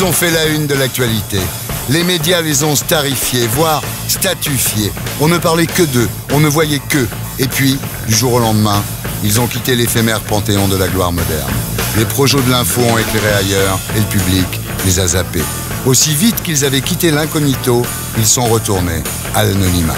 Elles ont fait la une de l'actualité. Les médias les ont starifiées, voire statufiées. On ne parlait que d'eux, on ne voyait qu'eux. Et puis, du jour au lendemain, ils ont quitté l'éphémère panthéon de la gloire moderne. Les projos de l'info ont éclairé ailleurs et le public les a zappés. Aussi vite qu'ils avaient quitté l'incognito, ils sont retournés à l'anonymat.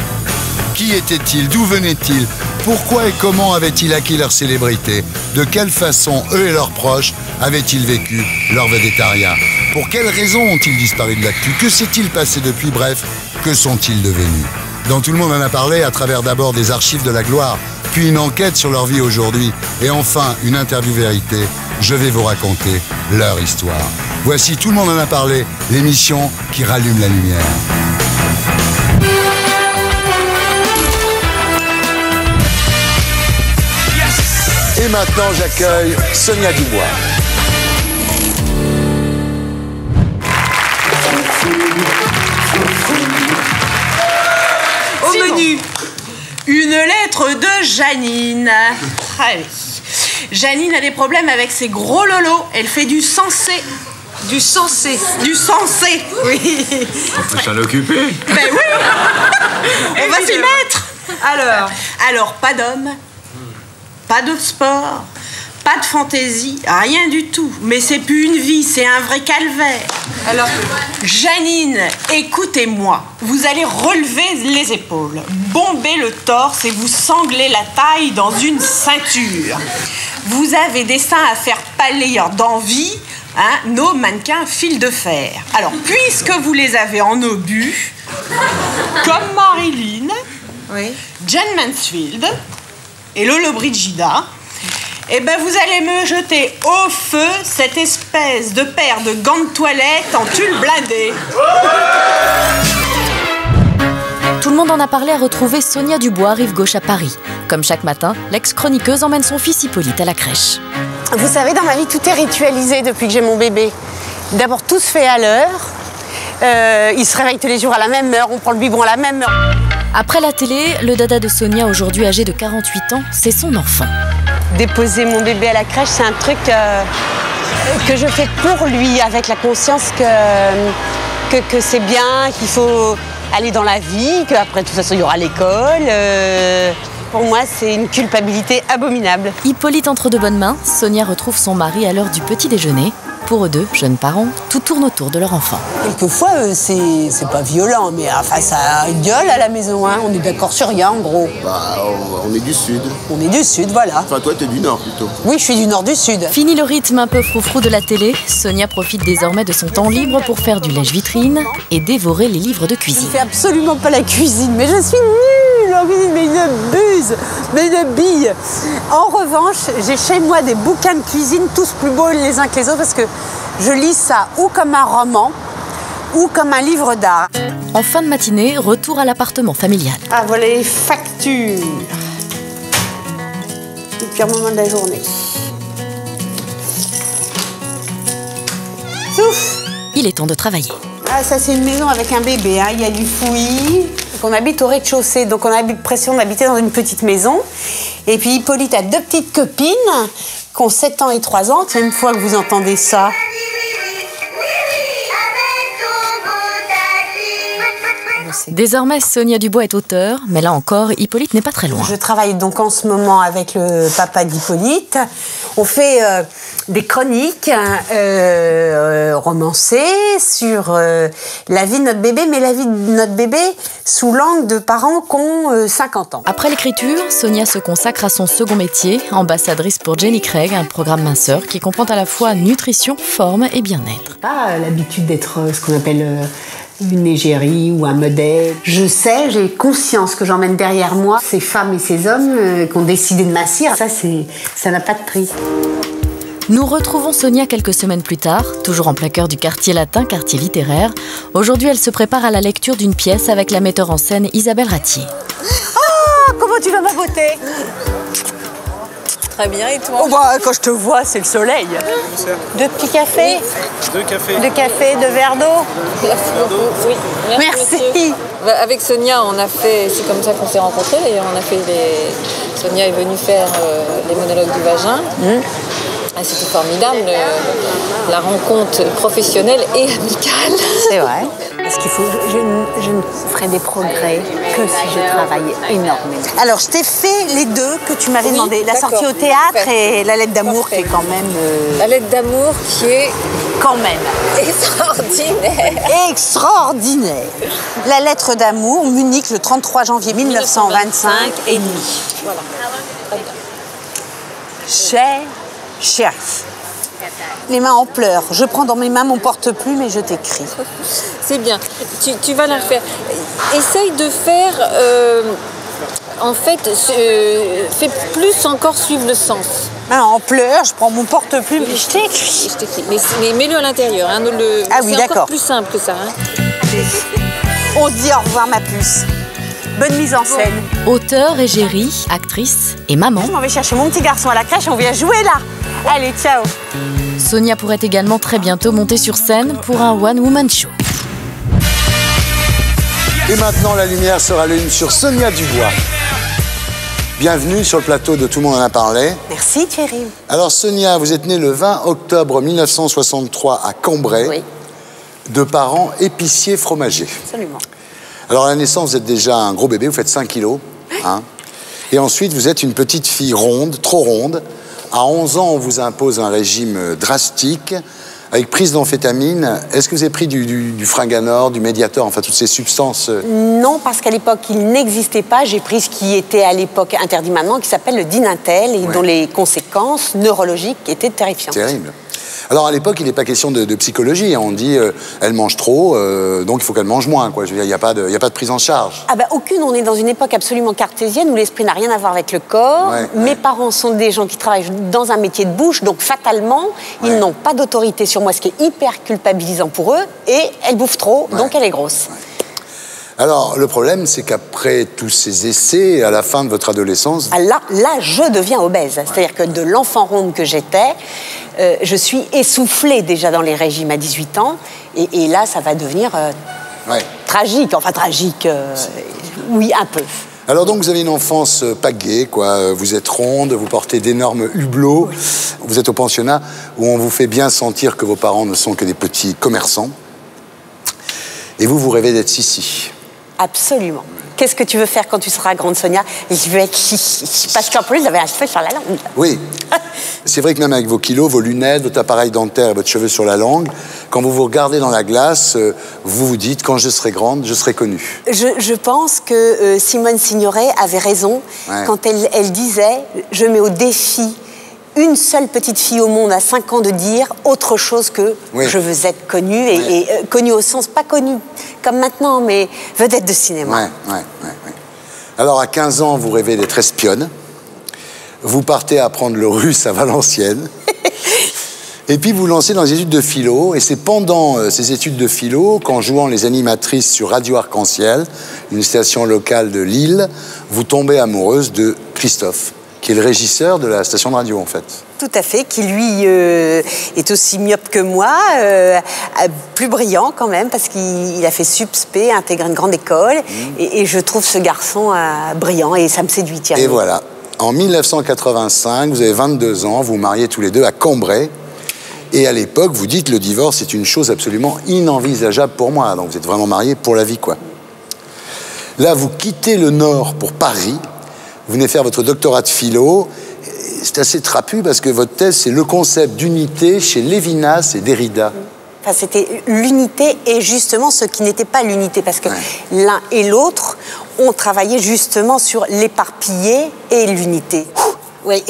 Qui étaient-ils? D'où venaient-ils? Pourquoi et comment avaient-ils acquis leur célébrité? De quelle façon, eux et leurs proches, avaient-ils vécu leur végétariat? Pour quelles raisons ont-ils disparu de l'actu? Que s'est-il passé depuis? Bref, que sont-ils devenus? Dans Tout le monde en a parlé, à travers d'abord des archives de la gloire, puis une enquête sur leur vie aujourd'hui, et enfin une interview vérité, je vais vous raconter leur histoire. Voici Tout le monde en a parlé, l'émission qui rallume la lumière. Et maintenant, j'accueille Sonia Dubois. Au menu, une lettre de Janine. Allez. Janine a des problèmes avec ses gros lolos. Elle fait du sensé. Du sensé. Du sensé, oui. On peut s'en occuper. Ben oui. On va s'y mettre. Alors, pas d'homme, pas de sport, pas de fantaisie, rien du tout. Mais c'est plus une vie, c'est un vrai calvaire. Alors, Janine, écoutez-moi. Vous allez relever les épaules, bomber le torse et vous sangler la taille dans une ceinture. Vous avez des seins à faire pâlir d'envie, hein, nos mannequins fil de fer. Alors, puisque vous les avez en obus, comme Marilyn, oui, Jane Mansfield et Lolo Brigida, eh ben vous allez me jeter au feu cette espèce de paire de gants de toilette en tulle blindé. Tout le monde en a parlé à retrouver Sonia Dubois, rive gauche à Paris. Comme chaque matin, l'ex-chroniqueuse emmène son fils Hippolyte à la crèche. Vous savez, dans ma vie, tout est ritualisé depuis que j'ai mon bébé. D'abord, tout se fait à l'heure. Il se réveille tous les jours à la même heure, on prend le biberon à la même heure. Après la télé, le dada de Sonia, aujourd'hui âgée de 48 ans, c'est son enfant. Déposer mon bébé à la crèche, c'est un truc que je fais pour lui, avec la conscience que c'est bien, qu'il faut aller dans la vie, qu'après de toute façon il y aura l'école. Pour moi, c'est une culpabilité abominable. Hippolyte entre de bonnes mains, Sonia retrouve son mari à l'heure du petit déjeuner. Pour eux deux, jeunes parents, tout tourne autour de leur enfant. Quelquefois, c'est pas violent, mais enfin, ça gueule à la maison, hein. On est d'accord sur rien, en gros. Bah, on est du Sud. On est du Sud, voilà. Enfin, toi, t'es du Nord, plutôt. Oui, je suis du Nord du Sud. Fini le rythme un peu froufrou de la télé, Sonia profite désormais de son temps libre pour faire du lèche-vitrine et dévorer les livres de cuisine. Je ne fais absolument pas la cuisine, mais je suis nulle en cuisine, mais une buse, mais une bille. En revanche, j'ai chez moi des bouquins de cuisine, tous plus beaux les uns que les autres, parce que je lis ça ou comme un roman, ou comme un livre d'art. En fin de matinée, retour à l'appartement familial. Ah, voilà les factures. Le pire moment de la journée. Souffle. Il est temps de travailler. Ah, ça, c'est une maison avec un bébé, hein. Il y a du fouillis. On habite au rez-de-chaussée, donc on a l'impression d'habiter dans une petite maison. Et puis Hippolyte a deux petites copines qui ont 7 ans et 3 ans. C'est une fois que vous entendez ça. Désormais, Sonia Dubois est auteure, mais là encore, Hippolyte n'est pas très loin. Je travaille donc en ce moment avec le papa d'Hippolyte. On fait des chroniques romancées sur la vie de notre bébé, mais la vie de notre bébé sous l'angle de parents qui ont 50 ans. Après l'écriture, Sonia se consacre à son second métier, ambassadrice pour Jenny Craig, un programme minceur qui comprend à la fois nutrition, forme et bien-être. Pas l'habitude d'être ce qu'on appelle une égérie ou un modèle. Je sais, j'ai conscience que j'emmène derrière moi ces femmes et ces hommes qui ont décidé de m'assir. Ça n'a pas de prix. Nous retrouvons Sonia quelques semaines plus tard, toujours en plein cœur du quartier latin, quartier littéraire. Aujourd'hui, elle se prépare à la lecture d'une pièce avec la metteur en scène Isabelle Ratier. Oh, comment tu vas, ma beauté? Très bien, et toi? Oh bah, quand je te vois, c'est le soleil. Deux petits cafés? Oui. Deux cafés. Deux cafés, deux verres d'eau? Merci beaucoup. Oui. Merci. Avec Sonia, on a fait, c'est comme ça qu'on s'est rencontrés d'ailleurs, Sonia est venue faire les monologues du vagin. Ah, c'était formidable, la rencontre professionnelle et amicale. C'est vrai. Parce qu'il faut, je ne ferai des progrès que si je travaille énormément. Alors, je t'ai fait les deux que tu m'avais demandé. La sortie au théâtre et la lettre d'amour qui est quand même... La lettre d'amour qui est quand même extraordinaire. Extraordinaire. La lettre d'amour, Munich, le 33 janvier 1925 et demi. Voilà. Cher. Les mains en pleurs. Je prends dans mes mains mon porte-plume et je t'écris. C'est bien. Tu vas la faire. Essaye de faire... en fait, fais plus encore suivre le sens. Mains en pleurs, je prends mon porte-plume et je t'écris. Je t'écris. Mais mets-le à l'intérieur. Hein, ah oui, d'accord. C'est encore plus simple que ça. Hein. On se dit au revoir, ma puce. Bonne mise en scène. Auteur, égérie, actrice et maman. Je m'en vais chercher mon petit garçon à la crèche, on vient jouer là. Allez, ciao. Sonia pourrait également très bientôt monter sur scène pour un one-woman show. Et maintenant, la lumière sera l'une sur Sonia Dubois. Bienvenue sur le plateau de Tout le monde en a parlé. Merci Thierry. Alors Sonia, vous êtes née le 20 octobre 1963 à Cambrai, oui. De parents épiciers fromagers. Absolument. Alors à la naissance, vous êtes déjà un gros bébé, vous faites 5 kilos. Hein. Et ensuite, vous êtes une petite fille ronde, trop ronde. À 11 ans, on vous impose un régime drastique, avec prise d'amphétamine. Est-ce que vous avez pris du Fringanor, du Mediator, enfin toutes ces substances Non, parce qu'à l'époque, il n'existait pas. J'ai pris ce qui était à l'époque interdit maintenant, qui s'appelle le Dinatel, et dont les conséquences neurologiques étaient terrifiantes. Terrible. Alors à l'époque, il n'est pas question de psychologie. On dit elle mange trop, donc il faut qu'elle mange moins. Quoi. Je veux dire, il n'y a pas de prise en charge. Ah bah, aucune. On est dans une époque absolument cartésienne où l'esprit n'a rien à voir avec le corps. Mes parents sont des gens qui travaillent dans un métier de bouche, donc fatalement, ils n'ont pas d'autorité sur moi, ce qui est hyper culpabilisant pour eux. Et elle bouffe trop, donc elle est grosse. Alors, le problème, c'est qu'après tous ces essais, à la fin de votre adolescence... Ah, là, je deviens obèse. C'est-à-dire que de l'enfant ronde que j'étais, je suis essoufflée déjà dans les régimes à 18 ans. Et là, ça va devenir tragique. Enfin, tragique, oui, un peu. Alors donc, vous avez une enfance pas gaie, quoi. Vous êtes ronde, vous portez d'énormes hublots. Oui. Vous êtes au pensionnat où on vous fait bien sentir que vos parents ne sont que des petits commerçants. Et vous rêvez d'être Sissi. Absolument. Qu'est-ce que tu veux faire quand tu seras grande, Sonia? Je veux être Sissi. Parce qu'en plus, j'avais un cheveu sur la langue. Oui. C'est vrai que même avec vos kilos, vos lunettes, votre appareil dentaire et votre cheveu sur la langue, quand vous vous regardez dans la glace, vous vous dites, quand je serai grande, je serai connue. Je pense que Simone Signoret avait raison quand elle disait « Je mets au défi une seule petite fille au monde à 5 ans de dire autre chose que je veux être connue, et connue au sens, pas connue comme maintenant, mais vedette de cinéma. Alors à 15 ans, vous rêvez d'être espionne. Vous partez apprendre le russe à Valenciennes. Et puis vous lancez dans les études de philo. Et c'est pendant ces études de philo qu'en jouant les animatrices sur Radio Arc-en-Ciel, une station locale de Lille, vous tombez amoureuse de Christophe, qui est le régisseur de la station de radio, en fait. Tout à fait, qui lui est aussi myope que moi, plus brillant quand même, parce qu'il a fait sup-spé, intégré une grande école, et je trouve ce garçon brillant, et ça me séduit. Et voilà, en 1985, vous avez 22 ans, vous vous mariez tous les deux à Cambrai, et à l'époque, vous dites le divorce est une chose absolument inenvisageable pour moi, donc vous êtes vraiment mariés pour la vie, quoi. Là, vous quittez le Nord pour Paris. Vous venez faire votre doctorat de philo. C'est assez trapu parce que votre thèse, c'est le concept d'unité chez Lévinas et Derrida. Enfin, c'était l'unité et justement ce qui n'était pas l'unité, parce que l'un et l'autre ont travaillé justement sur l'éparpillé et l'unité. Oui,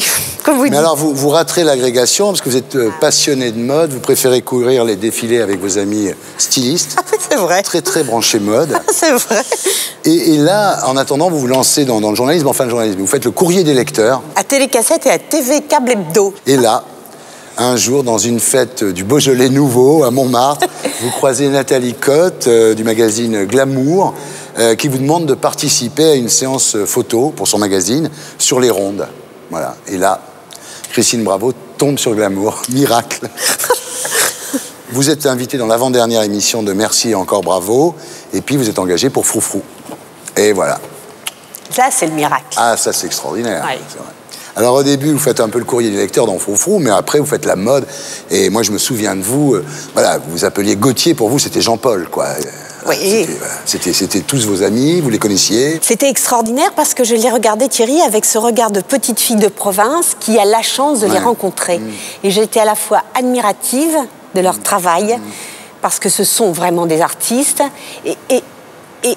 comme vous dites. Mais alors, vous raterez l'agrégation parce que vous êtes passionné de mode, vous préférez courir les défilés avec vos amis stylistes. C'est vrai. Très, très branchés mode. C'est vrai. Et là, en attendant, vous vous lancez dans le journalisme, enfin le journalisme, vous faites le courrier des lecteurs. À Télécassette et à TV Câble Hebdo. Et là, un jour, dans une fête du Beaujolais Nouveau, à Montmartre, vous croisez Nathalie Cotte du magazine Glamour, qui vous demande de participer à une séance photo pour son magazine sur les rondes. Voilà. Et là, Christine Bravo tombe sur Glamour. Miracle. Vous êtes invité dans l'avant-dernière émission de Merci et encore bravo. Et puis, vous êtes engagé pour Froufrou. Et voilà. Ça, c'est le miracle. Ah, ça, c'est extraordinaire. Ouais. C'est vrai. Alors au début, vous faites un peu le courrier des lecteurs dans Froufrou, mais après vous faites la mode. Et moi, je me souviens de vous, voilà, vous vous appeliez Gauthier, pour vous c'était Jean-Paul, quoi. Oui. C'était tous vos amis, vous les connaissiez? C'était extraordinaire parce que je les regardais, Thierry, avec ce regard de petite fille de province qui a la chance de les rencontrer. Et j'étais à la fois admirative de leur travail, parce que ce sont vraiment des artistes,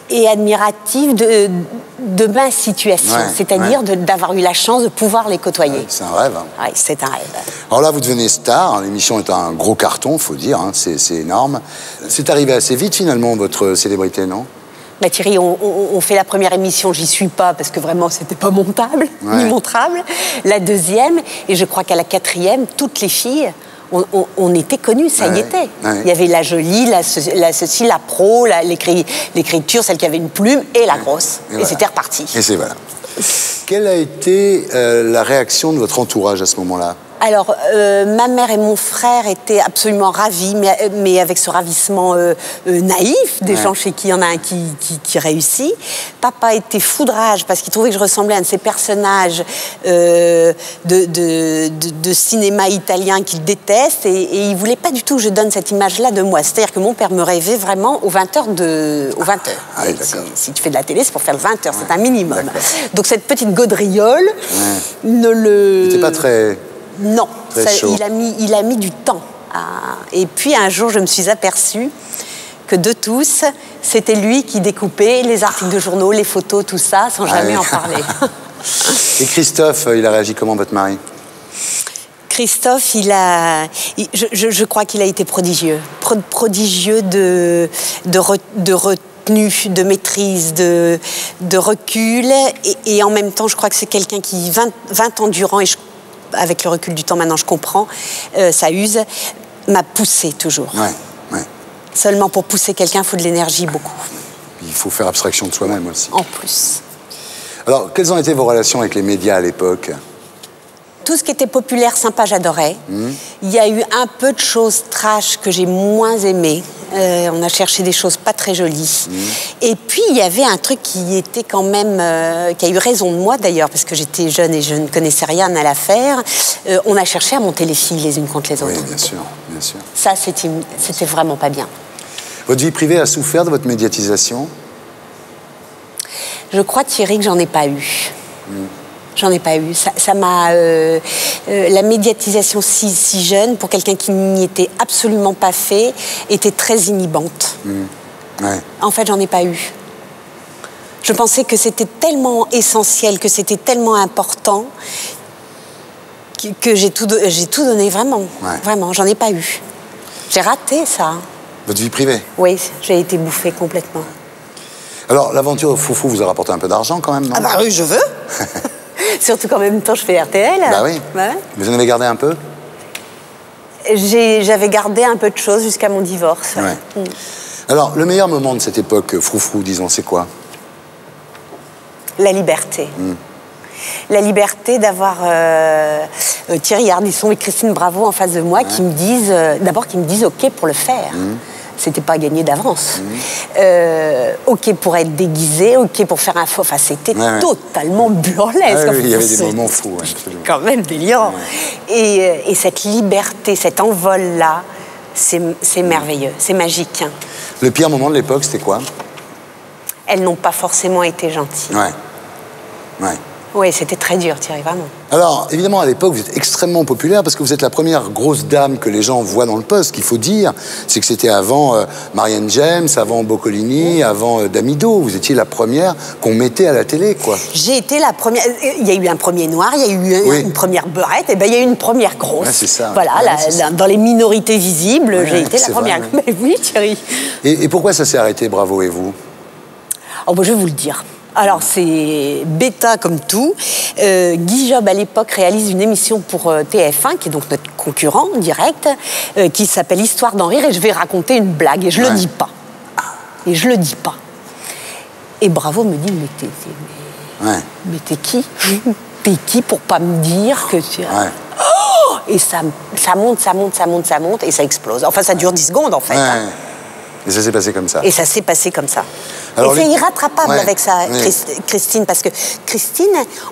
et admirative de ma situation, c'est-à-dire d'avoir eu la chance de pouvoir les côtoyer. Ouais, c'est un rêve. Hein. Oui, c'est un rêve. Alors là, vous devenez star, l'émission est un gros carton, faut dire, hein, c'est énorme. C'est arrivé assez vite, finalement, votre célébrité, non? Bah, Thierry, on fait la première émission, j'y suis pas, parce que vraiment, c'était pas montable, ni montrable. La deuxième, et je crois qu'à la quatrième, toutes les filles... On était connus, ça y était. Il y avait la jolie, la ceci, la pro, l'écriture, celle qui avait une plume, et la grosse. Et voilà. C'était reparti. Et c'est voilà. Quelle a été la réaction de votre entourage à ce moment-là? Alors, ma mère et mon frère étaient absolument ravis, mais avec ce ravissement naïf des gens chez qui il y en a un qui réussit. Papa était foudrage parce qu'il trouvait que je ressemblais à un de ces personnages de cinéma italien qu'il déteste et il voulait pas du tout que je donne cette image-là de moi. C'est-à-dire que mon père me rêvait vraiment aux 20h. Aux 20h. Ah, si tu fais de la télé, c'est pour faire le 20h, c'est un minimum. Donc cette petite gaudriole ne le... C'était pas très... Non, il a mis du temps. Et puis un jour, je me suis aperçue que de tous, c'était lui qui découpait les articles de journaux, les photos, tout ça, sans jamais en parler. Et Christophe, il a réagi comment, votre mari? Christophe, je crois qu'il a été prodigieux. Prodigieux de retenue, de maîtrise, de recul. Et en même temps, je crois que c'est quelqu'un qui, 20 ans durant, et avec le recul du temps maintenant, je comprends, ça use, m'a poussé toujours. Seulement pour pousser quelqu'un, il faut de l'énergie, beaucoup. Il faut faire abstraction de soi-même aussi. En plus. Alors, quelles ont été vos relations avec les médias à l'époque? Tout ce qui était populaire, sympa, j'adorais. Il y a eu un peu de choses trash que j'ai moins aimées. On a cherché des choses pas très jolies. Et puis, il y avait un truc qui était quand même... qui a eu raison de moi, d'ailleurs, parce que j'étais jeune et je ne connaissais rien à l'affaire. On a cherché à monter les filles les unes contre les autres. Oui, bien sûr, bien sûr. Ça, c'était vraiment pas bien. Votre vie privée a souffert de votre médiatisation? Je crois, Thierry, que j'en ai pas eu. J'en ai pas eu. Ça m'a... la médiatisation si jeune, pour quelqu'un qui n'y était absolument pas fait, était très inhibante. En fait, j'en ai pas eu. Je pensais que c'était tellement essentiel, que c'était tellement important, que j'ai tout donné, vraiment. Vraiment, j'en ai pas eu. J'ai raté ça. Votre vie privée? Oui, j'ai été bouffée complètement. Alors, l'aventure Froufrou vous a rapporté un peu d'argent quand même, non? Ah bah oui, je veux. Surtout qu'en même temps, je fais RTL. Bah oui. Vous en avez gardé un peu? J'avais gardé un peu de choses jusqu'à mon divorce. Alors, le meilleur moment de cette époque Froufrou, disons, c'est quoi? La liberté. La liberté d'avoir Thierry Ardisson et Christine Bravo en face de moi qui me disent, d'abord qui me disent OK pour le faire. C'était pas gagné d'avance. OK pour être déguisé, OK pour faire un faux. Enfin, c'était totalement burlesque. Il y avait des moments fous. Quand même délirant. Et cette liberté, cet envol-là, c'est merveilleux, c'est magique. Le pire moment de l'époque, c'était quoi? Elles n'ont pas forcément été gentilles. Oui, c'était très dur, Thierry, vraiment. Alors, évidemment, à l'époque, vous êtes extrêmement populaire parce que vous êtes la première grosse dame que les gens voient dans le poste. Ce qu'il faut dire, c'est que c'était avant Marianne James, avant Boccolini, avant Damido. Vous étiez la première qu'on mettait à la télé, quoi. J'ai été la première... Il y a eu un premier noir, il y a eu une première beurette, et ben il y a eu une première grosse. C'est ça. Voilà, dans les minorités visibles, j'ai été la première. Mais oui, Thierry. Et pourquoi ça s'est arrêté, Bravo et vous? Oh, ben, je vais vous le dire. Alors, c'est bêta comme tout. Guy Job, à l'époque, réalise une émission pour TF1, qui est donc notre concurrent direct, qui s'appelle Histoire d'en rire, et je vais raconter une blague, et je le dis pas. Et je le dis pas. Et Bravo me dit, mais t'es qui? T'es qui pour pas me dire que tu... Oh, et ça monte, et ça explose. Enfin, ça dure 10 secondes, en fait. Et ça s'est passé comme ça. Et ça s'est passé comme ça. Alors, et c'est irrattrapable avec ça, Christine, parce que Christine,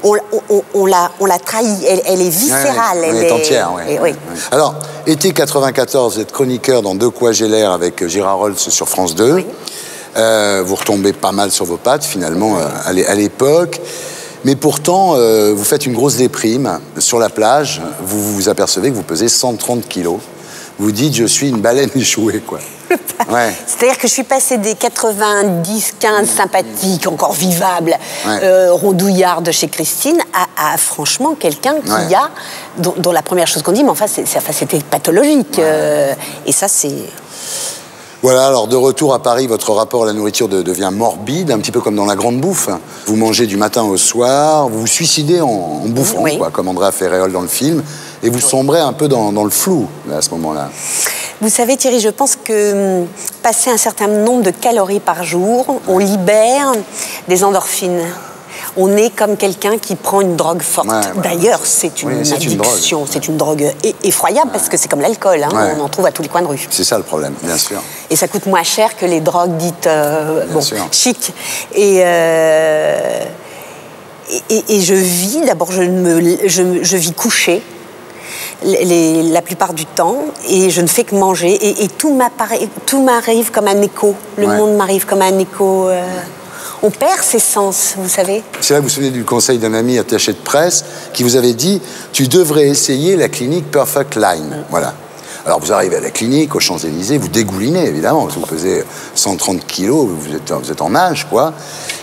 on l'a trahie, elle est viscérale. Elle est entière, oui. Alors, été 94, vous êtes chroniqueur dans De quoi j'ai l'air avec Gérard Rolls sur France 2. Oui. Vous retombez pas mal sur vos pattes, finalement, à l'époque. Mais pourtant, vous faites une grosse déprime. Sur la plage, vous vous apercevez que vous pesez 130 kilos. Vous dites, je suis une baleine échouée, quoi. Ouais. C'est-à-dire que je suis passée des 90-15 sympathiques, encore vivables, rondouillards de chez Christine, à franchement quelqu'un qui a, dont la première chose qu'on dit, mais enfin, c'était pathologique. Et ça, c'est... Voilà, alors de retour à Paris, votre rapport à la nourriture devient morbide, un petit peu comme dans la grande bouffe. Vous mangez du matin au soir, vous vous suicidez en bouffant, quoi, comme Andrea Ferréol dans le film, et vous sombrez un peu dans le flou, là, à ce moment-là. Vous savez, Thierry, je pense que passer un certain nombre de calories par jour, on libère des endorphines. On est comme quelqu'un qui prend une drogue forte. D'ailleurs, c'est une addiction, c'est une drogue effroyable parce que c'est comme l'alcool, on en trouve à tous les coins de rue. C'est ça le problème, bien sûr. Et ça coûte moins cher que les drogues dites chic. Et je vis, d'abord je vis couchée la plupart du temps et je ne fais que manger et tout m'arrive comme un écho. Le monde m'arrive comme un écho. On perd ses sens, vous savez. C'est là que vous vous souvenez du conseil d'un ami attaché de presse qui vous avait dit « Tu devrais essayer la clinique Perfect Line ». Voilà. Alors vous arrivez à la clinique, aux Champs-Élysées, vous dégoulinez évidemment, parce que vous pesez 130 kilos, vous êtes en nage, quoi.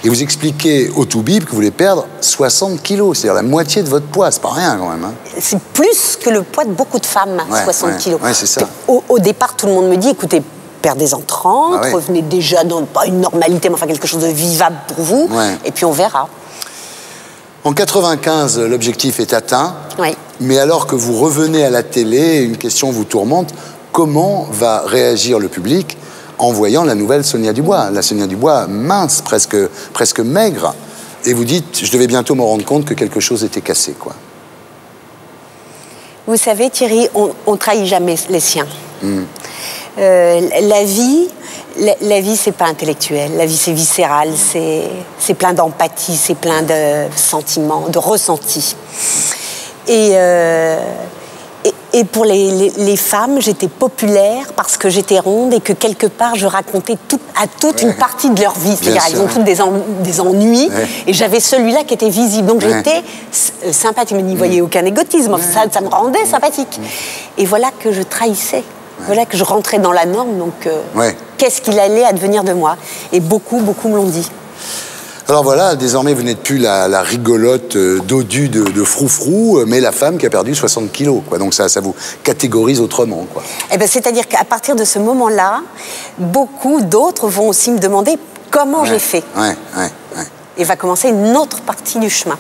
Et vous expliquez au toubib que vous voulez perdre 60 kilos, c'est-à-dire la moitié de votre poids, c'est pas rien quand même. Hein. C'est plus que le poids de beaucoup de femmes, 60 kilos. Ouais, c'est ça. Au départ, tout le monde me dit, écoutez, perdez-en 30, revenez déjà dans pas une normalité, mais enfin quelque chose de vivable pour vous, et puis on verra. En 95, l'objectif est atteint, oui. Mais alors que vous revenez à la télé, une question vous tourmente, comment va réagir le public en voyant la nouvelle Sonia Dubois? La Sonia Dubois mince, presque maigre, et vous dites, je devais bientôt me rendre compte que quelque chose était cassé, quoi. Vous savez, Thierry, on trahit jamais les siens. La vie, c'est pas intellectuel. La vie, c'est viscéral, c'est plein d'empathie, c'est plein de sentiments, de ressentis. Et pour les femmes, j'étais populaire parce que j'étais ronde et que quelque part, je racontais à toute une partie de leur vie. C'est-à-dire, elles ont toutes des ennuis et j'avais celui-là qui était visible. Donc j'étais sympathique, mais n'y voyez aucun égotisme. Ça me rendait sympathique. Et voilà que je trahissais. Voilà que je rentrais dans la norme, donc qu'est-ce qu'il allait advenir de moi? Et beaucoup me l'ont dit. Alors voilà, désormais vous n'êtes plus la rigolote dodue de froufrou, mais la femme qui a perdu 60 kilos, quoi. Donc ça vous catégorise autrement, quoi. Eh ben, c'est-à-dire qu'à partir de ce moment-là, beaucoup d'autres vont aussi me demander comment j'ai fait. Et va commencer une autre partie du chemin.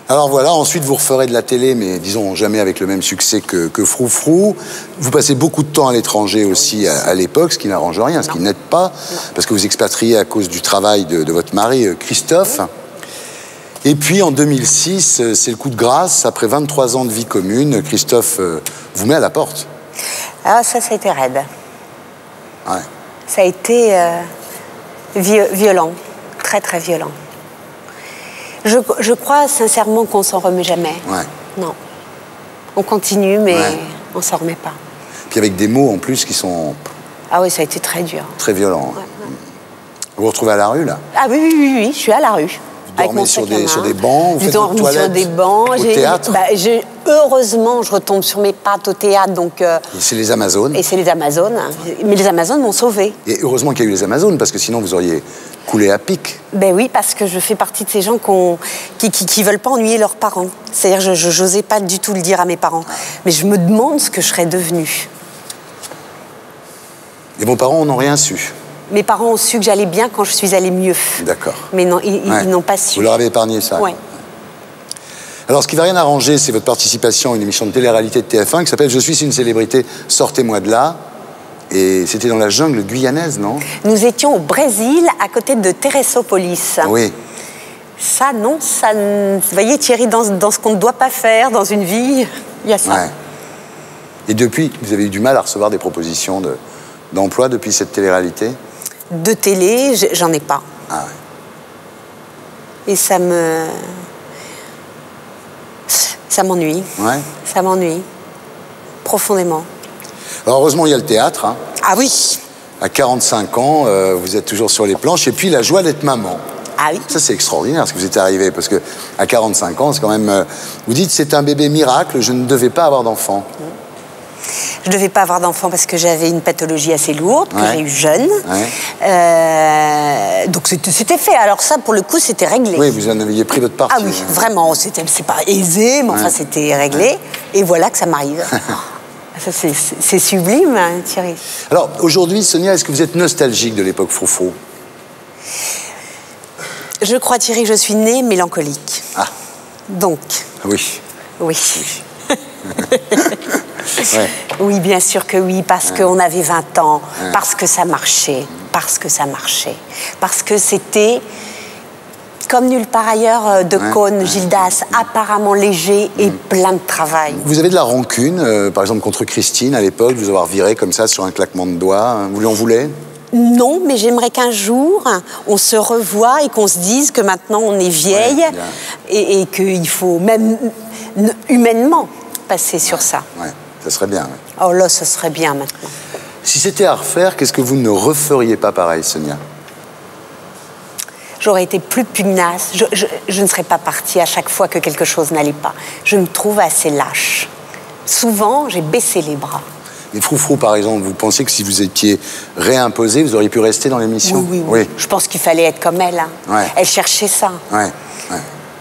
Alors voilà, ensuite vous referez de la télé, mais disons jamais avec le même succès que Froufrou. Vous passez beaucoup de temps à l'étranger aussi à l'époque, ce qui n'arrange rien, ce qui n'aide pas, parce que vous expatriez à cause du travail de votre mari, Christophe. Et puis en 2006, c'est le coup de grâce, après 23 ans de vie commune, Christophe vous met à la porte. Ah, ça a été raide. Ça a été violent, très très violent. Je crois sincèrement qu'on s'en remet jamais. Non. On continue, mais on s'en remet pas. Puis avec des mots en plus qui sont... Ah oui, ça a été très dur. Très violent. Vous vous retrouvez à la rue, là? Ah oui, je suis à la rue. Vous dormez sur des bancs, vous faites votre toilette sur des bancs. Au théâtre? Heureusement, je retombe sur mes pattes au théâtre, donc... Et c'est les Amazones? Et c'est les Amazones. Mais les Amazones m'ont sauvée. Et heureusement qu'il y a eu les Amazones, parce que sinon vous auriez coulé à pic. Ben oui, parce que je fais partie de ces gens qui veulent pas ennuyer leurs parents. C'est-à-dire, je n'osais pas du tout le dire à mes parents. Mais je me demande ce que je serais devenue. Et vos parents n'ont rien su? Mes parents ont su que j'allais bien quand je suis allée mieux. D'accord. Mais non, ils n'ont pas su. Vous leur avez épargné ça? Oui. Alors, ce qui ne va rien arranger, c'est votre participation à une émission de télé-réalité de TF1 qui s'appelle « Je suis une célébrité, sortez-moi de là ». Et c'était dans la jungle guyanaise, non? Nous étions au Brésil, à côté de Teresópolis. Oui. Ça, non, ça... Vous voyez, Thierry, dans ce qu'on ne doit pas faire dans une vie, il y a ça. Et depuis, vous avez eu du mal à recevoir des propositions d'emploi depuis cette télé-réalité? De télé, j'en ai pas. Ah ouais. Et ça m'ennuie. Ouais. Ça m'ennuie. Profondément. Alors heureusement, il y a le théâtre. Hein. Ah oui. À 45 ans, vous êtes toujours sur les planches. Et puis la joie d'être maman. Ah oui. Ça, c'est extraordinaire ce que vous êtes arrivé. Parce que à 45 ans, c'est quand même... vous dites, c'est un bébé miracle, je ne devais pas avoir d'enfant. Je ne devais pas avoir d'enfant parce que j'avais une pathologie assez lourde, que j'ai eue jeune. Ouais. Donc c'était fait. Alors ça, pour le coup, c'était réglé. Oui, vous en aviez pris votre parti. Ah oui, vraiment. C'est pas aisé, mais enfin, c'était réglé. Ouais. Et voilà que ça m'arrive. Ça, c'est sublime, hein, Thierry. Alors, aujourd'hui, Sonia, est-ce que vous êtes nostalgique de l'époque Froufrou? Je crois, Thierry, que je suis née mélancolique. Ah. Donc. Oui. Oui. Ouais. Oui, bien sûr que oui, parce qu'on avait 20 ans, parce que ça marchait, parce que c'était comme nulle part ailleurs de Cône, Gildas, apparemment léger et plein de travail. Vous avez de la rancune, par exemple contre Christine à l'époque, de vous avoir viré comme ça sur un claquement de doigts, vous lui en voulez? Non, mais j'aimerais qu'un jour, on se revoie et qu'on se dise que maintenant on est vieille et qu'il faut même humainement passer sur ça. Ouais, ça serait bien. Ouais. Oh là, ça serait bien maintenant. Si c'était à refaire, qu'est-ce que vous ne referiez pas pareil, Sonia? J'aurais été plus pugnace. Je ne serais pas partie à chaque fois que quelque chose n'allait pas. Je me trouve assez lâche. Souvent, j'ai baissé les bras. Et Froufrou, par exemple, vous pensiez que si vous étiez réimposé, vous auriez pu rester dans l'émission? Oui. Je pense qu'il fallait être comme elle. Hein. Ouais. Elle cherchait ça. Ouais.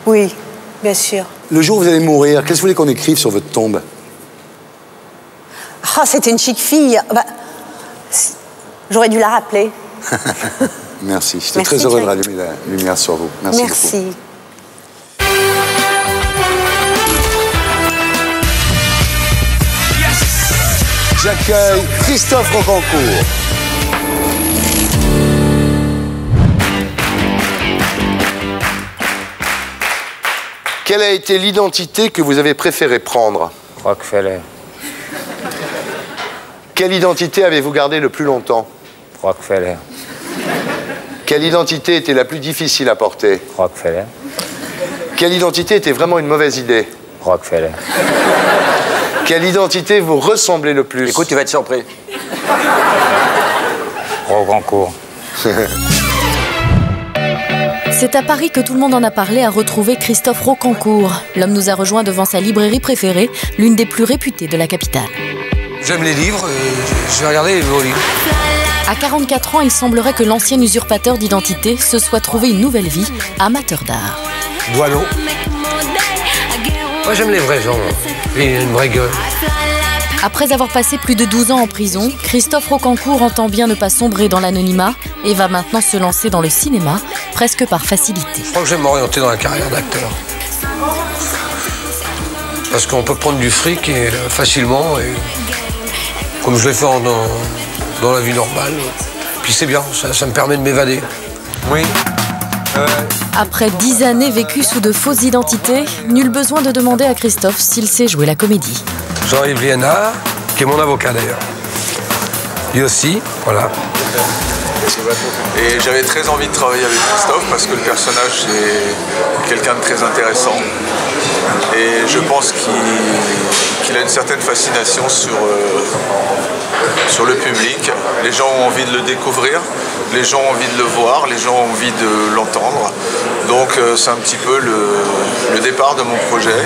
Oui, bien sûr. Le jour où vous allez mourir, qu'est-ce que vous voulez qu'on écrive sur votre tombe? Ah, c'était une chic fille. Bah, j'aurais dû la rappeler. Merci. J'étais très heureux de rallumer la lumière sur vous. Merci beaucoup. J'accueille Christophe Rocancourt. Quelle a été l'identité que vous avez préféré prendre? Rockefeller. Quelle identité avez-vous gardée le plus longtemps? Rockefeller. Quelle identité était la plus difficile à porter? Rockefeller. Quelle identité était vraiment une mauvaise idée? Rockefeller. Quelle identité vous ressemblait le plus? Écoute, tu vas être surpris. Rocancourt. C'est à Paris que tout le monde en a parlé à retrouver Christophe Rocancourt. L'homme nous a rejoint devant sa librairie préférée, l'une des plus réputées de la capitale. J'aime les livres et je vais regarder les beaux livres. À 44 ans, il semblerait que l'ancien usurpateur d'identité se soit trouvé une nouvelle vie, amateur d'art. Boileau. Moi j'aime les vrais gens, une vraie gueule. Après avoir passé plus de 12 ans en prison, Christophe Rocancourt entend bien ne pas sombrer dans l'anonymat et va maintenant se lancer dans le cinéma, presque par facilité. Je crois que je vais m'orienter dans la carrière d'acteur. Parce qu'on peut prendre du fric facilement, et comme je l'ai fait dans la vie normale. Puis c'est bien, ça me permet de m'évader. Oui. Après 10 années vécues sous de fausses identités, nul besoin de demander à Christophe s'il sait jouer la comédie. Jean-Yves Liénard, qui est mon avocat d'ailleurs. Lui aussi, voilà. Et j'avais très envie de travailler avec Christophe parce que le personnage est quelqu'un de très intéressant. Et je pense qu'il a une certaine fascination sur le public. Les gens ont envie de le découvrir, les gens ont envie de le voir, les gens ont envie de l'entendre. Donc c'est un petit peu le départ de mon projet.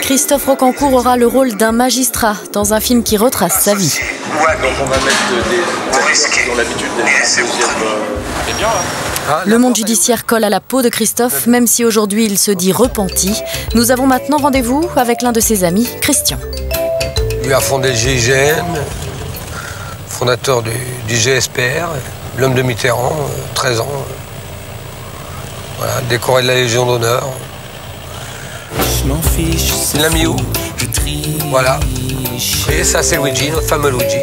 Christophe Rocancourt aura le rôle d'un magistrat dans un film qui retrace sa vie. Donc on va mettre des acteurs qui ont l'habitude d'être... Le monde judiciaire colle à la peau de Christophe, même si aujourd'hui il se dit repenti. Nous avons maintenant rendez-vous avec l'un de ses amis, Christian. Lui a fondé le GIGN, fondateur du GSPR, l'homme de Mitterrand, 13 ans. Voilà, décoré de la Légion d'honneur. Il l'a mis où? Voilà. Et ça, c'est Luigi, notre fameux Luigi.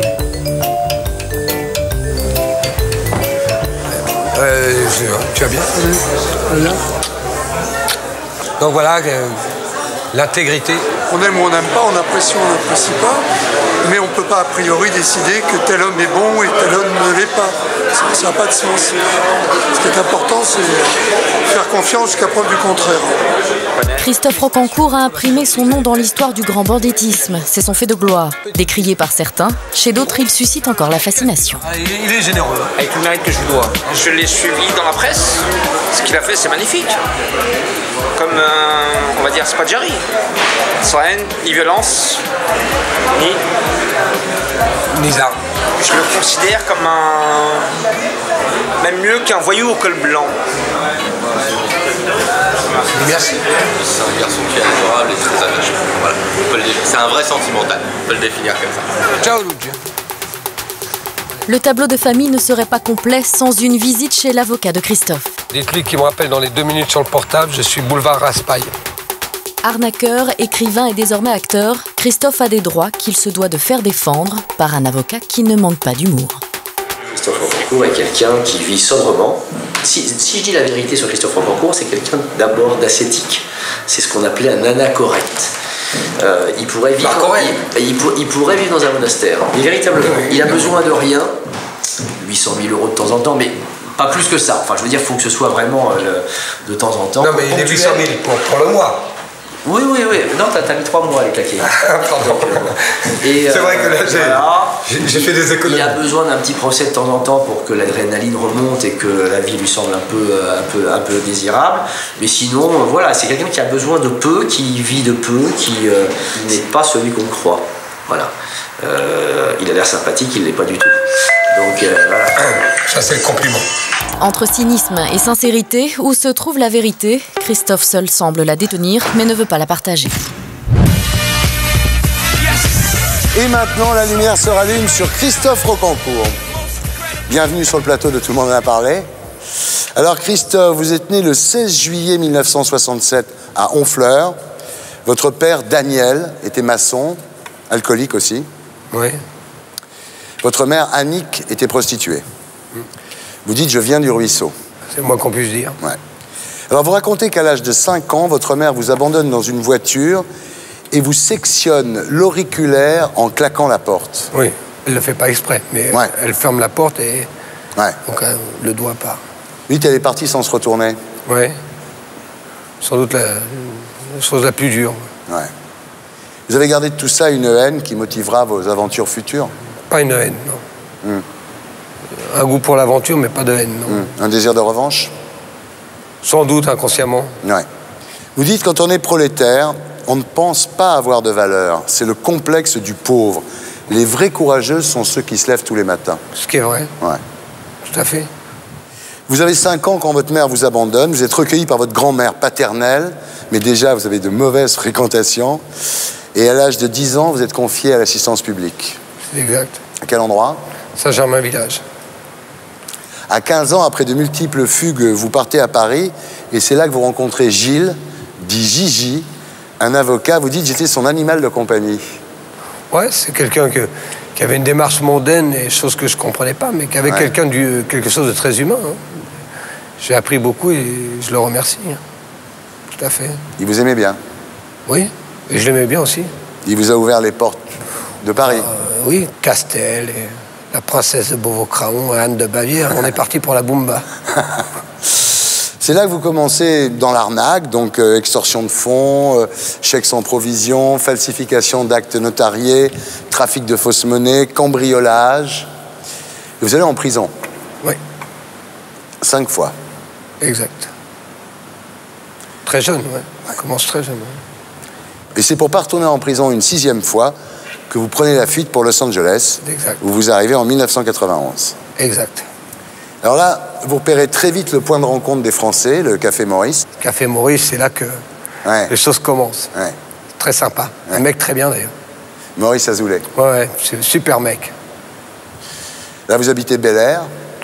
Tu vas bien? Donc voilà, l'intégrité. On aime ou on n'aime pas, on apprécie ou on n'apprécie pas, mais on ne peut pas a priori décider que tel homme est bon et tel homme ne l'est pas. Ça n'a pas de sens. Ce qui est important, c'est faire confiance jusqu'à preuve du contraire. Christophe Rocancourt a imprimé son nom dans l'histoire du grand banditisme. C'est son fait de gloire. Décrié par certains, chez d'autres, il suscite encore la fascination. Il est généreux. Avec le mérite que je lui dois. Je l'ai suivi dans la presse. Ce qu'il a fait, c'est magnifique. Comme, on va dire, Spadjari. Sans haine, ni violence, ni arme. Je le considère comme même mieux qu'un voyou au col blanc. Merci. C'est un garçon qui est adorable et très attachant. Voilà. C'est un vrai sentimental. On peut le définir comme ça. Ciao, Luigi. Le tableau de famille ne serait pas complet sans une visite chez l'avocat de Christophe. Dites-lui qu'il me rappelle dans les 2 minutes sur le portable, je suis boulevard Raspail. Arnaqueur, écrivain et désormais acteur, Christophe a des droits qu'il se doit de faire défendre par un avocat qui ne manque pas d'humour. Christophe Rocancourt est quelqu'un qui vit sobrement. Si je dis la vérité sur Christophe Rocancourt, c'est quelqu'un d'abord d'ascétique. C'est ce qu'on appelait un anacorète. Il pourrait vivre dans un monastère. Mais véritablement, il a besoin de rien. 800 000 euros de temps en temps, mais pas plus que ça. Enfin, je veux dire, il faut que ce soit vraiment de temps en temps. Non, mais il est 800 000 pour le mois. Oui. Non, t'as mis 3 mois à les claquer. Pardon. C'est vrai que là, j'ai fait des économies. Il a besoin d'un petit procès de temps en temps pour que l'adrénaline remonte et que la vie lui semble un peu désirable. Mais sinon, voilà, c'est quelqu'un qui a besoin de peu, qui vit de peu, qui n'est pas celui qu'on croit. Voilà. Il a l'air sympathique, il ne l'est pas du tout. Donc, voilà. Ça, c'est le compliment. Entre cynisme et sincérité, où se trouve la vérité? Christophe seul semble la détenir, mais ne veut pas la partager. Et maintenant, la lumière se rallume sur Christophe Rocancourt. Bienvenue sur le plateau de Tout le monde en a parlé. Alors Christophe, vous êtes né le 16 juillet 1967 à Honfleur. Votre père, Daniel, était maçon, alcoolique aussi. Oui. Votre mère, Annick, était prostituée. Vous dites « je viens du ruisseau ». C'est le moins qu'on puisse dire. Ouais. Alors vous racontez qu'à l'âge de 5 ans, votre mère vous abandonne dans une voiture et vous sectionne l'auriculaire en claquant la porte. Oui, elle ne le fait pas exprès, mais elle ferme la porte et donc le doigt part. Vite, elle est partie sans se retourner. Oui. Sans doute la chose la plus dure. Ouais. Vous avez gardé de tout ça une haine qui motivera vos aventures futures? Pas une haine, non. Un goût pour l'aventure, mais pas de haine, non. Un désir de revanche? Sans doute, inconsciemment. Ouais. Vous dites, quand on est prolétaire, on ne pense pas avoir de valeur. C'est le complexe du pauvre. Les vrais courageux sont ceux qui se lèvent tous les matins. Ce qui est vrai. Ouais. Tout à fait. Vous avez 5 ans quand votre mère vous abandonne. Vous êtes recueilli par votre grand-mère paternelle, mais déjà, vous avez de mauvaises fréquentations. Et à l'âge de 10 ans, vous êtes confié à l'assistance publique. C'est exact. À quel endroit? Saint-Germain-Village. À 15 ans, après de multiples fugues, vous partez à Paris et c'est là que vous rencontrez Gilles, dit Gigi, un avocat. Vous dites j'étais son animal de compagnie. Ouais, c'est quelqu'un qui avait une démarche mondaine et chose que je ne comprenais pas, mais qui avait quelque chose de très humain. Hein. J'ai appris beaucoup et je le remercie. Hein. Tout à fait. Il vous aimait bien? Oui, et je l'aimais bien aussi. Il vous a ouvert les portes de Paris? Oui, Castel et la princesse de Beauvau-Craon, Anne de Bavière. On est parti pour la Boumba. C'est là que vous commencez dans l'arnaque, donc extorsion de fonds, chèques sans provision, falsification d'actes notariés, trafic de fausses monnaies, cambriolage. Et vous allez en prison? Oui. 5 fois? Exact. Très jeune, oui. On commence très jeune. Ouais. Et c'est pour pas retourner en prison une 6e fois que vous prenez la fuite pour Los Angeles, exact. Où vous arrivez en 1991. Exact. Alors là, vous repérez très vite le point de rencontre des Français, le Café Maurice. Café Maurice, c'est là que les choses commencent. Ouais. Très sympa. Un mec très bien, d'ailleurs. Maurice Azoulay. Ouais, c'est un super mec. Là, vous habitez Bel Air.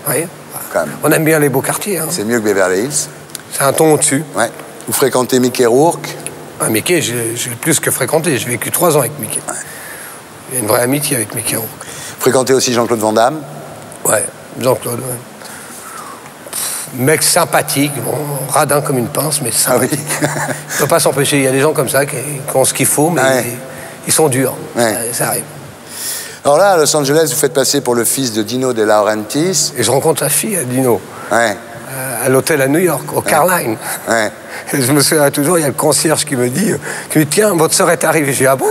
Oui. Quand même. On aime bien les beaux quartiers. Hein. C'est mieux que Beverly Hills. C'est un ton au-dessus. Ouais. Vous fréquentez Mickey Rourke. Mickey, j'ai plus que fréquenté. J'ai vécu 3 ans avec Mickey. Ouais. Il y a une vraie amitié avec Mickey Rourke. Vous fréquentez aussi Jean-Claude Van Damme. Ouais, Jean-Claude, ouais. Mec sympathique, bon, radin comme une pince, mais sympathique. Ah oui. Il ne peut pas s'empêcher. Il y a des gens comme ça qui ont ce qu'il faut, mais ils sont durs. Ouais. Ça arrive. Alors là, à Los Angeles, vous faites passer pour le fils de Dino De Laurentiis. Et je rencontre sa fille, Dino. Ouais. À l'hôtel à New York, au Caroline. Ouais. Et je me souviens toujours, il y a le concierge qui me dit tiens, votre sœur est arrivée. J'ai dit, ah bon?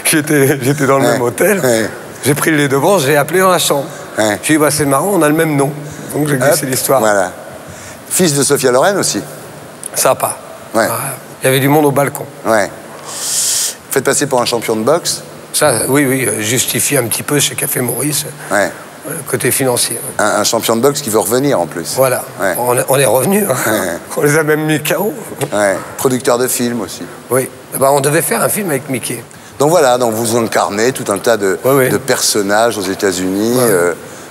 J'étais dans le même hôtel. Ouais. J'ai pris les devants, j'ai appelé dans la chambre. Ouais. J'ai dit, bah, c'est marrant, on a le même nom. Donc j'ai glissé l'histoire. Voilà. Fils de Sophia Loren aussi. Sympa. Ouais. Il y avait du monde au balcon. Ouais. Vous faites passer pour un champion de boxe? Ça, oui, justifie un petit peu chez Café Maurice. Ouais. Côté financier. Un champion de boxe qui veut revenir en plus. Voilà. Ouais. On est revenu. Hein. Ouais. On les a même mis KO. Ouais. Producteur de films aussi. Oui. Bah, on devait faire un film avec Mickey. Donc voilà, donc vous incarnez tout un tas de personnages aux États-Unis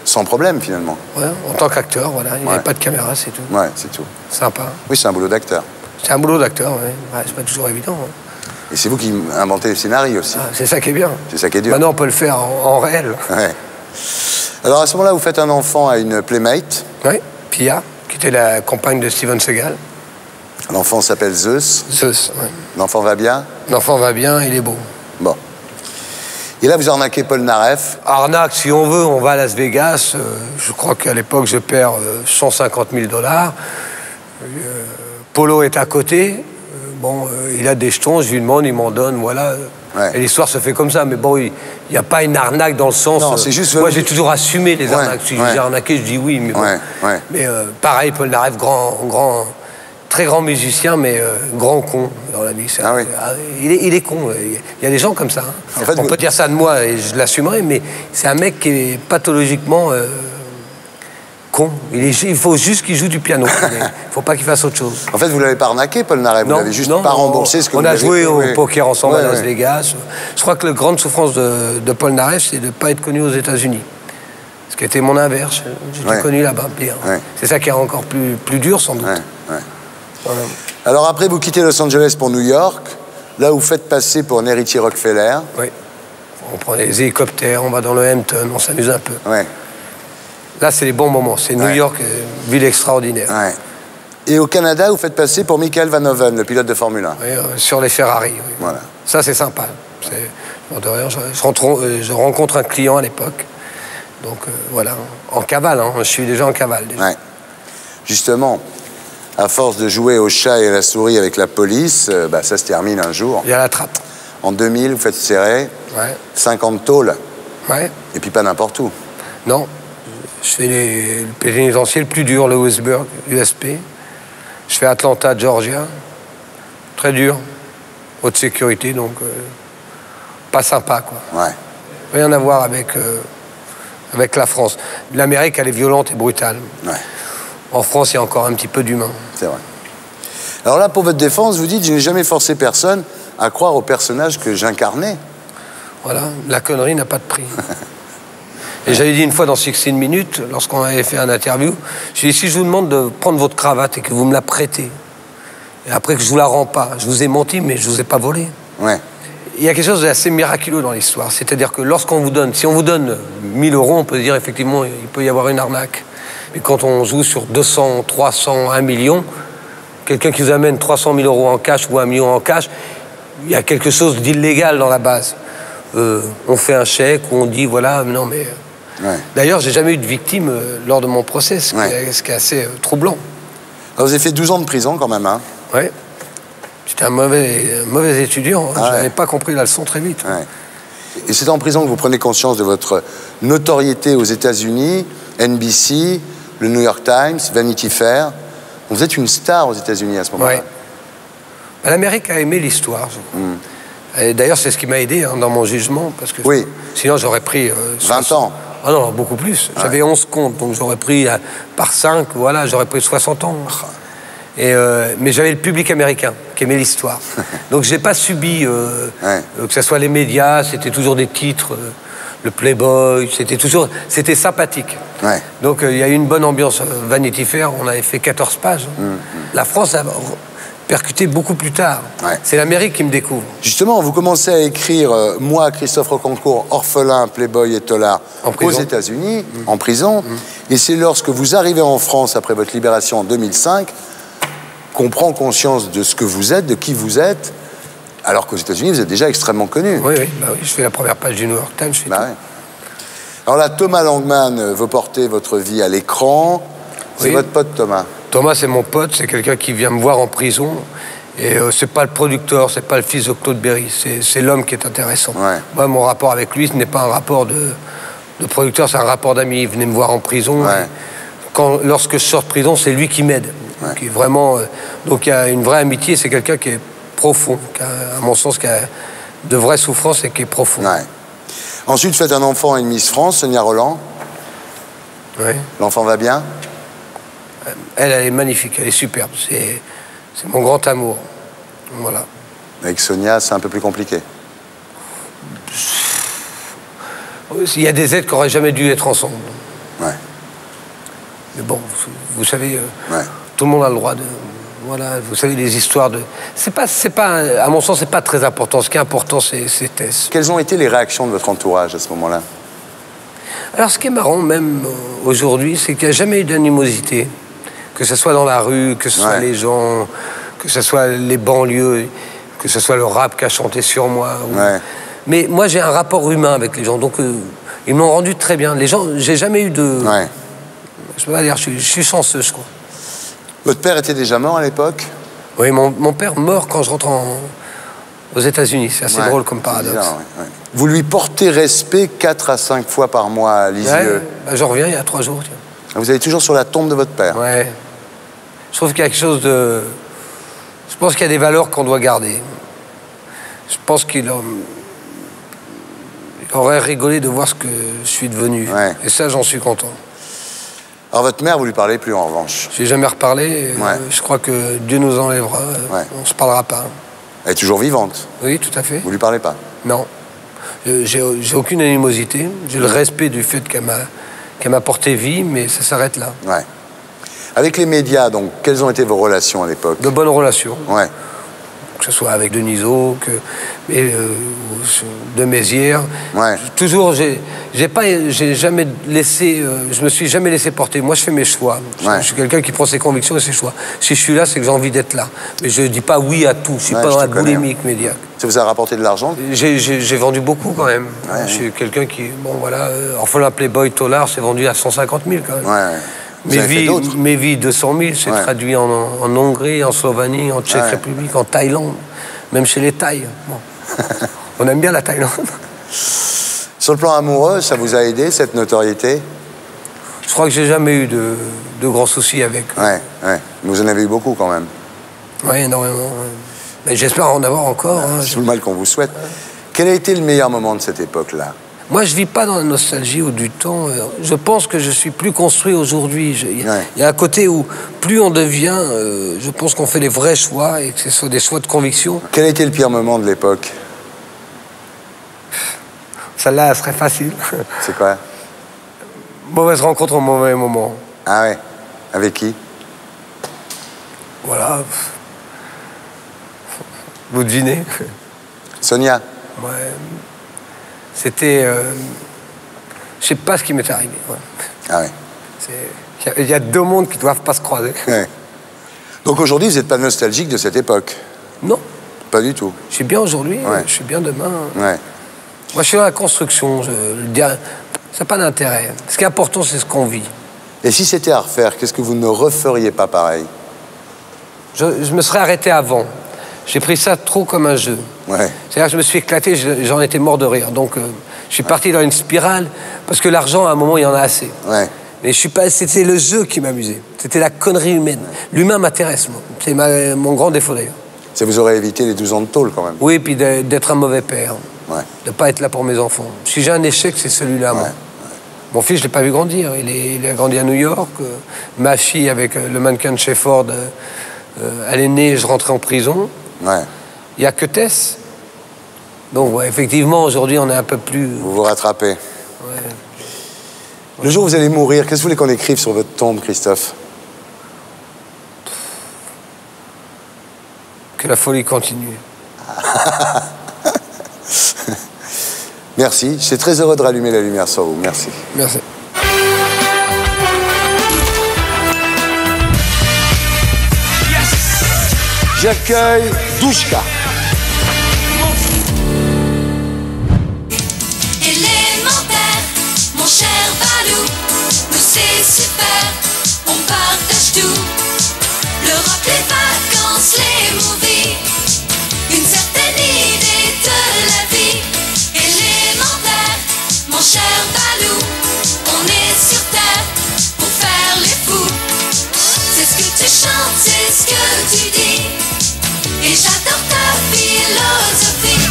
sans problème finalement. Ouais, en tant qu'acteur, voilà. Il n'y avait pas de caméra, c'est tout. Ouais, c'est tout. Sympa. Oui, c'est un boulot d'acteur. C'est un boulot d'acteur, oui. Ouais, c'est pas toujours évident. Hein. Et c'est vous qui inventez les scénarios aussi. Ah, c'est ça qui est bien. C'est ça qui est dur. Maintenant, on peut le faire en réel. Ouais. Alors à ce moment-là, vous faites un enfant à une playmate. Oui, Pia, qui était la compagne de Steven Seagal. L'enfant s'appelle Zeus. Zeus, oui. L'enfant va bien? L'enfant va bien, il est beau. Bon. Et là, vous arnaquez Paul Naref. Arnaque, si on veut, on va à Las Vegas. Je crois qu'à l'époque, je perds 150 000 $. Polo est à côté. Il a des jetons, je lui demande, il m'en donne, voilà. Ouais. Et l'histoire se fait comme ça, mais bon, il n'y a pas une arnaque dans le sens... Non, c'est juste... Moi, j'ai toujours assumé les arnaques. Si j'ai arnaqué, je dis oui, mais bon. Mais pareil, Paul Naref, très grand musicien, mais grand con dans la vie. Ah oui. Il est con. Il y a des gens comme ça. Hein. En fait, on peut dire ça de moi, et je l'assumerai, mais c'est un mec qui est pathologiquement... con. Il faut juste qu'il joue du piano. Il ne faut pas qu'il fasse autre chose. En fait, vous ne l'avez pas arnaqué, Paul Naref. Vous l'avez juste pas remboursé ce que vous avez. On a joué au poker ensemble à Las Vegas. Je crois que la grande souffrance de Paul Naref, c'est de ne pas être connu aux États-Unis. Ce qui était mon inverse. J'étais connu là-bas, pire. C'est ça qui est encore plus dur, sans doute. Voilà. Alors après, vous quittez Los Angeles pour New York. Là, vous faites passer pour un héritier Rockefeller. Oui. On prend des hélicoptères, on va dans le Hampton, on s'amuse un peu. Ouais. Là, c'est les bons moments. C'est New York, ville extraordinaire. Ouais. Et au Canada, vous faites passer pour Michael Van Hoven, le pilote de Formule 1. Oui, sur les Ferrari. Oui. Voilà. Ça, c'est sympa. Je rencontre un client à l'époque. Donc, voilà. En cavale, hein. Je suis déjà en cavale. Déjà. Ouais. Justement, à force de jouer au chat et à la souris avec la police, ça se termine un jour. Il y a la trappe. En 2000, vous faites serrer. 50 tôles. Ouais. Et puis pas n'importe où. Non. Je fais le pénitencier le plus dur, le Westburg, USP. Je fais Atlanta, Georgia. Très dur. Haute sécurité, donc pas sympa, quoi. Ouais. Rien à voir avec la France. L'Amérique, elle est violente et brutale. Ouais. En France, il y a encore un petit peu d'humain. C'est vrai. Alors là, pour votre défense, vous dites, je n'ai jamais forcé personne à croire au personnage que j'incarnais. Voilà, la connerie n'a pas de prix. Et j'avais dit une fois dans 16 Minutes, lorsqu'on avait fait un interview, j'ai dit, si je vous demande de prendre votre cravate et que vous me la prêtez, et après que je vous la rends pas, je vous ai menti, mais je vous ai pas volé. Ouais. Il y a quelque chose d'assez miraculeux dans l'histoire. C'est-à-dire que lorsqu'on vous donne, si on vous donne 1000 €, on peut dire effectivement, il peut y avoir une arnaque. Mais quand on joue sur 200, 300, 1 million, quelqu'un qui vous amène 300 000 € en cash ou 1 million en cash, il y a quelque chose d'illégal dans la base. On fait un chèque où on dit, voilà, non mais... Ouais. D'ailleurs, j'ai jamais eu de victime lors de mon procès, ce qui est assez troublant. Alors, vous avez fait 12 ans de prison quand même, hein? Oui. J'étais un mauvais étudiant. Hein. Je n'avais pas compris la leçon très vite. Ouais. Et c'est en prison que vous prenez conscience de votre notoriété aux États-Unis, NBC, le New York Times, Vanity Fair. Vous êtes une star aux États-Unis à ce moment-là. Ouais. L'Amérique a aimé l'histoire. D'ailleurs, c'est ce qui m'a aidé dans mon jugement, parce que sinon j'aurais pris... 20 ans. Ah non, beaucoup plus. J'avais 11 comptes, donc j'aurais pris par 5, voilà, j'aurais pris 60 ans. Mais j'avais le public américain qui aimait l'histoire. Donc je n'ai pas subi, que ce soit les médias, c'était toujours des titres, le Playboy, c'était sympathique. Ouais. Donc il y a eu une bonne ambiance. Vanity Fair, on avait fait 14 pages. La France a percuté beaucoup plus tard. Ouais. C'est l'Amérique qui me découvre. Justement, vous commencez à écrire, moi, Christophe Roccancourt, orphelin, Playboy et tolard, aux États-Unis, en prison. Et c'est lorsque vous arrivez en France, après votre libération en 2005, qu'on prend conscience de ce que vous êtes, de qui vous êtes, alors qu'aux États-Unis, vous êtes déjà extrêmement connu. Oui, je fais la première page du New York Times. Alors là, Thomas Langman, vous portez votre vie à l'écran. C'est Oui. votre pote, Thomas. Thomas, c'est mon pote, c'est quelqu'un qui vient me voir en prison. Et c'est pas le producteur, c'est pas le fils de Claude Berry, c'est l'homme qui est intéressant. Moi, mon rapport avec lui, ce n'est pas un rapport de producteur, c'est un rapport d'ami. Il venait me voir en prison. Lorsque je sors de prison, c'est lui qui m'aide. Qui est vraiment, donc il y a une vraie amitié, c'est quelqu'un qui est profond, qui a, à mon sens, qui a de vraies souffrances et qui est profond. Ensuite, vous faites un enfant et une Miss France, Sonia Rolland. L'enfant va bien? Elle est magnifique, elle est superbe. C'est mon grand amour. Voilà. Avec Sonia, c'est un peu plus compliqué. Il y a des êtres qui n'auraient jamais dû être ensemble. Mais bon, vous savez, tout le monde a le droit de... Voilà, vous savez, les histoires de... C'est pas, à mon sens, c'est pas très important. Ce qui est important, c'est Tess. Quelles ont été les réactions de votre entourage à ce moment-là? Alors, ce qui est marrant, même aujourd'hui, c'est qu'il n'y a jamais eu d'animosité. Que ce soit dans la rue, que ce soit les gens, que ce soit les banlieues, que ce soit le rap qui a chanté sur moi. Mais moi, j'ai un rapport humain avec les gens, donc ils m'ont rendu très bien. Les gens, j'ai jamais eu de... Je peux pas dire, je suis chanceux, je crois. Votre père était déjà mort à l'époque? Oui, mon père mort quand je rentre aux États-Unis. C'est assez drôle comme paradoxe. Bizarre, Vous lui portez respect 4 à 5 fois par mois à Lisieux? J'en reviens il y a 3 jours. Tiens. Vous allez toujours sur la tombe de votre père? Je trouve qu'il y a quelque chose de... Je pense qu'il y a des valeurs qu'on doit garder. Je pense qu'il aurait rigolé de voir ce que je suis devenu. Et ça, j'en suis content. Alors votre mère, vous lui parlez plus en revanche? J'ai jamais reparlé. Je crois que Dieu nous enlèvera. On se parlera pas. Elle est toujours vivante? Oui, tout à fait. Vous lui parlez pas? Non. J'ai aucune animosité. J'ai le respect du fait qu'elle m'a porté vie, mais ça s'arrête là. Avec les médias, donc, quelles ont été vos relations à l'époque? De bonnes relations. Que ce soit avec Denisot, de Mézières. Toujours, j'ai jamais laissé, je me suis jamais laissé porter. Moi, je fais mes choix. Je suis quelqu'un qui prend ses convictions et ses choix. Si je suis là, c'est que j'ai envie d'être là. Mais je dis pas oui à tout. Je suis pas dans la boulimique médiatique. Ça vous a rapporté de l'argent? J'ai vendu beaucoup quand même. Je suis quelqu'un qui, bon voilà, Orphelin Playboy Tolar, c'est vendu à 150 000 quand même. Mes vies 200 000, c'est traduit en Hongrie, en Slovénie, en Tchèque République, en Thaïlande, même chez les Thaïs. Bon. On aime bien la Thaïlande. Sur le plan amoureux, ça vous a aidé, cette notoriété? Je crois que j'ai jamais eu de grands soucis avec. Mais vous en avez eu beaucoup quand même. Oui, énormément. Mais j'espère en avoir encore. C'est tout le mal qu'on vous souhaite. Quel a été le meilleur moment de cette époque-là? Moi, je ne vis pas dans la nostalgie ou du temps. Je pense que je suis plus construit aujourd'hui. Il y a un côté où plus on devient, je pense qu'on fait les vrais choix et que ce soit des choix de conviction. Quel a été le pire moment de l'époque? Celle-là, elle serait facile. C'est quoi? Mauvaise rencontre au mauvais moment. Ah ouais? Avec qui? Voilà. Vous devinez? Sonia? C'était... je sais pas ce qui m'est arrivé. Ah ouais. Il y a 2 mondes qui ne doivent pas se croiser. Donc aujourd'hui, vous n'êtes pas nostalgique de cette époque? Non. Pas du tout? Je suis bien aujourd'hui, je suis bien demain. Moi, je suis dans la construction. Ça n'a pas d'intérêt. Ce qui est important, c'est ce qu'on vit. Et si c'était à refaire, qu'est-ce que vous ne referiez pas pareil? Je me serais arrêté avant. J'ai pris ça trop comme un jeu. C'est-à-dire que je me suis éclaté, j'en étais mort de rire. Donc, je suis parti dans une spirale, parce que l'argent, à un moment, il y en a assez. Mais c'était le jeu qui m'amusait. C'était la connerie humaine. L'humain m'intéresse, moi. C'est mon grand défaut, d'ailleurs. Ça vous aurait évité les 12 ans de tôle, quand même? Oui, puis d'être un mauvais père. De ne pas être là pour mes enfants. Si j'ai un échec, c'est celui-là, moi. Mon fils, je ne l'ai pas vu grandir. Il a grandi à New York. Ma fille, avec le mannequin de chez Ford, elle est née, je rentrais en prison. Il n'y a que Tess. Donc, effectivement, aujourd'hui, on est un peu plus... Vous vous rattrapez. Le jour où vous allez mourir, qu'est-ce que vous voulez qu'on écrive sur votre tombe, Christophe? Que la folie continue. Merci. Je suis très heureux de rallumer la lumière sur vous. Merci. Merci. J'accueille Douchka. Élémentaire, mon cher jaloux. Nous c'est super, on partage tout. L'Europe, les vacances, les movies. Une certaine idée de la vie. Élémentaire, mon cher Balou. On est sur terre pour faire les fous. C'est ce que tu chantes, c'est ce que tu dis. Et j'adore ta philosophie.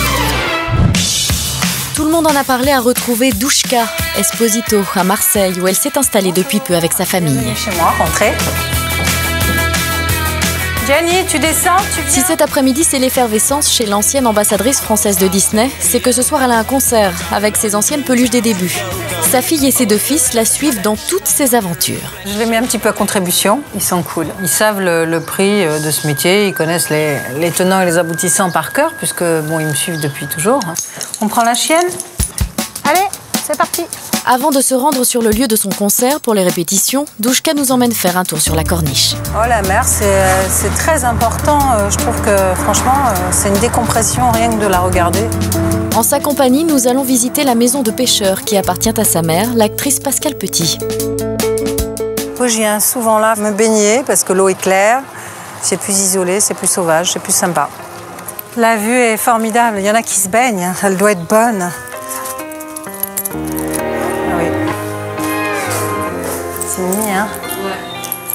Tout le monde en a parlé à retrouver Douchka Esposito à Marseille, où elle s'est installée depuis peu avec sa famille. Chez moi, rentrée. Gianni, tu descends, tu viens. Si cet après-midi c'est l'effervescence chez l'ancienne ambassadrice française de Disney, c'est que ce soir elle a un concert avec ses anciennes peluches des débuts. Sa fille et ses 2 fils la suivent dans toutes ses aventures. Je les mets un petit peu à contribution, ils sont cool. Ils savent le prix de ce métier, ils connaissent les tenants et les aboutissants par cœur, puisque bon, ils me suivent depuis toujours. On prend la chienne? Allez, c'est parti. Avant de se rendre sur le lieu de son concert pour les répétitions, Douchka nous emmène faire un tour sur la corniche. Oh, la mer, c'est très important. Je trouve que franchement, c'est une décompression rien que de la regarder. En sa compagnie, nous allons visiter la maison de pêcheurs qui appartient à sa mère, l'actrice Pascale Petit. Je viens souvent là me baigner parce que l'eau est claire, c'est plus isolé, c'est plus sauvage, c'est plus sympa. La vue est formidable, il y en a qui se baignent, elle doit être bonne. C'est mignon, hein?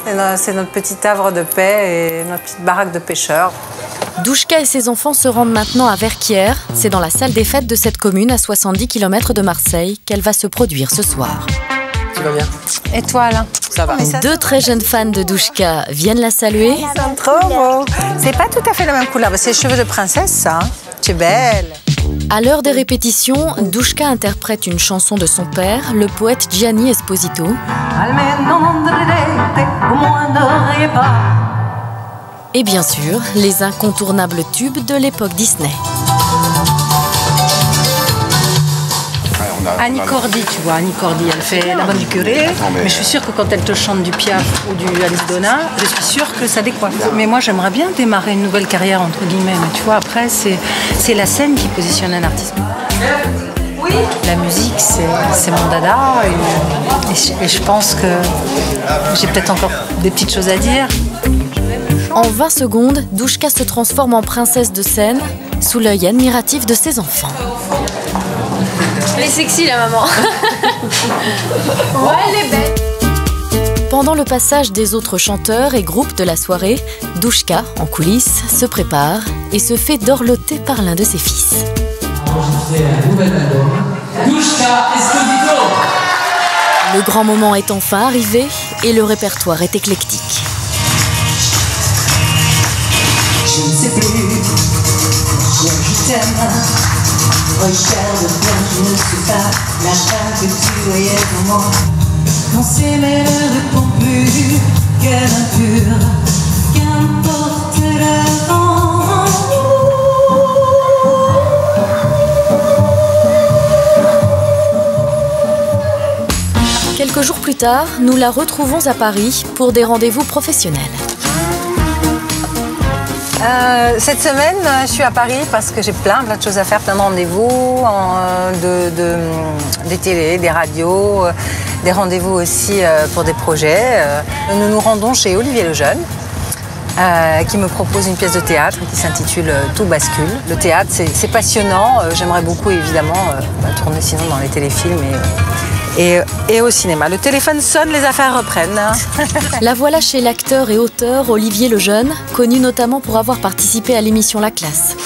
Ouais. C'est notre petit havre de paix et notre petite baraque de pêcheurs. Douchka et ses enfants se rendent maintenant à Verquières. C'est dans la salle des fêtes de cette commune à 70 km de Marseille qu'elle va se produire ce soir. Tu vas bien? Et toi, Alain? Ça va. 2 très jeunes fans de Douchka viennent la saluer. Ils sont trop beaux. C'est pas tout à fait la même couleur, mais c'est les cheveux de princesse, ça. Tu es belle. À l'heure des répétitions, Douchka interprète une chanson de son père, le poète Gianni Esposito. Et bien sûr, les incontournables tubes de l'époque Disney. Annie Cordy, tu vois, Annie Cordy, elle fait la bonne du curé, mais je suis sûre que quand elle te chante du Piaf ou du Alice Donna, je suis sûre que ça décoiffe. Mais moi, j'aimerais bien démarrer une nouvelle carrière, entre guillemets, mais tu vois, après, c'est la scène qui positionne un artiste. Oui. La musique, c'est mon dada, et je pense que j'ai peut-être encore des petites choses à dire. En 20 secondes, Douchka se transforme en princesse de scène, sous l'œil admiratif de ses enfants. Elle est sexy, la maman. Ouais, elle est belle. Pendant le passage des autres chanteurs et groupes de la soirée, Douchka, en coulisses, se prépare et se fait dorloter par l'un de ses fils. Douchka Esposito. Le grand moment est enfin arrivé et le répertoire est éclectique. Je ne sais plus pourquoi je t'aime. Regarde bien, je ne suis pas la femme que tu voyais pour moi. Quand s'aimer ne répond plus, cœur impur, qu'importe le vent. Quelques jours plus tard, nous la retrouvons à Paris pour des rendez-vous professionnels. Cette semaine, je suis à Paris parce que j'ai plein de choses à faire, plein de rendez-vous, des télés, des radios, des rendez-vous aussi pour des projets. Nous nous rendons chez Olivier Lejeune, qui me propose une pièce de théâtre qui s'intitule Tout bascule. Le théâtre, c'est passionnant. J'aimerais beaucoup, évidemment, tourner sinon dans les téléfilms et au cinéma. Le téléphone sonne, les affaires reprennent. La voilà chez l'acteur et auteur Olivier Lejeune, connu notamment pour avoir participé à l'émission La Classe.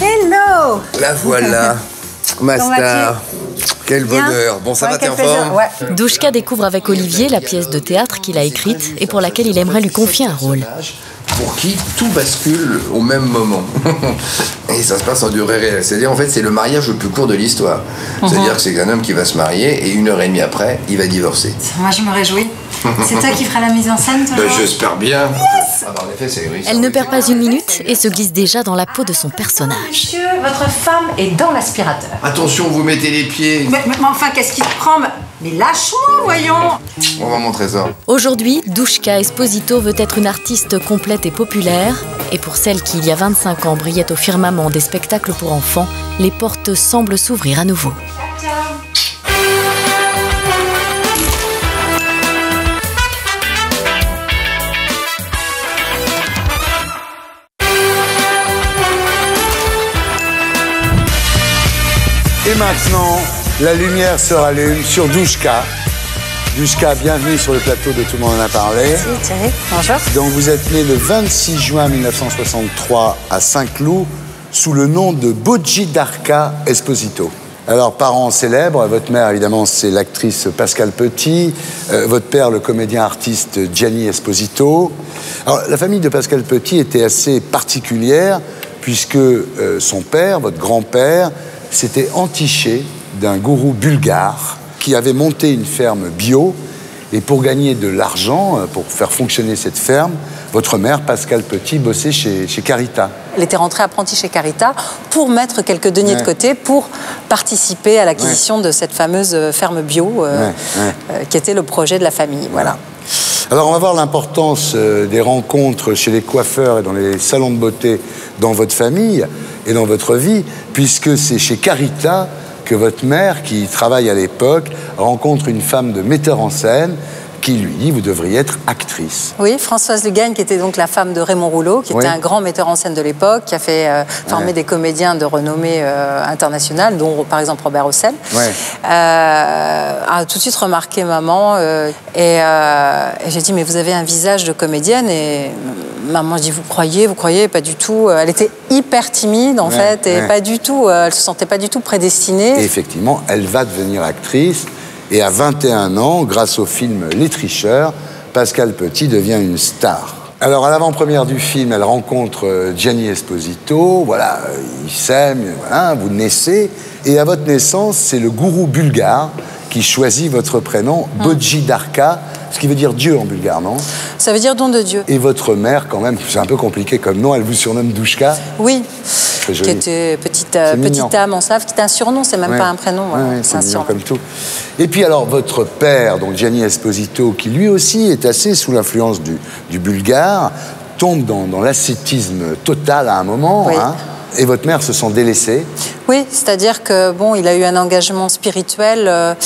Hello! La voilà, ma star. Quel bonheur. Bon, ça va, t'es en forme? Ouais. Douchka découvre avec Olivier la pièce de théâtre qu'il a écrite et pour laquelle il aimerait lui confier un rôle. Pour qui tout bascule au même moment. Et ça se passe en durée réelle. C'est-à-dire, en fait, c'est le mariage le plus court de l'histoire. C'est-à-dire que c'est un homme qui va se marier et 1h30 après, il va divorcer. Moi, je me réjouis. C'est toi qui feras la mise en scène, toujours? J'espère bien. Yes. En effet, c'est oui. Elle ne perd pas une minute et se glisse déjà dans la peau de son personnage. Monsieur, votre femme est dans l'aspirateur. Attention, vous mettez les pieds. Mais enfin, qu'est-ce qui te prend? Mais lâche-moi, voyons. On va montrer ça. Aujourd'hui, Douchka Esposito veut être une artiste complète et populaire. Et pour celle qui, il y a 25 ans, brillait au firmament des spectacles pour enfants, les portes semblent s'ouvrir à nouveau. maintenant, la lumière se rallume sur Douchka. Douchka, bienvenue sur le plateau de Tout le monde en a parlé. Merci Thierry, bonjour. Donc vous êtes né le 26 juin 1963 à Saint-Cloud sous le nom de Bojidarka Esposito. Alors, parents célèbres, votre mère, évidemment, c'est l'actrice Pascale Petit, votre père, le comédien-artiste Gianni Esposito. Alors, la famille de Pascale Petit était assez particulière, puisque son père, votre grand-père, s'était entiché d'un gourou bulgare qui avait monté une ferme bio. Et pour gagner de l'argent, pour faire fonctionner cette ferme, votre mère, Pascale Petit, bossait chez Carita. Elle était rentrée apprentie chez Carita pour mettre quelques deniers de côté pour participer à l'acquisition de cette fameuse ferme bio qui était le projet de la famille. Voilà. Alors on va voir l'importance des rencontres chez les coiffeurs et dans les salons de beauté dans votre famille et dans votre vie, puisque c'est chez Carita que votre mère, qui travaille à l'époque, rencontre une femme de metteur en scène qui lui dit « vous devriez être actrice ». Oui, Françoise Lugagne, qui était donc la femme de Raymond Rouleau, qui était un grand metteur en scène de l'époque, qui a fait former des comédiens de renommée internationale, dont par exemple Robert Hossein, a tout de suite remarqué maman et j'ai dit « mais vous avez un visage de comédienne » et maman dit « vous croyez, pas du tout ». Elle était hyper timide en fait et pas du tout, elle se sentait pas du tout prédestinée. Et effectivement, elle va devenir actrice. Et à 21 ans, grâce au film Les Tricheurs, Pascale Petit devient une star. Alors, à l'avant-première du film, elle rencontre Gianni Esposito. Voilà, ils s'aiment, voilà, vous naissez. Et à votre naissance, c'est le gourou bulgare qui choisit votre prénom, Bojidarka, ce qui veut dire Dieu en bulgare, non? Ça veut dire don de Dieu. Et votre mère, quand même, c'est un peu compliqué comme nom, elle vous surnomme Douchka? Oui, qui était petite âme en slave, qui est un surnom, c'est même pas un prénom, c'est un surnom. Comme tout. Et puis alors, votre père, donc Gianni Esposito, qui lui aussi est assez sous l'influence du bulgare, tombe dans l'ascétisme total à un moment, et votre mère se sent délaissée. Oui, c'est-à-dire que bon, il a eu un engagement spirituel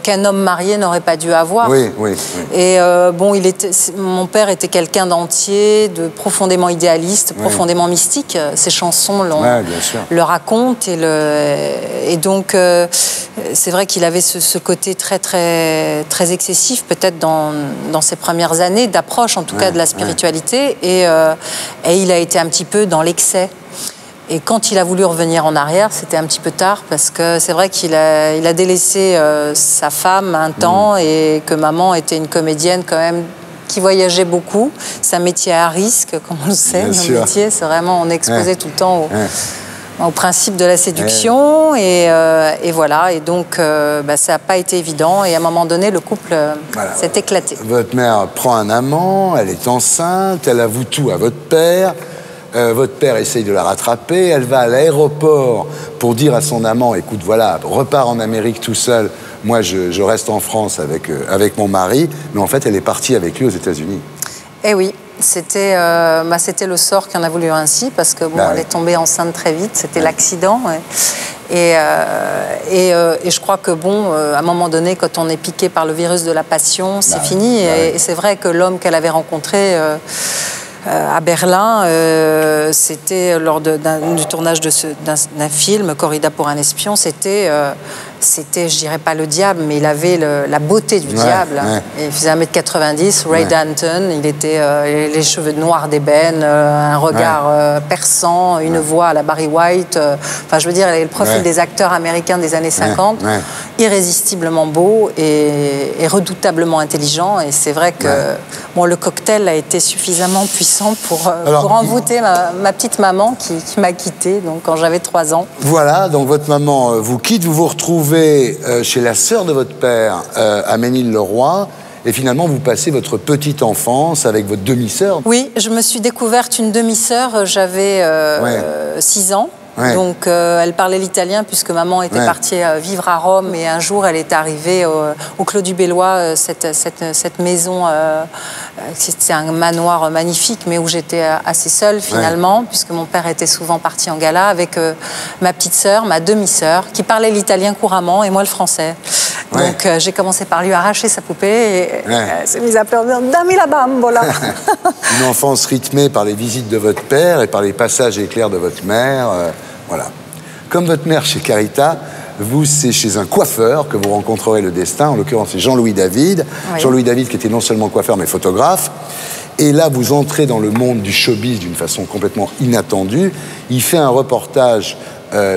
qu'un homme marié n'aurait pas dû avoir. Oui. Et bon, mon père était quelqu'un d'entier, de profondément idéaliste, profondément mystique. Ses chansons le racontent et donc c'est vrai qu'il avait ce côté très excessif, peut-être dans ses premières années d'approche, en tout cas de la spiritualité, et il a été un petit peu dans l'excès. Et quand il a voulu revenir en arrière, c'était un petit peu tard parce que c'est vrai qu'il a délaissé sa femme un temps et que maman était une comédienne quand même qui voyageait beaucoup. C'est un métier à risque, comme on le sait. Notre métier, c'est vraiment, on est exposé tout le temps au principe de la séduction et voilà. Et donc, ça n'a pas été évident et à un moment donné, le couple s'est éclaté. Votre mère prend un amant, elle est enceinte, elle avoue tout à votre père. Votre père essaye de la rattraper, elle va à l'aéroport pour dire à son amant, écoute, voilà, repars en Amérique tout seul, moi je reste en France avec mon mari, mais en fait elle est partie avec lui aux États-Unis. Eh oui, c'était le sort qui en a voulu ainsi, parce que bon, elle est tombée enceinte très vite, c'était l'accident. Et je crois que bon, à un moment donné, quand on est piqué par le virus de la passion, c'est fini. Et c'est vrai que l'homme qu'elle avait rencontré à Berlin, c'était lors du tournage d'un film, Corrida pour un espion, c'était, je dirais pas le diable, mais il avait la beauté du diable. Il faisait 1m90, Ray Danton, il était les cheveux noirs d'ébène, un regard perçant, une voix à la Barry White. Enfin, je veux dire, il avait le profil des acteurs américains des années 50, irrésistiblement beau et redoutablement intelligent. Et c'est vrai que bon, le cocktail a été suffisamment puissant pour envoûter ma petite maman qui m'a quittée donc, quand j'avais 3 ans. Voilà, donc votre maman vous quitte, vous vous retrouvez chez la sœur de votre père, Aménille-Leroy, et finalement vous passez votre petite enfance avec votre demi-sœur. Oui, je me suis découverte une demi-sœur, j'avais 6 ans. Donc elle parlait l'italien puisque maman était partie vivre à Rome et un jour elle est arrivée au Clos du Bellois, cette maison, c'était un manoir magnifique mais où j'étais assez seule finalement puisque mon père était souvent parti en gala avec ma petite sœur, ma demi-sœur qui parlait l'italien couramment et moi le français. Donc j'ai commencé par lui arracher sa poupée et elle s'est mise à pleurer « Dammi la bambola !» Une enfance rythmée par les visites de votre père et par les passages éclairs de votre mère. Voilà. Comme votre mère chez Carita, vous, c'est chez un coiffeur que vous rencontrerez le destin. En l'occurrence, c'est Jean-Louis David. Oui. Jean-Louis David qui était non seulement coiffeur, mais photographe. Et là, vous entrez dans le monde du showbiz d'une façon complètement inattendue. Il fait un reportage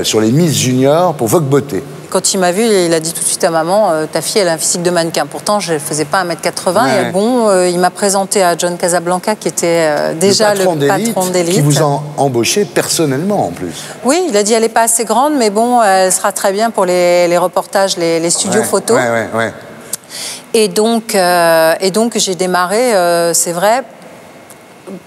sur les Miss Junior pour Vogue Beauté. Quand il m'a vu, il a dit tout de suite à maman, ta fille, elle a un physique de mannequin. Pourtant, je ne faisais pas 1m80. Ouais. Et bon, il m'a présenté à John Casablanca, qui était déjà le patron d'élite. Qui vous a embauché personnellement, en plus. Oui, il a dit, elle n'est pas assez grande, mais bon, elle sera très bien pour les reportages, les studios photos. Ouais. Et donc j'ai démarré, c'est vrai,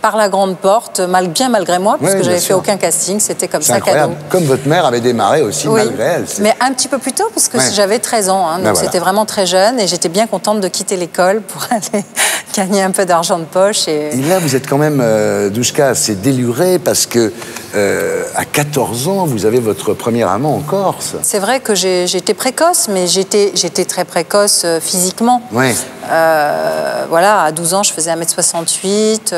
par la grande porte, bien malgré moi, parce que j'avais fait aucun casting, c'était comme ça, cadeau. Comme votre mère avait démarré aussi malgré elle. Mais un petit peu plus tôt, parce que j'avais 13 ans, hein, donc c'était vraiment très jeune, et j'étais bien contente de quitter l'école pour aller gagner un peu d'argent de poche. Et là, vous êtes quand même, Douchka, assez délurée, parce que à 14 ans, vous avez votre premier amant en Corse. C'est vrai que j'étais précoce, mais j'étais très précoce physiquement. Ouais. Voilà, à 12 ans, je faisais 1m68.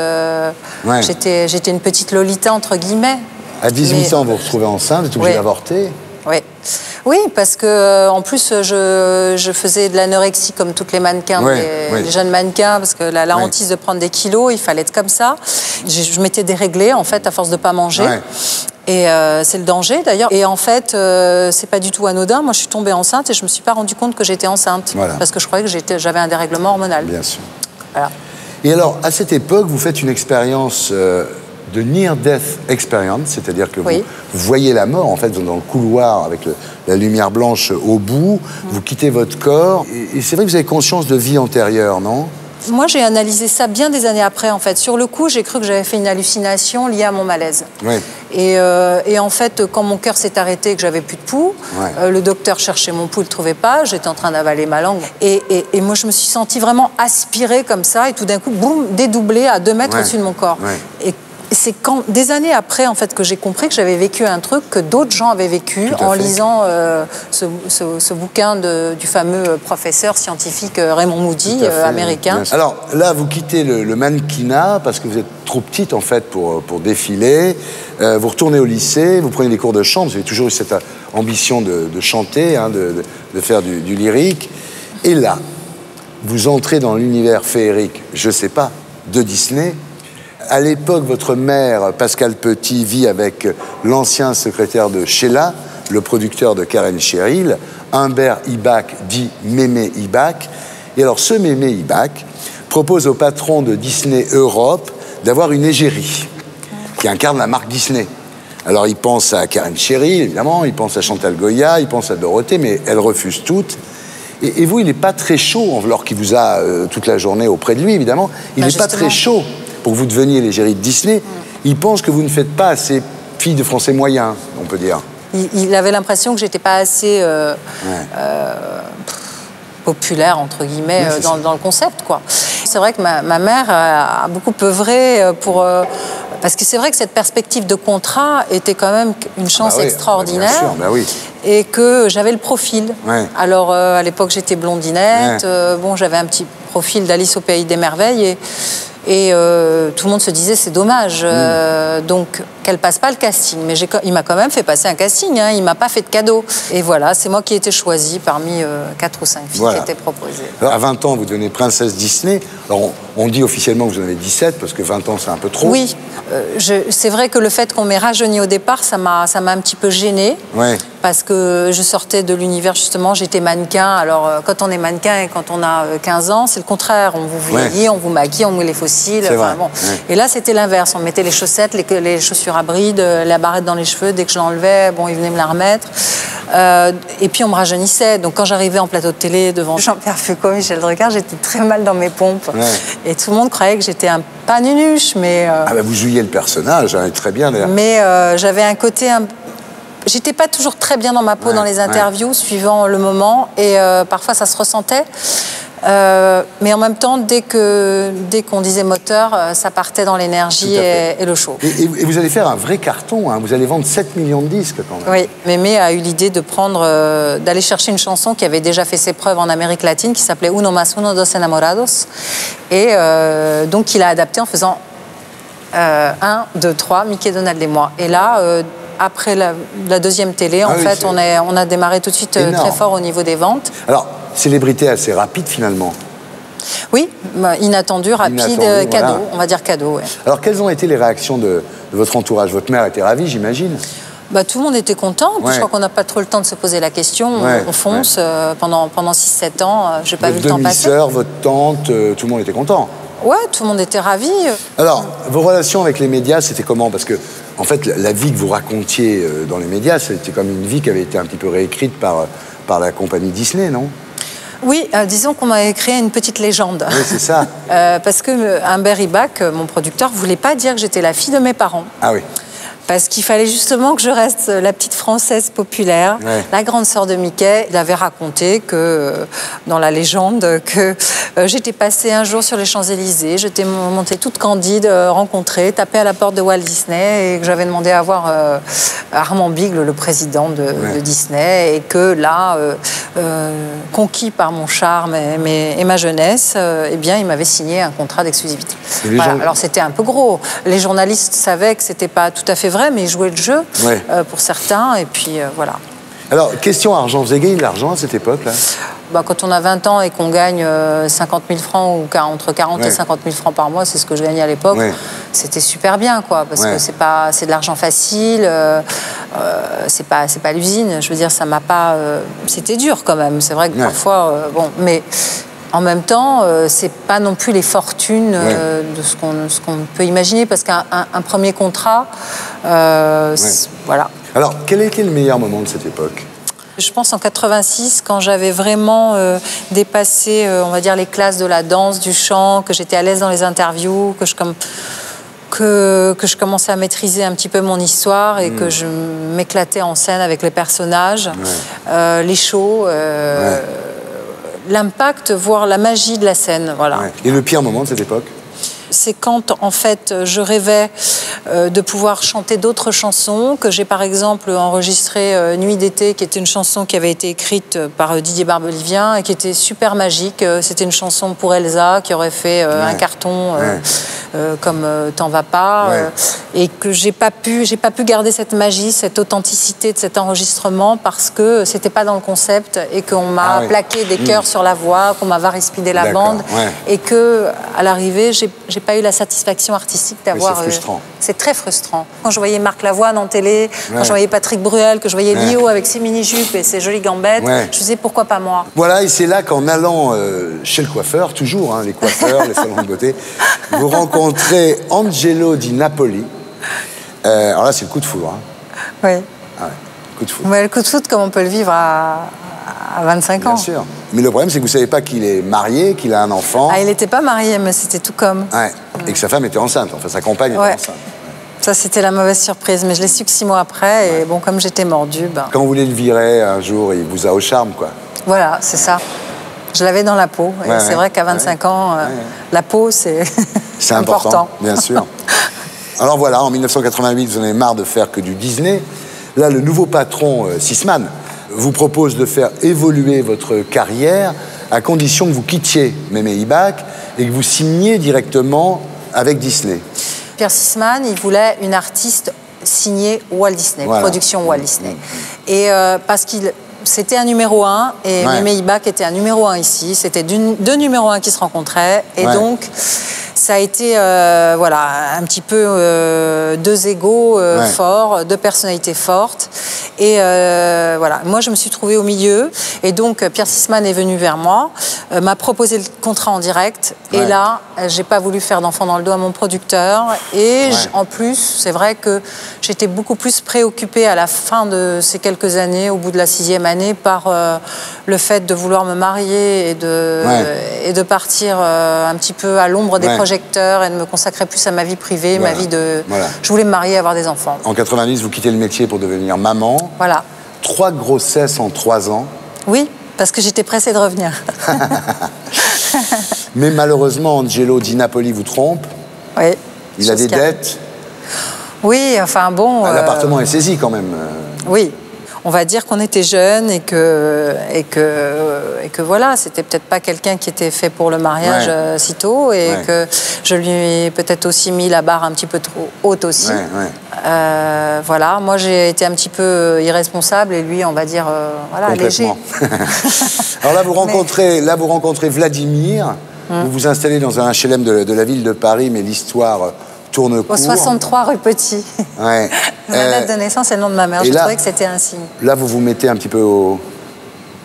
J'étais une petite Lolita, entre guillemets. À 18 ans, vous vous retrouvez enceinte, vous êtes obligée d'avorter. Oui, parce que en plus, je faisais de l'anorexie comme toutes les mannequins, les jeunes mannequins, parce que la hantise de prendre des kilos, il fallait être comme ça. Je m'étais déréglée, en fait, à force de ne pas manger. Et c'est le danger, d'ailleurs. Et en fait, c'est pas du tout anodin. Moi, je suis tombée enceinte et je me suis pas rendu compte que j'étais enceinte. Parce que je croyais que j'avais un dérèglement hormonal. Bien sûr. Voilà. Et alors, à cette époque, vous faites une expérience de near-death experience, c'est-à-dire que vous voyez la mort, en fait, dans le couloir avec la lumière blanche au bout, vous quittez votre corps, et c'est vrai que vous avez conscience de vie antérieure, non? Moi, j'ai analysé ça bien des années après, en fait. Sur le coup, j'ai cru que j'avais fait une hallucination liée à mon malaise. Et en fait, quand mon cœur s'est arrêté et que j'avais plus de pouls, le docteur cherchait mon pouls, il ne le trouvait pas, j'étais en train d'avaler ma langue. Et moi, je me suis sentie vraiment aspirée comme ça, et tout d'un coup, boum, dédoublée à 2 mètres au-dessus de mon corps. Et c'est des années après, en fait, que j'ai compris que j'avais vécu un truc que d'autres gens avaient vécu en lisant ce bouquin du fameux professeur scientifique Raymond Moody, américain. Alors là, vous quittez le mannequinat parce que vous êtes trop petite, en fait, pour défiler. Vous retournez au lycée, vous prenez des cours de chant. Vous avez toujours eu cette ambition de chanter, hein, de faire du lyrique. Et là, vous entrez dans l'univers féerique, je sais pas, de Disney. À l'époque, votre mère, Pascal Petit, vit avec l'ancien secrétaire de Sheila, le producteur de Karen Cheryl, Humbert Ibach, dit Mémé Ibach. Et alors, ce Mémé Ibach propose au patron de Disney Europe d'avoir une égérie qui incarne la marque Disney. Alors, il pense à Karen Cheryl, évidemment, il pense à Chantal Goya, il pense à Dorothée, mais elles refusent toutes. Et vous, il n'est pas très chaud, alors qu'il vous a toute la journée auprès de lui, évidemment. Il n'est pas très chaud pour que vous deveniez l'égérie de Disney. Il pense que vous ne faites pas assez fille de français moyen, on peut dire. Il avait l'impression que j'étais pas assez populaire, entre guillemets, dans le concept, quoi. C'est vrai que ma mère a beaucoup œuvré pour... parce que c'est vrai que cette perspective de contrat était quand même une chance extraordinaire. Bien sûr, et que j'avais le profil. Alors, à l'époque, j'étais blondinette. Bon, j'avais un petit profil d'Alice au Pays des Merveilles. Et tout le monde se disait, c'est dommage, donc qu'elle passe pas le casting. Mais il m'a quand même fait passer un casting, hein, il m'a pas fait de cadeau. Et voilà, c'est moi qui ai été choisie parmi 4 ou 5 filles qui étaient proposées. Alors, à 20 ans, vous devenez princesse Disney. Alors, on dit officiellement que vous en avez 17, parce que 20 ans, c'est un peu trop. Oui, c'est vrai que le fait qu'on m'ait rajeunie au départ, ça m'a un petit peu gênée. Parce que je sortais de l'univers, justement, j'étais mannequin. Alors, quand on est mannequin et quand on a 15 ans, c'est le contraire. On vous vieillit, on vous maquille, on met les fossiles. Enfin, bon. Et là, c'était l'inverse. On mettait les chaussettes, les chaussures à brides, la barrette dans les cheveux. Dès que je l'enlevais, bon, ils venaient me la remettre. Et puis, on me rajeunissait. Donc, quand j'arrivais en plateau de télé devant Jean-Pierre Foucault, Michel Drucker, j'étais très mal dans mes pompes. Et tout le monde croyait que j'étais pas nunuche, mais... vous jouiez le personnage, hein, très bien, d'ailleurs. Mais j'avais un côté... J'étais pas toujours très bien dans ma peau dans les interviews, suivant le moment, et parfois ça se ressentait. Mais en même temps, dès qu'on disait moteur, ça partait dans l'énergie et le show. Et vous allez faire un vrai carton, hein. Vous allez vendre 7 millions de disques quand même. Oui, Mémé a eu l'idée d'aller chercher une chanson qui avait déjà fait ses preuves en Amérique latine, qui s'appelait Uno más uno, dos enamorados. Et donc il a adapté en faisant 1, 2, 3, Mickey, Donald et moi. Et là, après la deuxième télé, en fait, on a démarré tout de suite très fort au niveau des ventes. Alors, célébrité assez rapide finalement. Oui, inattendu, rapide, cadeau, voilà. On va dire cadeau. Ouais. Alors, quelles ont été les réactions de votre entourage? Votre mère était ravie, j'imagine? Tout le monde était content. Puis je crois qu'on n'a pas trop le temps de se poser la question. On fonce pendant 6-7 ans. J'ai pas vu le temps passer. Votre demi-sœur, votre tante, tout le monde était content. Ouais, tout le monde était ravi. Alors, vos relations avec les médias, c'était comment? Parce que, en fait, la vie que vous racontiez dans les médias, c'était comme une vie qui avait été un petit peu réécrite par la compagnie Disney, non? Oui, disons qu'on m'avait créé une petite légende. Oui, c'est ça. Parce que Humbert Ibach, mon producteur, ne voulait pas dire que j'étais la fille de mes parents. Ah oui. Parce qu'il fallait justement que je reste la petite Française populaire, la grande sœur de Mickey. Il avait raconté que, dans la légende, que j'étais passée un jour sur les Champs-Élysées, j'étais montée toute candide, rencontrée, tapée à la porte de Walt Disney et que j'avais demandé à voir Armand Bigle, le président de Disney, et que là, conquis par mon charme et ma jeunesse, eh bien, il m'avait signé un contrat d'exclusivité. Voilà. Alors c'était un peu gros. Les journalistes savaient que c'était pas tout à fait vrai, mais ils jouaient le jeu pour certains, et puis voilà. Alors, question argent, vous avez gagné de l'argent à cette époque-là? Quand on a 20 ans et qu'on gagne 50 000 francs, ou entre 40 et 50 000 francs par mois, c'est ce que je gagnais à l'époque, c'était super bien, quoi, parce que c'est de l'argent facile, c'est pas l'usine, je veux dire, ça m'a pas... c'était dur quand même, c'est vrai que parfois... bon, mais... En même temps, c'est pas non plus les fortunes de ce qu'on peut imaginer, parce qu'un premier contrat, voilà. Alors, quel était le meilleur moment de cette époque? Je pense en 86, quand j'avais vraiment dépassé, on va dire, les classes de la danse, du chant, que j'étais à l'aise dans les interviews, que je commençais à maîtriser un petit peu mon histoire et que je m'éclatais en scène avec les personnages, les shows... l'impact, voire la magie de la scène, voilà. Et le pire moment de cette époque? C'est quand, en fait, je rêvais de pouvoir chanter d'autres chansons, que j'ai, par exemple, enregistré Nuit d'été, qui était une chanson qui avait été écrite par Didier Barbelivien et qui était super magique. C'était une chanson pour Elsa, qui aurait fait un carton comme T'en vas pas, et que j'ai pas pu garder cette magie, cette authenticité de cet enregistrement, parce que c'était pas dans le concept et qu'on m'a plaqué des cœurs sur la voix, qu'on m'a varispidé la bande, et que à l'arrivée j'ai pas eu la satisfaction artistique d'avoir... C'est frustrant. C'est très frustrant. Quand je voyais Marc Lavoine en télé, quand je voyais Patrick Bruel, que je voyais Lio avec ses mini-jupes et ses jolies gambettes, je disais pourquoi pas moi. Voilà, et c'est là qu'en allant chez le coiffeur, toujours, les coiffeurs, les salons de beauté, vous rencontrez Angelo Di Napoli. Alors là, c'est le coup de foudre. Oui. Ah ouais, coup de foudre. Le coup de foudre, comme on peut le vivre à 25 ans. Bien sûr. Mais le problème, c'est que vous ne savez pas qu'il est marié, qu'il a un enfant. Ah, il n'était pas marié, mais c'était tout comme. Ouais. Et que sa femme était enceinte, enfin sa compagne était enceinte. Ça, c'était la mauvaise surprise, mais je l'ai su que 6 mois après, et bon, comme j'étais mordue... Quand vous voulez le virer, un jour, il vous a au charme, quoi. Voilà, c'est ça. Je l'avais dans la peau, et c'est vrai qu'à 25 ans, la peau, c'est important. Bien sûr. Alors voilà, en 1988, vous en avez marre de faire que du Disney. Là, le nouveau patron, Sisman, vous propose de faire évoluer votre carrière à condition que vous quittiez Mémé Ibach et que vous signiez directement avec Disney. Pierre Sisman, il voulait une artiste signée Walt Disney, production Walt Disney. Et parce qu'il... C'était un numéro 1 et Mémé Ibach était un numéro 1 ici. C'était deux numéros 1 qui se rencontraient. Et donc, ça a été un petit peu deux égos forts, deux personnalités fortes. Et voilà, moi je me suis trouvée au milieu. Et donc Pierre Sisman est venu vers moi, m'a proposé le contrat en direct. Et là, j'ai pas voulu faire d'enfant dans le dos à mon producteur. Et en plus, c'est vrai que j'étais beaucoup plus préoccupée à la fin de ces quelques années, au bout de la 6e année, par le fait de vouloir me marier et de partir un petit peu à l'ombre des projecteurs et de me consacrer plus à ma vie privée, ma vie de... Je voulais me marier et avoir des enfants. En 90, vous quittez le métier pour devenir maman. Voilà. 3 grossesses en 3 ans. Oui, parce que j'étais pressée de revenir. Mais malheureusement, Angelo Di Napoli vous trompe. Oui. Il a des dettes. Oui, enfin bon... L'appartement est saisi quand même. Oui. on va dire qu'on était jeunes et que voilà, c'était peut-être pas quelqu'un qui était fait pour le mariage si tôt et que je lui ai peut-être aussi mis la barre un petit peu trop haute aussi. Voilà, moi j'ai été un petit peu irresponsable et lui, on va dire, voilà, léger. Alors là, vous rencontrez Vladimir. Vous vous installez dans un HLM de la ville de Paris, mais l'histoire tourne court. Au 63 rue Petit. Ouais. Ma date de naissance et le nom de ma mère. Je trouvais que c'était un signe. Là, vous vous mettez un petit peu au...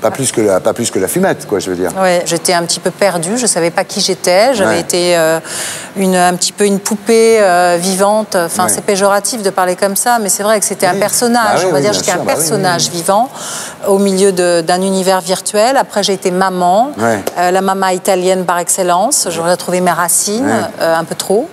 Pas plus que la fumette, quoi, je veux dire. Oui, j'étais un petit peu perdue, je ne savais pas qui j'étais. J'avais été un petit peu une poupée vivante. Enfin, c'est péjoratif de parler comme ça, mais c'est vrai que c'était un personnage. On va dire que j'étais un personnage vivant au milieu d'un univers virtuel. Après, j'ai été maman, la maman italienne par excellence. J'aurais trouvé mes racines, un peu trop,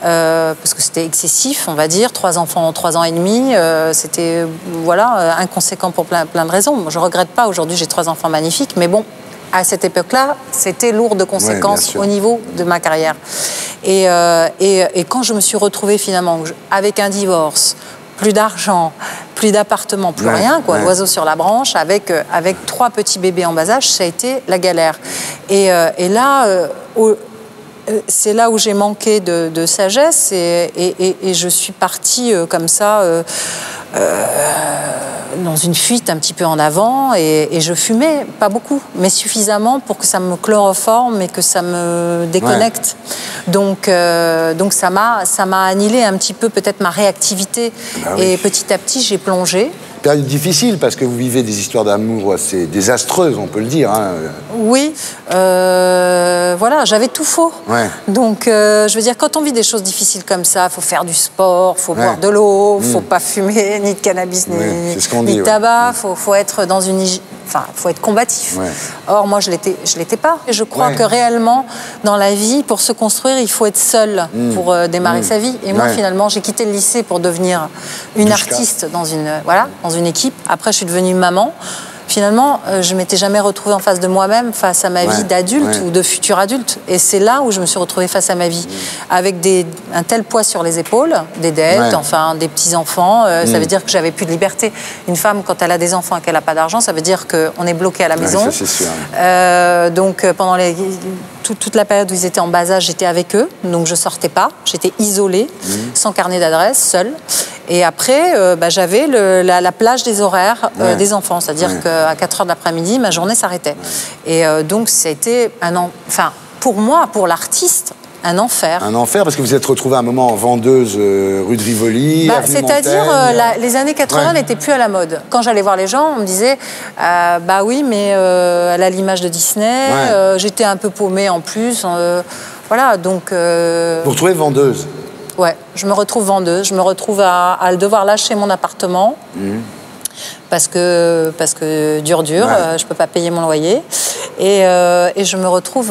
parce que c'était excessif, on va dire. 3 enfants en 3 ans et demi, c'était voilà, inconséquent pour plein de raisons. Je ne regrette pas aujourd'hui. J'ai 3 enfants magnifiques, mais bon, à cette époque-là, c'était lourd de conséquences au niveau de ma carrière. Et quand je me suis retrouvée finalement avec un divorce, plus d'argent, plus d'appartement, plus rien, quoi, l'oiseau sur la branche, avec 3 petits bébés en bas âge, ça a été la galère. Et là, c'est là où j'ai manqué de sagesse et je suis partie comme ça... dans une fuite un petit peu en avant et je fumais, pas beaucoup, mais suffisamment pour que ça me chloroforme et que ça me déconnecte. Donc ça m'a annihilé un petit peu peut-être ma réactivité et petit à petit j'ai plongé. Période difficile parce que vous vivez des histoires d'amour assez désastreuses, on peut le dire. Hein. Oui, voilà, j'avais tout faux. Donc, je veux dire, quand on vit des choses difficiles comme ça, il faut faire du sport, il faut boire de l'eau, il ne faut pas fumer, ni de cannabis, ni de tabac, faut être dans une hygiène. Enfin, il faut être combatif. Or, moi, je l'étais pas. Et je crois que réellement, dans la vie, pour se construire, il faut être seul pour démarrer sa vie. Et moi, finalement, j'ai quitté le lycée pour devenir une artiste dans une équipe. Après, je suis devenue maman. Finalement, je ne m'étais jamais retrouvée en face de moi-même, face à ma vie d'adulte ou de futur adulte. Et c'est là où je me suis retrouvée face à ma vie, avec un tel poids sur les épaules, des dettes, enfin des petits-enfants. Ça veut dire que j'avais plus de liberté. Une femme, quand elle a des enfants et qu'elle n'a pas d'argent, ça veut dire qu'on est bloqué à la maison. Ça, c'est sûr. Donc, pendant toute la période où ils étaient en bas âge, j'étais avec eux. Donc, je ne sortais pas. J'étais isolée, sans carnet d'adresse, seule. Et après, j'avais la plage des horaires des enfants. C'est-à-dire qu'à 4 heures de l'après-midi, ma journée s'arrêtait. Et donc, c'était pour moi, pour l'artiste, un enfer. Un enfer, parce que vous êtes retrouvée à un moment en vendeuse rue de Rivoli, c'est-à-dire, les années 80 n'étaient plus à la mode. Quand j'allais voir les gens, on me disait bah oui, mais elle a l'image de Disney, j'étais un peu paumée en plus. Voilà, donc... Vous retrouvez vendeuse? Ouais, je me retrouve vendeuse, je me retrouve à devoir lâcher mon appartement parce que dur, je peux pas payer mon loyer et je me retrouve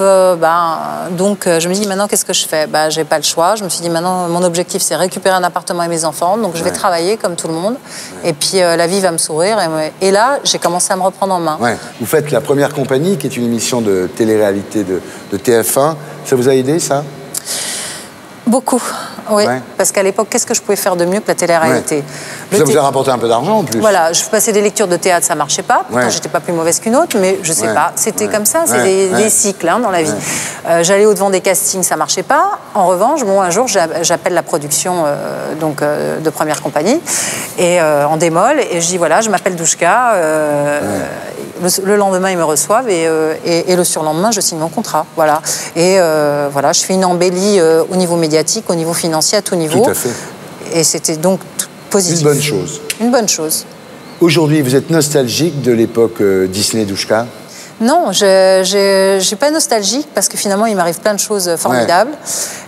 donc je me dis maintenant qu'est-ce que je fais? J'ai pas le choix. Je me suis dit maintenant mon objectif c'est récupérer un appartement et mes enfants, donc je vais travailler comme tout le monde et puis la vie va me sourire et là j'ai commencé à me reprendre en main. Vous faites La Première Compagnie qui est une émission de télé-réalité de TF1. Ça vous a aidé ça? Beaucoup, oui. Parce qu'à l'époque, qu'est-ce que je pouvais faire de mieux que la télé-réalité? Ça vous a rapporté un peu d'argent en plus? Voilà, je passais des lectures de théâtre, ça ne marchait pas. Pourtant, j'étais pas plus mauvaise qu'une autre, mais je sais pas. C'était comme ça, c'est des cycles dans la vie. J'allais au-devant des castings, ça ne marchait pas. En revanche, un jour, j'appelle la production de Première Compagnie et en démol, et je dis voilà, je m'appelle Douchka. Le lendemain, ils me reçoivent et le surlendemain, je signe mon contrat. Voilà. Et voilà, je fais une embellie au niveau médiatique, au niveau financier, à tout niveau. Tout à fait. Et c'était donc positif. Une bonne chose. Une bonne chose. Aujourd'hui, vous êtes nostalgique de l'époque Disney Douchka? Non, je suis pas nostalgique parce que finalement, il m'arrive plein de choses formidables.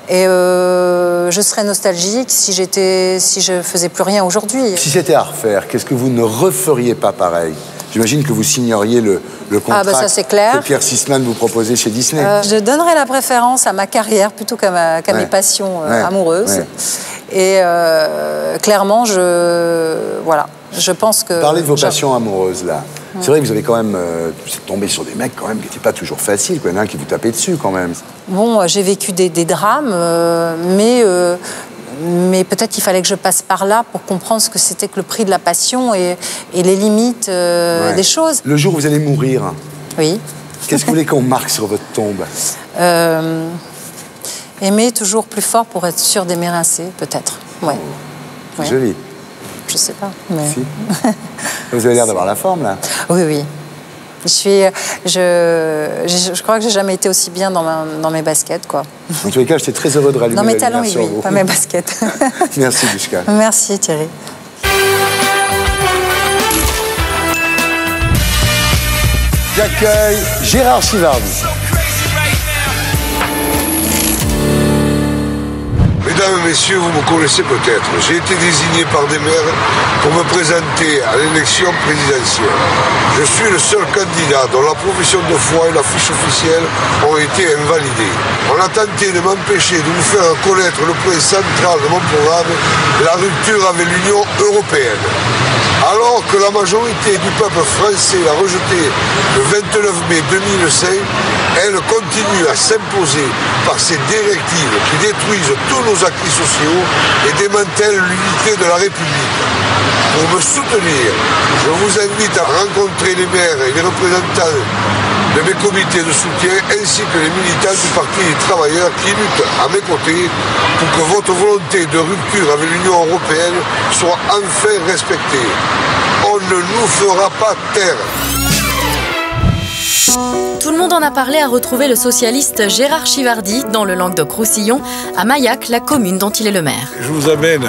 Et je serais nostalgique si je faisais plus rien aujourd'hui. Si c'était à refaire, qu'est-ce que vous ne referiez pas pareil? J'imagine que vous signeriez le contrat que Pierre Sisman vous proposait chez Disney. Je donnerais la préférence à ma carrière plutôt qu'à mes passions amoureuses. Et clairement, je pense que... Parlez de vos passions amoureuses, là. C'est vrai que vous avez quand même... vous êtes tombé sur des mecs, quand même, qui n'étaient pas toujours faciles. Il y en a un qui vous tapait dessus, quand même. Bon, j'ai vécu des drames, mais... mais peut-être qu'il fallait que je passe par là pour comprendre ce que c'était que le prix de la passion et les limites des choses. Le jour où vous allez mourir, oui. Qu'est-ce que vous voulez qu'on marque sur votre tombe? Aimer toujours plus fort pour être sûr d'aimer assez, peut-être. Ouais. C'est joli. Je sais pas. Mais... Si. Vous avez l'air d'avoir la forme, là. Oui, oui. Je crois que j'ai jamais été aussi bien dans mes baskets, quoi. En tous les cas, j'étais très heureux de rallumer dans mes la talons, lumière sur vous. Pas mes baskets. Merci, Dushka. Merci, Thierry. J'accueille Gérard Chivardi. Mesdames et messieurs, vous me connaissez peut-être. J'ai été désigné par des maires pour me présenter à l'élection présidentielle. Je suis le seul candidat dont la profession de foi et la fiche officielle ont été invalidées. On a tenté de m'empêcher de vous faire connaître le point central de mon programme, la rupture avec l'Union européenne. Alors que la majorité du peuple français l'a rejeté le 29 mai 2005, elle continue à s'imposer par ses directives qui détruisent tous nos acquis sociaux et démantèlent l'unité de la République. Pour me soutenir, je vous invite à rencontrer les maires et les représentants de mes comités de soutien ainsi que les militants du Parti des travailleurs qui luttent à mes côtés pour que votre volonté de rupture avec l'Union européenne soit enfin respectée. On ne nous fera pas taire. Tout le monde en a parlé à retrouver le socialiste Gérard Chivardi dans le Languedoc-Roussillon, à Maillac, la commune dont il est le maire. Je vous amène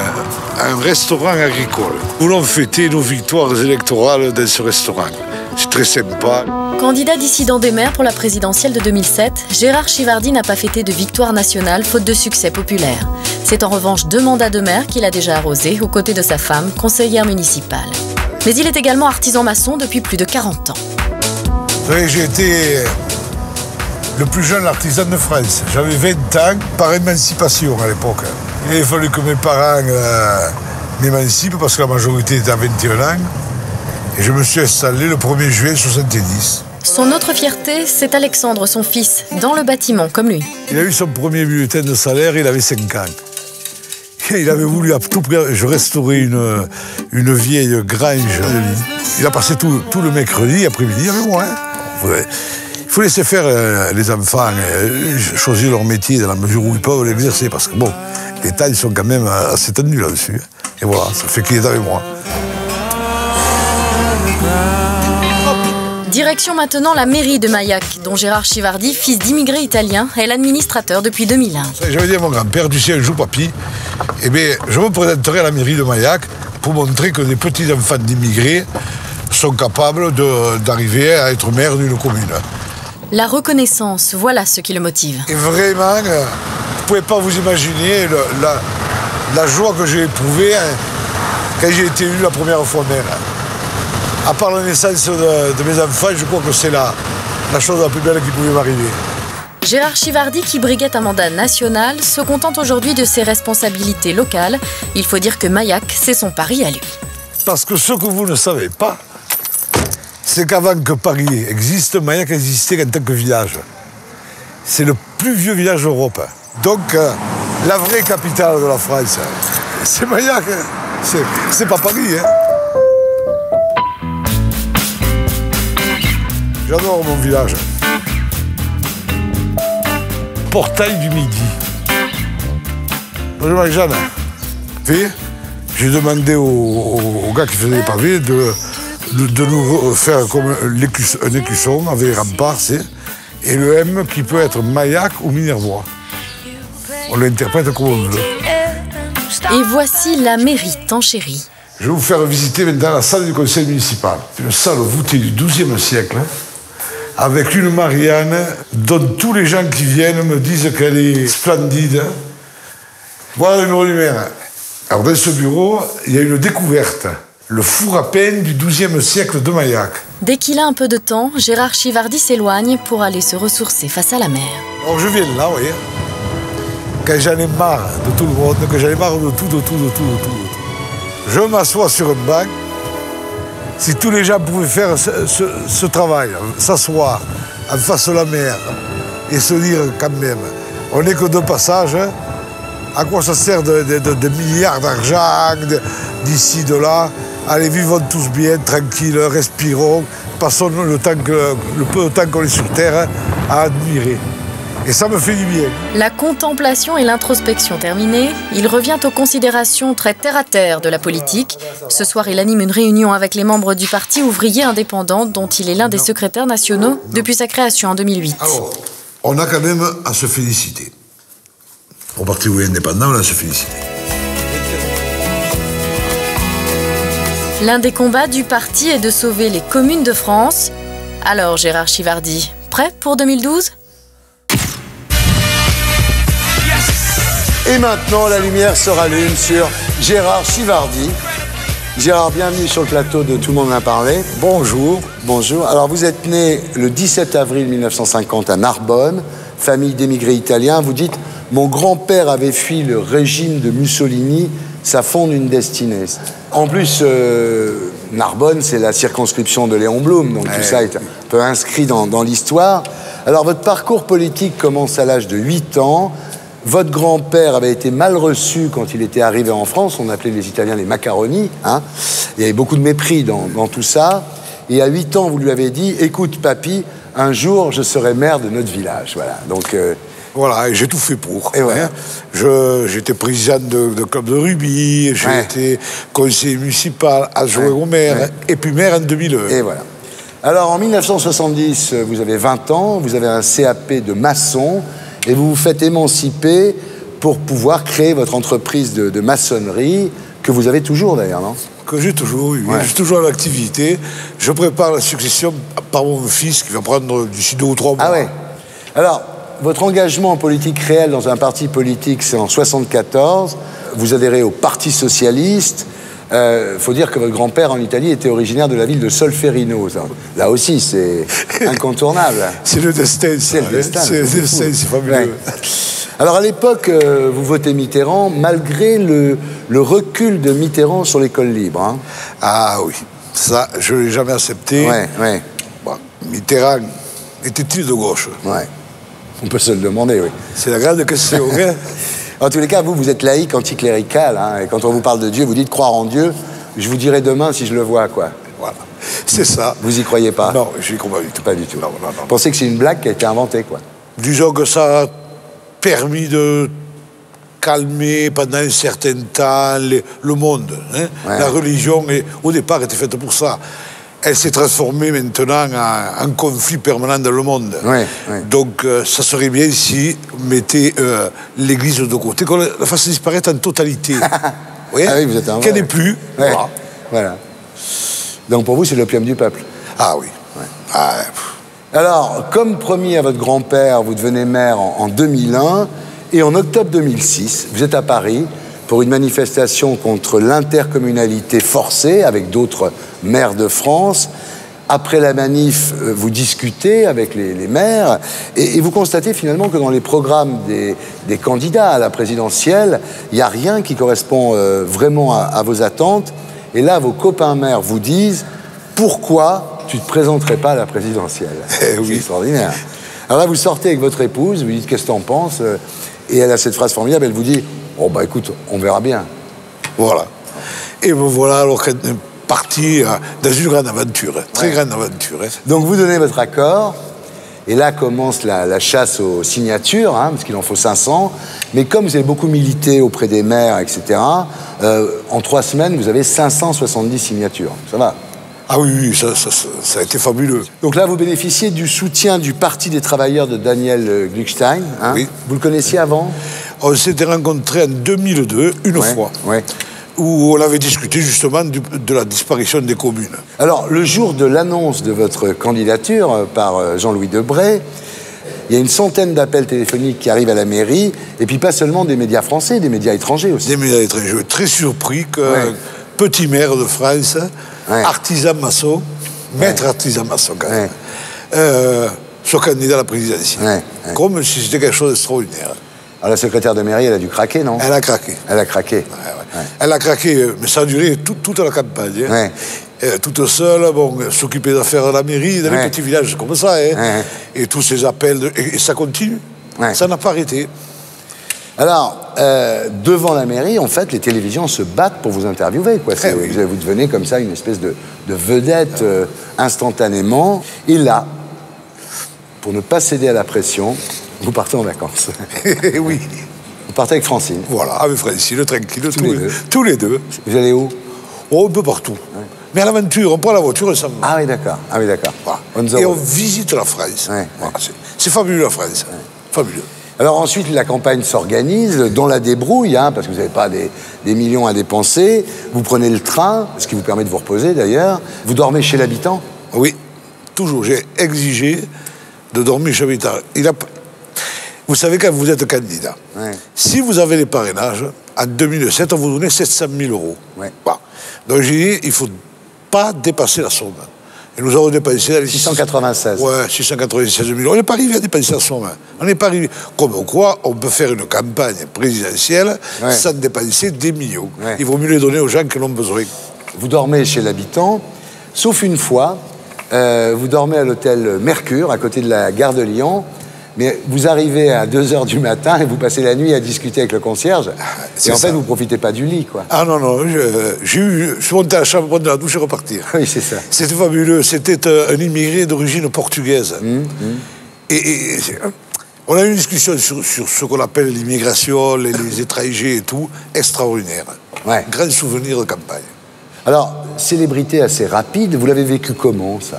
à un restaurant agricole. Nous voulons fêter nos victoires électorales dans ce restaurant. C'est très sympa. Candidat dissident des maires pour la présidentielle de 2007, Gérard Chivardi n'a pas fêté de victoire nationale faute de succès populaire. C'est en revanche 2 mandats de maire qu'il a déjà arrosés aux côtés de sa femme, conseillère municipale. Mais il est également artisan maçon depuis plus de 40 ans. Vous savez, j'ai été le plus jeune artisan de France. J'avais 20 ans par émancipation à l'époque. Il a fallu que mes parents m'émancipent parce que la majorité était à 21 ans. Et je me suis installé le 1er juillet 1970. Son autre fierté, c'est Alexandre, son fils, dans le bâtiment, comme lui. Il a eu son premier bulletin de salaire, il avait 5 ans. Et il avait voulu à tout prix, je restaurais une vieille grange. Il a passé tout le mercredi après-midi avec moi. Il faut laisser faire les enfants, choisir leur métier dans la mesure où ils peuvent l'exercer. Parce que bon, les tailles sont quand même assez tenues là-dessus. Et voilà, ça fait qu'il est avec moi. Direction maintenant la mairie de Maillac, dont Gérard Chivardi, fils d'immigrés italiens, est l'administrateur depuis 2001. J'avais dit à mon grand-père, tu sais, un jour, papy, eh bien, je me présenterai à la mairie de Maillac pour montrer que des petits-enfants d'immigrés sont capables d'arriver à être maire d'une commune. La reconnaissance, voilà ce qui le motive. Et vraiment, vous ne pouvez pas vous imaginer la joie que j'ai éprouvée quand j'ai été élu la première fois maire. À part la naissance de mes enfants, je crois que c'est la chose la plus belle qui pouvait m'arriver. Gérard Chivardi, qui briguait un mandat national, se contente aujourd'hui de ses responsabilités locales. Il faut dire que Maillac, c'est son pari à lui. Parce que ce que vous ne savez pas, c'est qu'avant que Paris existe, Maillac existait en tant que village. C'est le plus vieux village d'Europe. Donc, la vraie capitale de la France, c'est Maillac. C'est pas Paris, hein. J'adore mon village. Portail du Midi. Bonjour Marie-Jeanne. J'ai demandé au gars qui faisait les pavés de nous faire comme un écusson avec remparts, et le M qui peut être Maillac ou Minervois. On l'interprète comme on veut. Et voici la mairie tant chérie. Je vais vous faire visiter maintenant la salle du conseil municipal. Une salle voûtée du XIIe siècle, avec une Marianne dont tous les gens qui viennent me disent qu'elle est splendide. Voilà le bureau du maire. Alors dans ce bureau, il y a une découverte. Le four à pain du XIIe siècle de Maillac. Dès qu'il a un peu de temps, Gérard Chivardi s'éloigne pour aller se ressourcer face à la mer. Alors je viens là, vous voyez. Quand j'en ai marre de tout le monde, que j'en ai marre de tout. Je m'assois sur un banc. Si tous les gens pouvaient faire ce travail, s'asseoir en face de la mer et se dire quand même, on n'est que de passage, À quoi ça sert de milliards d'argent, d'ici, de là? Allez, vivons tous bien, tranquilles, respirons, passons le peu de temps qu'on est sur Terre à admirer. Et ça me fait du bien. La contemplation et l'introspection terminées, il revient aux considérations très terre-à-terre de la politique. Ce soir, il anime une réunion avec les membres du Parti ouvrier indépendant, dont il est l'un des secrétaires nationaux depuis sa création en 2008. Alors, on a quand même à se féliciter. Au Parti ouvrier indépendant, on a à se féliciter. L'un des combats du parti est de sauver les communes de France. Alors, Gérard Chivardi, prêt pour 2012 ? Et maintenant, la lumière se rallume sur Gérard Chivardi. Gérard, bienvenue sur le plateau de Tout le monde en a parlé. Bonjour. Bonjour. Alors, vous êtes né le 17 avril 1950 à Narbonne, famille d'émigrés italiens. Vous dites, mon grand-père avait fui le régime de Mussolini, ça fonde une destinée. En plus, Narbonne, c'est la circonscription de Léon Blum, donc tout ça est un peu inscrit dans l'histoire. Alors, votre parcours politique commence à l'âge de 8 ans. Votre grand-père avait été mal reçu quand il était arrivé en France. On appelait les Italiens les macaronis. Hein. Il y avait beaucoup de mépris dans tout ça. Et à 8 ans, vous lui avez dit, écoute, papy, un jour, je serai maire de notre village. Voilà. Donc, voilà, et j'ai tout fait pour. Et voilà. J'étais président de club de rugby, j'ai été conseiller municipal, adjoint au maire, et puis maire en 2001. Et voilà. Alors, en 1970, vous avez 20 ans, vous avez un CAP de maçon, et vous vous faites émanciper pour pouvoir créer votre entreprise de maçonnerie, que vous avez toujours d'ailleurs, non? Que j'ai toujours eu, j'ai toujours l'activité. Je prépare la succession par mon fils qui va prendre d'ici 2 ou 3 mois. Ah ouais. Alors, votre engagement en politique réelle dans un parti politique, c'est en 1974. Vous adhérez au Parti Socialiste. Faut dire que votre grand-père en Italie était originaire de la ville de Solferino. Ça. Là aussi, c'est incontournable. C'est le destin. C'est le destin. C'est le destin, c'est fabuleux. Ouais. Alors à l'époque, vous votez Mitterrand malgré le recul de Mitterrand sur l'école libre. Hein. Ah oui, ça, je ne l'ai jamais accepté. Ouais. Bon, Mitterrand était-il de gauche? Ouais. On peut se le demander, oui. C'est la grande question. En tous les cas, vous êtes laïque, anticlérical, hein, et quand on vous parle de Dieu, vous dites croire en Dieu. Je vous dirai demain si je le vois, quoi. Voilà, c'est ça. Vous y croyez pas? Non, je n'y crois pas du tout. Pas du tout. Non. Vous pensez que c'est une blague qui a été inventée, quoi? Disons que ça a permis de calmer pendant un certain temps le monde. Hein. Ouais. La religion, au départ, était faite pour ça. Elle s'est transformée maintenant en conflit permanent dans le monde. Ouais. Donc, ça serait bien si on mettait l'Église de côté, qu'on la fasse disparaître en totalité. Oui, vous êtes un qu'elle n'est plus. Ouais. Voilà. Donc, pour vous, c'est l'opium du peuple. Ah oui. Ouais. Alors, comme promis à votre grand-père, vous devenez maire en 2001, et en octobre 2006, vous êtes à Paris pour une manifestation contre l'intercommunalité forcée avec d'autres maires de France. Après la manif, vous discutez avec les maires et vous constatez finalement que dans les programmes des candidats à la présidentielle, il n'y a rien qui correspond vraiment à vos attentes. Et là, vos copains maires vous disent « Pourquoi tu ne te présenterais pas à la présidentielle ?» Oui. C'est extraordinaire. Alors là, vous sortez avec votre épouse, vous dites « Qu'est-ce que t'en penses ?» Et elle a cette phrase formidable, elle vous dit « Oh bah écoute, on verra bien. » Voilà. Et me voilà alors qu'elle est partie dans une grande aventure, très grande aventure. Donc vous donnez votre accord, et là commence la chasse aux signatures, hein, parce qu'il en faut 500. Mais comme vous avez beaucoup milité auprès des maires, etc., en 3 semaines, vous avez 570 signatures. Ça va? Ah oui, ça a été fabuleux. Donc là, vous bénéficiez du soutien du Parti des travailleurs de Daniel Gluckstein. Hein. Oui. Vous le connaissiez avant? On s'était rencontrés en 2002, une fois, où on avait discuté justement de la disparition des communes. Alors, le jour de l'annonce de votre candidature par Jean-Louis Debré, il y a une centaine d'appels téléphoniques qui arrivent à la mairie, et puis pas seulement des médias français, des médias étrangers aussi. Des médias étrangers. Très surpris que petit maire de France, artisan maçon, maître artisan maçon quand même, soit candidat à la présidentielle. Comme si c'était quelque chose d'extraordinaire. Alors la secrétaire de mairie, elle a dû craquer, non? Elle a craqué. Elle a craqué. Elle a craqué, mais ça a duré toute la campagne. Hein. Toute seule, s'occuper des affaires de la mairie, dans les petits villages comme ça. Hein. Et tous ces appels, et ça continue. Ça n'a pas arrêté. Alors, devant la mairie, en fait, les télévisions se battent pour vous interviewer, quoi. Vous devenez comme ça une espèce de vedette instantanément. Et là, pour ne pas céder à la pression, vous partez en vacances. Oui. Vous partez avec Francine. Voilà, avec Francine, tranquille, tous les deux. Vous allez où? Oh, un peu partout. Ouais. Mais à l'aventure, on prend la voiture et ça va. Ah oui, d'accord. Ah oui, d'accord. Voilà. Et on visite la France. Ouais, voilà. C'est fabuleux, la France. Ouais. Fabuleux. Alors ensuite, la campagne s'organise dans la débrouille, hein, parce que vous n'avez pas des millions à dépenser. Vous prenez le train, ce qui vous permet de vous reposer d'ailleurs. Vous dormez chez l'habitant? Oui, toujours. J'ai exigé de dormir chez l'habitant. Vous savez, quand vous êtes candidat, si vous avez les parrainages, en 2007, on vous donnait 700 000 €. Ouais. Voilà. Donc j'ai dit, il ne faut pas dépasser la somme. Et nous avons dépensé... 696. Ouais, 696 000 €. On n'est pas arrivé à dépenser la somme. On n'est pas arrivé... Comme quoi, on peut faire une campagne présidentielle sans dépenser des millions. Ouais. Il vaut mieux les donner aux gens qui en ont besoin. Vous dormez chez l'habitant, sauf une fois, vous dormez à l'hôtel Mercure, à côté de la gare de Lyon. Mais vous arrivez à 2h du matin et vous passez la nuit à discuter avec le concierge. Et en fait, vous ne profitez pas du lit, quoi. Ah non, non, je suis monté à la chambre, prendre la douche et repartir. Oui, c'est ça. C'était fabuleux. C'était un immigré d'origine portugaise. Et on a eu une discussion sur ce qu'on appelle l'immigration, les étrangers et tout, extraordinaire. Ouais. Grand souvenir de campagne. Alors, célébrité assez rapide, vous l'avez vécu comment, ça?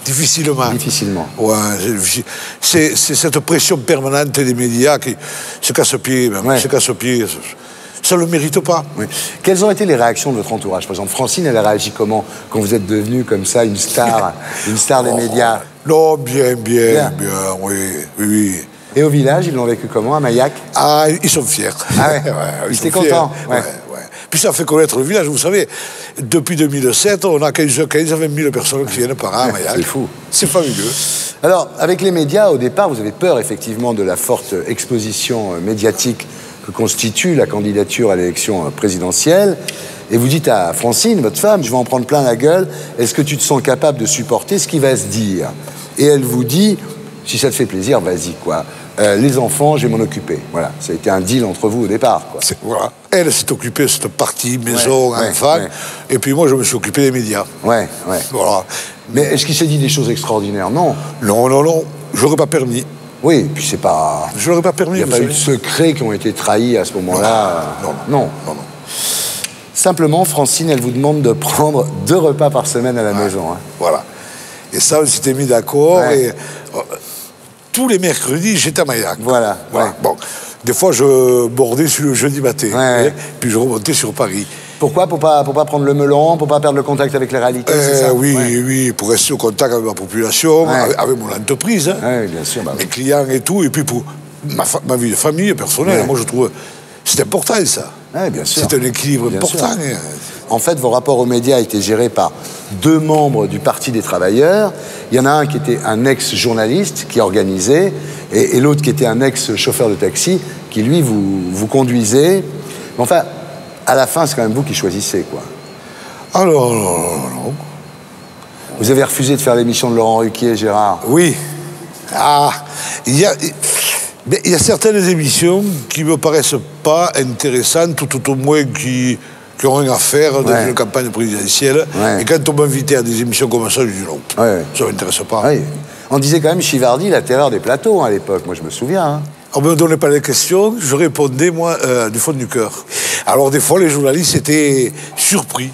Difficilement. Difficilement. Ouais, c'est cette pression permanente des médias qui se casse-pied, même. Se casse-pied. Ça ne le mérite pas. Oui. Quelles ont été les réactions de votre entourage? Par exemple, Francine, elle a réagi comment quand vous êtes devenu comme ça une star des médias? Non, bien, oui. Et au village, ils l'ont vécu comment, à Maillac? Ah, ils sont fiers. Ah ouais, ils étaient contents. Ouais. Puis ça fait connaître le village. Vous savez, depuis 2007, on a 15 à 20 000 personnes qui viennent par an à Maillac. C'est fou. C'est fabuleux. Alors, avec les médias, au départ, vous avez peur, effectivement, de la forte exposition médiatique que constitue la candidature à l'élection présidentielle. Et vous dites à Francine, votre femme, je vais en prendre plein la gueule, est-ce que tu te sens capable de supporter ce qui va se dire? Et elle vous dit, si ça te fait plaisir, vas-y, quoi. Les enfants, je vais m'en occuper. Voilà, ça a été un deal entre vous au départ, quoi. Voilà. Elle s'est occupée de cette partie maison, enfants, et puis moi, je me suis occupé des médias. Ouais. Voilà. Mais est-ce qu'il s'est dit des choses extraordinaires? Non. Non. Je n'aurais pas permis. Oui, puis c'est pas... Je n'aurais pas permis. Il n'y a pas eu de secrets qui ont été trahis à ce moment-là. Non. Simplement, Francine, elle vous demande de prendre 2 repas par semaine à la maison. Hein. Voilà. Et ça, on s'était mis d'accord. Et tous les mercredis, j'étais à Maillac. Voilà. Bon, des fois, je bordais sur le jeudi matin. Puis je remontais sur Paris. Pourquoi? Pour pas prendre le melon, pour pas perdre le contact avec les réalités, c'est ça? Oui, pour rester au contact avec ma population, avec mon entreprise, Oui, bien sûr. mes clients et tout, et puis pour ma vie de famille personnelle. Moi, je trouve c'est important, ça. Oui, bien sûr. C'est un équilibre important. En fait, vos rapports aux médias étaient gérés par 2 membres du Parti des travailleurs. Il y en a un qui était un ex-journaliste qui organisait, et l'autre qui était un ex-chauffeur de taxi qui, lui, vous conduisait. Mais enfin, à la fin, c'est quand même vous qui choisissez, quoi. Alors, non. Vous avez refusé de faire l'émission de Laurent Ruquier, Gérard? Oui. Il y a certaines émissions qui me paraissent pas intéressantes, tout au moins qui ont rien à faire dans une campagne présidentielle. Et quand on m'invitait à des émissions comme ça, je dis non, ça ne m'intéresse pas. On disait quand même Chivardi, la terreur des plateaux à l'époque, moi je me souviens. Hein. On ne me donnait pas les questions, je répondais, moi, du fond du cœur. Alors, des fois, les journalistes étaient surpris.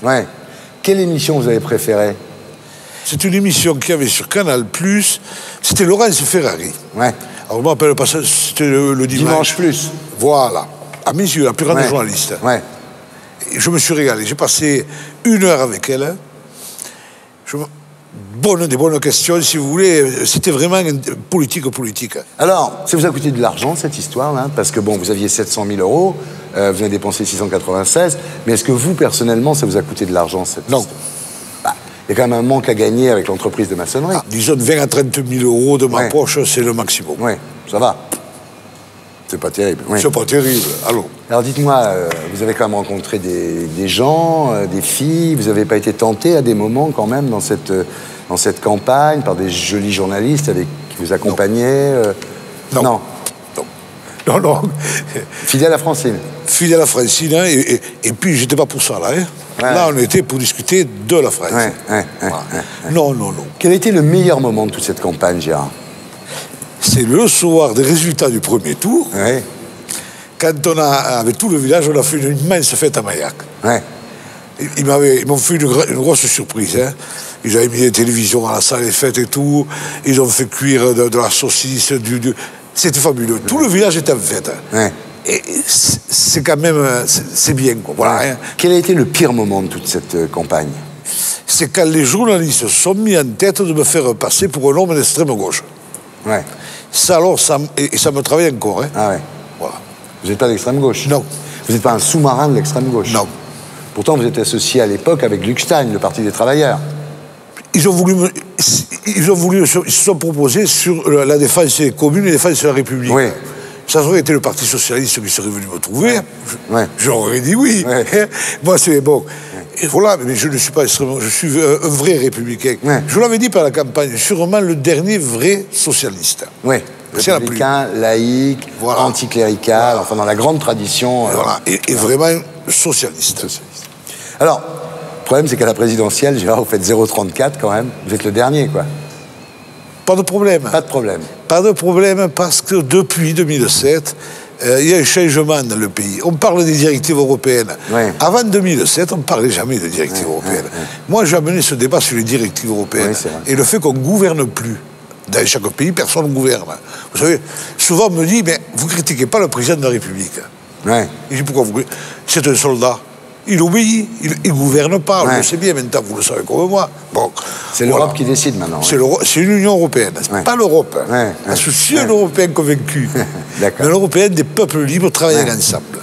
Quelle émission vous avez préférée? C'est une émission qu'il y avait sur Canal+, c'était Laurence Ferrari. Alors, je ne me rappelle pas ça, c'était le dimanche. Dimanche plus. Voilà. À mes yeux, la plus grande journaliste. Et je me suis régalé. J'ai passé 1 heure avec elle. Des bonnes questions, si vous voulez. C'était vraiment politique. Alors, ça vous a coûté de l'argent, cette histoire-là? Parce que, bon, vous aviez 700 000 €, vous avez dépensé 696, mais est-ce que vous, personnellement, ça vous a coûté de l'argent, cette histoire? Il y a quand même un manque à gagner avec l'entreprise de maçonnerie. Disons 20 à 30 000 € de ma poche, c'est le maximum. Oui, ça va. C'est pas terrible. C'est pas terrible, allô. Alors dites-moi, vous avez quand même rencontré des gens, des filles, vous n'avez pas été tenté à des moments quand même dans cette campagne par des jolis journalistes qui vous accompagnaient Non. Non. Fidèle à Francine. Fidèle à Francine, hein, et puis j'étais pas pour ça, là. Hein. Ouais. Là, on était pour discuter de la France. Ouais. Non. Quel a été le meilleur moment de toute cette campagne, Gérard? C'est le soir des résultats du premier tour. Ouais. Quand avec tout le village, on a fait une immense fête à Maillac. Ouais. Ils m'ont fait une grosse surprise. Hein. Ils avaient mis des télévisions à la salle des fêtes et tout. Ils ont fait cuire de la saucisse, C'était fabuleux. Tout le village était en fête. Ouais. Et c'est quand même... C'est bien, quoi. Voilà, hein. Quel a été le pire moment de toute cette campagne? C'est quand les journalistes se sont mis en tête de me faire passer pour un homme d'extrême gauche. Ouais. Ça, alors, ça me travaille encore. Hein. Ah ouais. Voilà. Vous n'êtes pas d'extrême gauche? Non. Vous n'êtes pas un sous-marin de l'extrême gauche? Non. Pourtant, vous êtes associé à l'époque avec Luc Stein, le Parti des Travailleurs. Ils se sont proposés sur la défense des communes et la défense de la République. Oui. Ça aurait été le Parti socialiste qui serait venu me trouver. Ouais. J'aurais dit oui. Ouais. Moi, c'est bon. Et voilà, mais je ne suis pas extrêmement... Je suis un vrai républicain. Ouais. Je l'avais dit par la campagne, sûrement le dernier vrai socialiste. Oui. Républicain, laïque, voilà. Anticlérical, voilà. Enfin dans la grande tradition. Voilà. Et vraiment socialiste. Alors, le problème, c'est qu'à la présidentielle, Gérard, vous faites 0,34 quand même. Vous êtes le dernier, quoi. Pas de problème. Pas de problème. Pas de problème parce que depuis 2007, il y a un changement dans le pays. On parle des directives européennes. Ouais. Avant 2007, on ne parlait jamais des directives européennes. Moi, j'ai amené ce débat sur les directives européennes et le fait qu'on ne gouverne plus. Dans chaque pays, personne ne gouverne. Vous savez, souvent on me dit, mais vous ne critiquez pas le président de la République. Ouais. Je dis, pourquoi vous... C'est un soldat. Il obéit, il ne gouverne pas. Je le sais bien maintenant, vous le savez comme moi. Bon, c'est l'Europe qui décide maintenant. C'est l'Union européenne, pas l'Europe. Parce que si un Européen convaincu, mais l'Européen des peuples libres travaillant ensemble.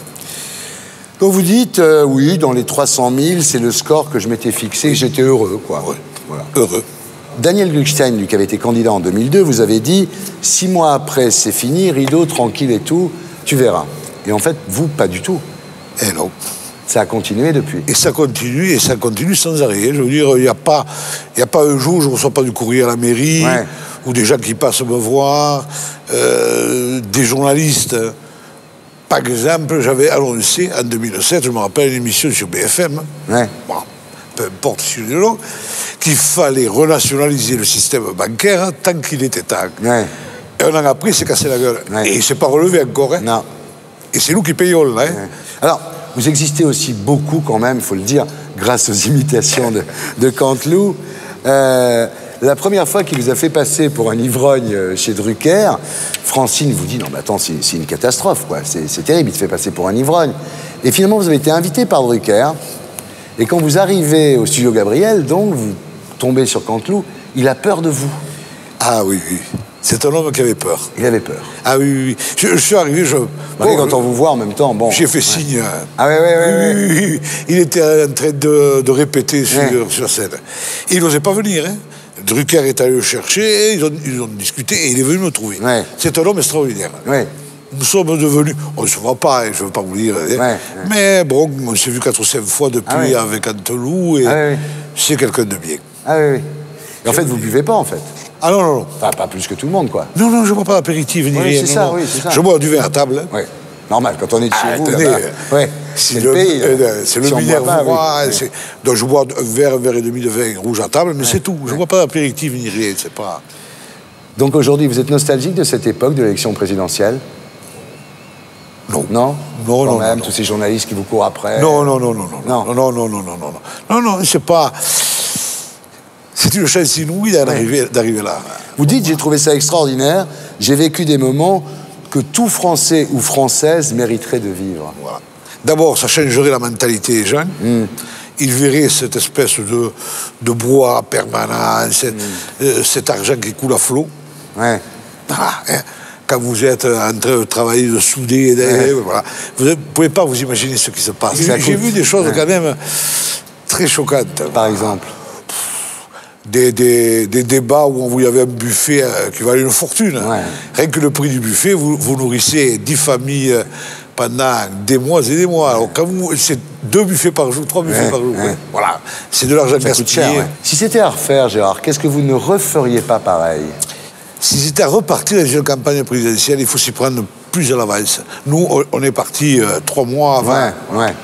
Donc vous dites, oui, dans les 300 000, c'est le score que je m'étais fixé, j'étais heureux, quoi. Voilà. Heureux. Daniel Gluckstein, lui, qui avait été candidat en 2002, vous avez dit, 6 mois après, c'est fini, rideau, tranquille et tout, tu verras. Et en fait, vous, pas du tout. Eh non. Ça a continué depuis. Et ça continue sans arrêt. Je veux dire, il n'y a pas un jour où je ne reçois pas du courrier à la mairie, ou des gens qui passent me voir, des journalistes. Par exemple, j'avais annoncé en 2007, je me rappelle, une émission sur BFM, bon, peu importe sur le nom, qu'il fallait renationaliser le système bancaire tant qu'il était temps. Et un an après, il s'est cassé la gueule. Et il ne s'est pas relevé encore. Hein. Non. Et c'est nous qui payons, là. Hein. Alors, vous existez aussi beaucoup, quand même, il faut le dire, grâce aux imitations de Canteloup. La première fois qu'il vous a fait passer pour un ivrogne chez Drucker, Francine vous dit, non mais attends, c'est une catastrophe, quoi. C'est terrible, il te fait passer pour un ivrogne. Et finalement, vous avez été invité par Drucker, et quand vous arrivez au studio Gabriel, donc, vous tombez sur Canteloup, il a peur de vous. Ah oui. C'est un homme qui avait peur. Il avait peur. Ah oui. Je suis arrivé, quand on vous voit en même temps, bon... J'ai fait signe. Ah oui. Il était en train de répéter sur scène. Et il n'osait pas venir, hein. Drucker est allé le chercher, ils ont discuté, et il est venu me trouver. C'est un homme extraordinaire. Nous sommes devenus... On ne se voit pas, hein, je ne veux pas vous dire. Mais bon, on s'est vu 4 ou 5 fois depuis avec Canteloup, et c'est quelqu'un de bien. Ah oui. Et en fait, vous ne buvez pas, en fait. Ah non. Enfin, pas plus que tout le monde, quoi. Non, je ne bois pas d'apéritif ni rien. C'est ça. Je bois du vin à table. Oui. Normal, quand on est de chez vous, c'est le pays. C'est le Minervois. Donc je bois un verre et demi de vin rouge à table, mais c'est tout. Je ne bois pas d'apéritif ni rien, c'est pas... Donc aujourd'hui, vous êtes nostalgique de cette époque de l'élection présidentielle? Non. Non, non. Tous ces journalistes qui vous courent après? Non, c'est pas... C'est une chance inouïe d'arriver là. Vous dites, j'ai trouvé ça extraordinaire, j'ai vécu des moments que tout Français ou Française mériterait de vivre. Voilà. D'abord, ça changerait la mentalité des gens. Ils verraient cette espèce de brouhaha permanent, cet argent qui coule à flot. Quand vous êtes en train de travailler, de souder, voilà. Vous ne pouvez pas vous imaginer ce qui se passe. J'ai vu des choses quand même très choquantes. Par exemple des débats où il y avait un buffet qui valait une fortune. Rien que le prix du buffet, vous nourrissez 10 familles pendant des mois et des mois. Alors quand c'est 2 buffets par jour, 3 buffets par jour. Voilà, c'est de l'argent gaspillé. Si c'était à refaire, Gérard, qu'est-ce que vous ne referiez pas pareil? Si c'était à repartir dans une campagne présidentielle, il faut s'y prendre plus à l'avance. Nous, on est parti 3 mois avant. Ouais.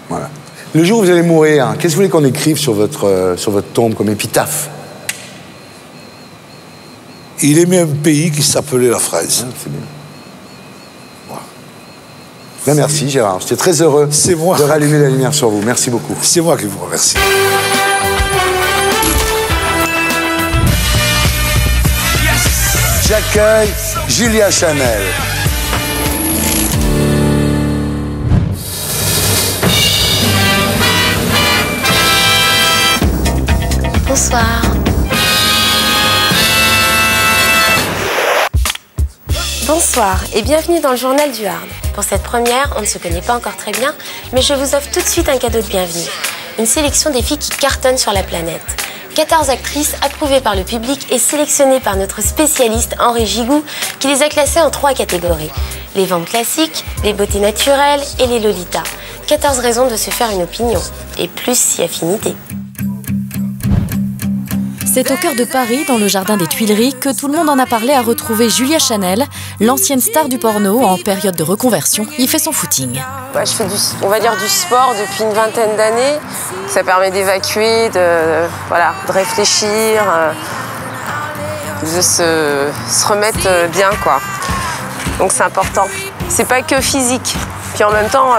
Voilà. Le jour où vous allez mourir, qu'est-ce que vous voulez qu'on écrive sur votre tombe comme épitaphe? Il aimait un pays qui s'appelait la France. C'est bien. Voilà. Ben merci Gérard, j'étais très heureux de rallumer la lumière sur vous. Merci beaucoup. C'est moi qui vous remercie. J'accueille Julia Chanel. Bonsoir. Bonsoir et bienvenue dans le journal du Hard. Pour cette première, on ne se connaît pas encore très bien, mais je vous offre tout de suite un cadeau de bienvenue. Une sélection des filles qui cartonnent sur la planète. 14 actrices approuvées par le public et sélectionnées par notre spécialiste Henri Gigou qui les a classées en 3 catégories. Les ventes classiques, les beautés naturelles et les lolitas. 14 raisons de se faire une opinion, et plus si affinité. C'est au cœur de Paris, dans le jardin des Tuileries, que tout le monde en a parlé à retrouver Julia Chanel, l'ancienne star du porno en période de reconversion. Il fait son footing. Je fais on va dire du sport depuis une vingtaine d'années. Ça permet d'évacuer, de réfléchir, de se remettre bien, quoi. Donc c'est important. C'est pas que physique. Puis en même temps,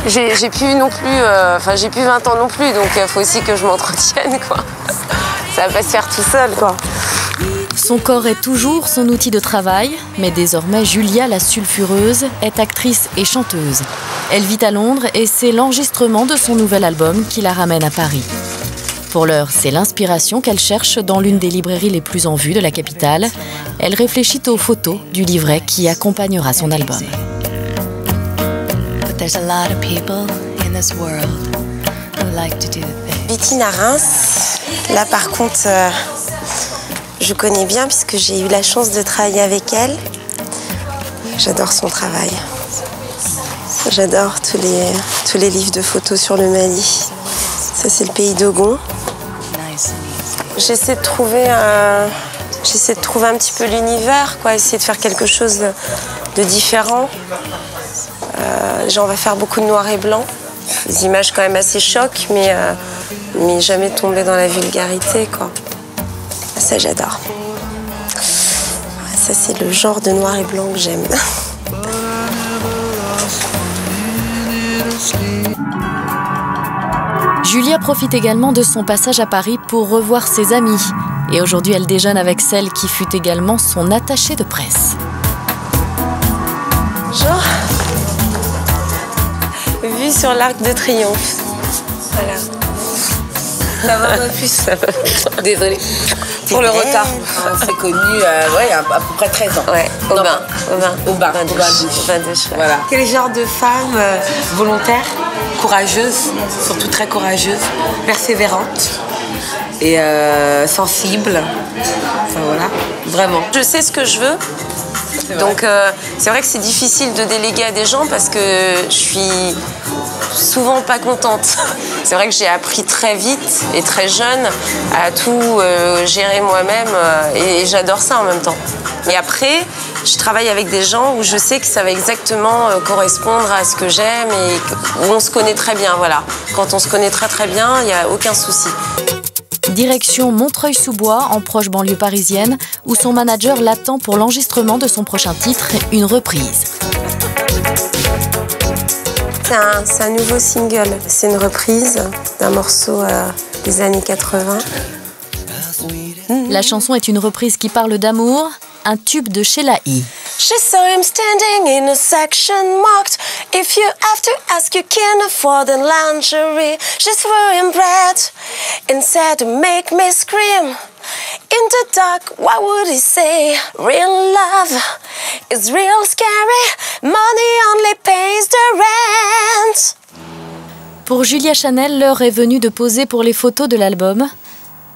j'ai plus non plus, j'ai plus 20 ans non plus, donc il faut aussi que je m'entretienne, quoi. Ça va pas se faire tout seul, quoi. Son corps est toujours son outil de travail, mais désormais Julia, la sulfureuse, est actrice et chanteuse. Elle vit à Londres et c'est l'enregistrement de son nouvel album qui la ramène à Paris. Pour l'heure, c'est l'inspiration qu'elle cherche dans l'une des librairies les plus en vue de la capitale. Elle réfléchit aux photos du livret qui accompagnera son album. Bettina Reims, là par contre, je connais bien puisque j'ai eu la chance de travailler avec elle. J'adore son travail. J'adore tous les livres de photos sur le Mali. Ça, c'est le pays d'Ogon. J'essaie de trouver un petit peu l'univers, quoi, essayer de faire quelque chose de différent. On va faire beaucoup de noir et blanc. Des images quand même assez chocs, mais jamais tomber dans la vulgarité, quoi. Ça, j'adore. Ça, c'est le genre de noir et blanc que j'aime. Julia profite également de son passage à Paris pour revoir ses amis. Et aujourd'hui, elle déjeune avec celle qui fut également son attachée de presse. Bonjour. Vue sur l'Arc de Triomphe. Voilà. Ça va, ma puce? Ça va. Désolée pour le retard. On s'est connus à peu près 13 ans. Ouais, au bain. Voilà. Quel genre de femme volontaire, courageuse, surtout très courageuse, persévérante et sensible. Enfin voilà, vraiment. Je sais ce que je veux. Donc c'est vrai que c'est difficile de déléguer à des gens parce que je suis souvent pas contente. C'est vrai que j'ai appris très vite et très jeune à tout gérer moi-même et j'adore ça en même temps. Et après, je travaille avec des gens où je sais que ça va exactement correspondre à ce que j'aime et où on se connaît très bien, voilà. Quand on se connaît très très bien, il n'y a aucun souci. Direction Montreuil-sous-Bois, en proche banlieue parisienne, où son manager l'attend pour l'enregistrement de son prochain titre, une reprise. C'est un nouveau single. C'est une reprise d'un morceau des années 80. La chanson est une reprise qui parle d'amour, un tube de Sheila E. She saw him standing in a section marked. If you have to ask, you can afford the lingerie. She's throwing bread and said to make me scream. In the dark, what would he say? Real love is real scary. Money only pays the rent. Pour Julia Chanel, l'heure est venue de poser pour les photos de l'album.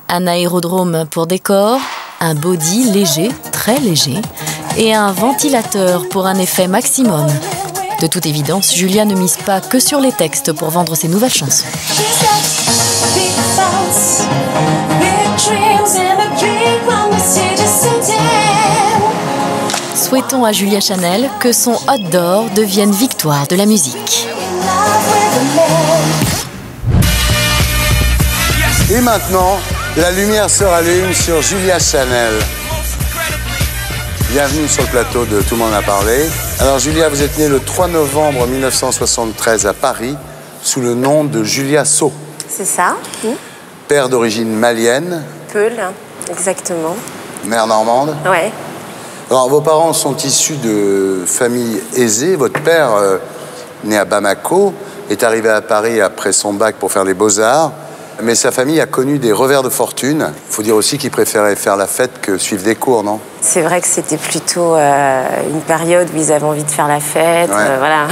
Un aérodrome pour décor, un body léger, très léger, et un ventilateur pour un effet maximum. De toute évidence, Julia ne mise pas que sur les textes pour vendre ses nouvelles chansons. Big dreams and a dream when we see the souhaitons à Julia Chanel que son Hot d'or devienne victoire de la musique. Et maintenant, la lumière se rallume sur Julia Chanel. Bienvenue sur le plateau de Tout le monde a parlé. Alors Julia, vous êtes née le 3 novembre 1973 à Paris sous le nom de Julia So. C'est ça. Père d'origine malienne. Peul, exactement. Mère normande. Ouais. Alors vos parents sont issus de familles aisées. Votre père, né à Bamako, est arrivé à Paris après son bac pour faire les beaux-arts. Mais sa famille a connu des revers de fortune. Il faut dire aussi qu'il préférait faire la fête que suivre des cours, non? C'est vrai que c'était plutôt une période où ils avaient envie de faire la fête. Ouais. Voilà.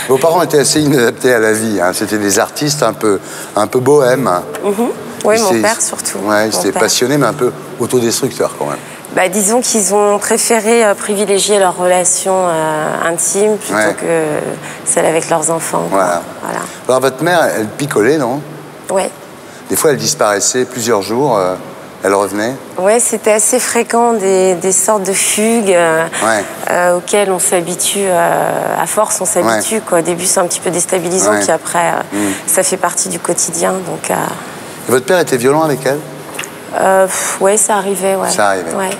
Vos parents étaient assez inadaptés à la vie. Hein. C'était des artistes un peu bohèmes. Oui, mon père surtout. Ouais, ils étaient passionnés, mais un peu autodestructeurs quand même. Bah, disons qu'ils ont préféré privilégier leur relation intime plutôt que celle avec leurs enfants. Voilà. Alors votre mère, elle picolait, non? Ouais. Des fois, elle disparaissait plusieurs jours, elle revenait. Ouais, c'était assez fréquent, des sortes de fugues auxquelles on s'habitue, à force on s'habitue. Au début, c'est un petit peu déstabilisant, puis après, ça fait partie du quotidien. Donc, Et votre père était violent avec elle? Oui, ça arrivait. Ouais. Ça arrivait. Ouais.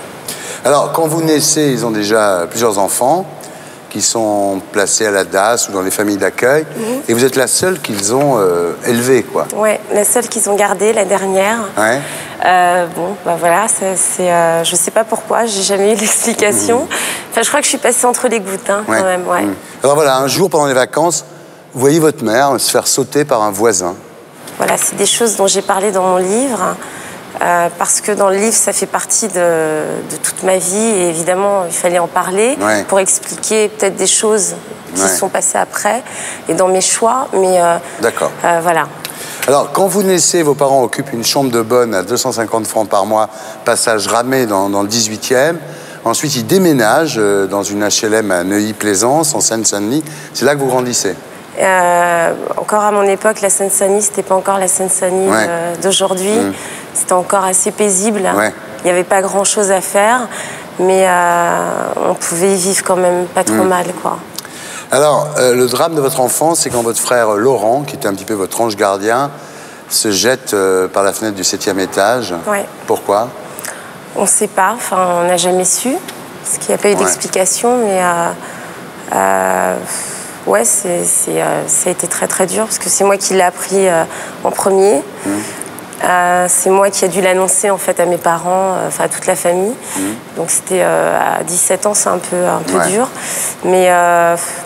Alors, quand vous naissez, ils ont déjà plusieurs enfants qui sont placés à la DAS ou dans les familles d'accueil. Et vous êtes la seule qu'ils ont élevée, quoi. Oui, la seule qu'ils ont gardée, la dernière. Ouais. Bon, bah voilà, je sais pas pourquoi, j'ai jamais eu d'explication. Enfin, je crois que je suis passée entre les gouttes, hein, quand même. Ouais. Alors voilà, un jour pendant les vacances, vous voyez votre mère se faire sauter par un voisin. Voilà, c'est des choses dont j'ai parlé dans mon livre. Parce que dans le livre, ça fait partie de toute ma vie et évidemment, il fallait en parler pour expliquer peut-être des choses qui se sont passées après et dans mes choix, mais d'accord. Voilà. Alors, quand vous naissez, vos parents occupent une chambre de bonne à 250 francs par mois, passage Ramée dans le 18e. Ensuite, ils déménagent dans une HLM à Neuilly-Plaisance, en Seine-Saint-Denis. C'est là que vous grandissez? Encore à mon époque, la Seine-Saint-Denis, c'était pas encore la Seine-Saint-Denis d'aujourd'hui. C'était encore assez paisible. Il n'y avait pas grand-chose à faire, mais on pouvait y vivre quand même pas trop mal, quoi. Alors, le drame de votre enfance, c'est quand votre frère Laurent, qui était un petit peu votre ange gardien, se jette par la fenêtre du 7e étage. Pourquoi? On ne sait pas, enfin, on n'a jamais su, parce qu'il n'y a pas eu d'explication, mais ouais, ça a été très très dur, parce que c'est moi qui l'ai appris en premier. C'est moi qui ai dû l'annoncer en fait à mes parents, enfin à toute la famille. Donc c'était à 17 ans, c'est un peu dur. Mais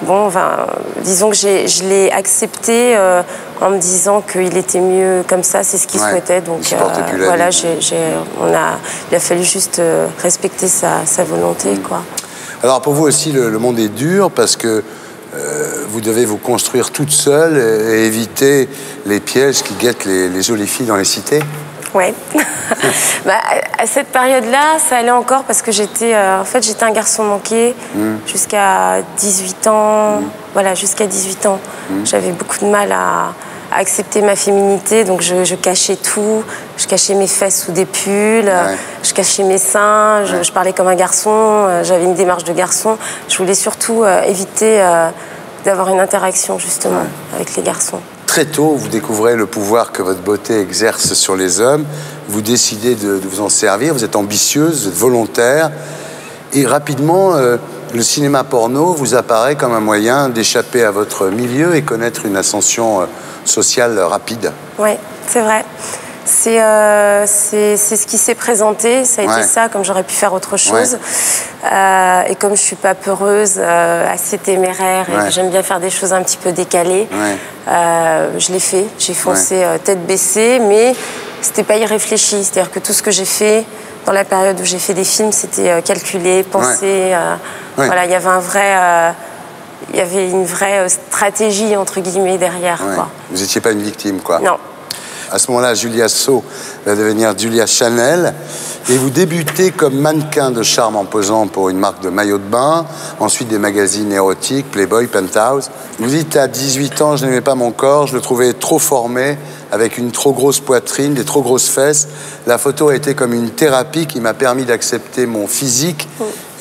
bon, enfin, disons que je l'ai accepté en me disant qu'il était mieux comme ça, c'est ce qu'il souhaitait. Donc voilà, il a fallu juste respecter sa volonté, quoi. Alors pour vous aussi, le monde est dur parce que vous devez vous construire toute seule et éviter les pièges qui guettent les jolies filles dans les cités. Oui. Bah, à cette période-là, ça allait encore parce que j'étais un garçon manqué jusqu'à 18 ans. Voilà, jusqu'à 18 ans. J'avais beaucoup de mal à accepter ma féminité, donc je cachais tout. Je cachais mes fesses sous des pulls, je cachais mes seins, je parlais comme un garçon, j'avais une démarche de garçon. Je voulais surtout éviter d'avoir une interaction, justement, avec les garçons. Très tôt, vous découvrez le pouvoir que votre beauté exerce sur les hommes. Vous décidez de vous en servir, vous êtes ambitieuse, vous êtes volontaire. Et rapidement, le cinéma porno vous apparaît comme un moyen d'échapper à votre milieu et connaître une ascension sociale rapide. Oui, c'est vrai. C'est ce qui s'est présenté, ça a été ça, comme j'aurais pu faire autre chose. Et comme je suis pas peureuse, assez téméraire, et que j'aime bien faire des choses un petit peu décalées, je l'ai fait. J'ai foncé tête baissée, mais c'était pas irréfléchi. C'est-à-dire que tout ce que j'ai fait dans la période où j'ai fait des films, c'était calculé, pensé. Voilà, il y avait une vraie stratégie, entre guillemets, derrière. Quoi. Vous n'étiez pas une victime, quoi. Non. À ce moment-là, Julia So va devenir Julia Chanel. Et vous débutez comme mannequin de charme en posant pour une marque de maillot de bain, ensuite des magazines érotiques, Playboy, Penthouse. Vous dites, à 18 ans, je n'aimais pas mon corps, je le trouvais trop formé, avec une trop grosse poitrine, des trop grosses fesses. La photo a été comme une thérapie qui m'a permis d'accepter mon physique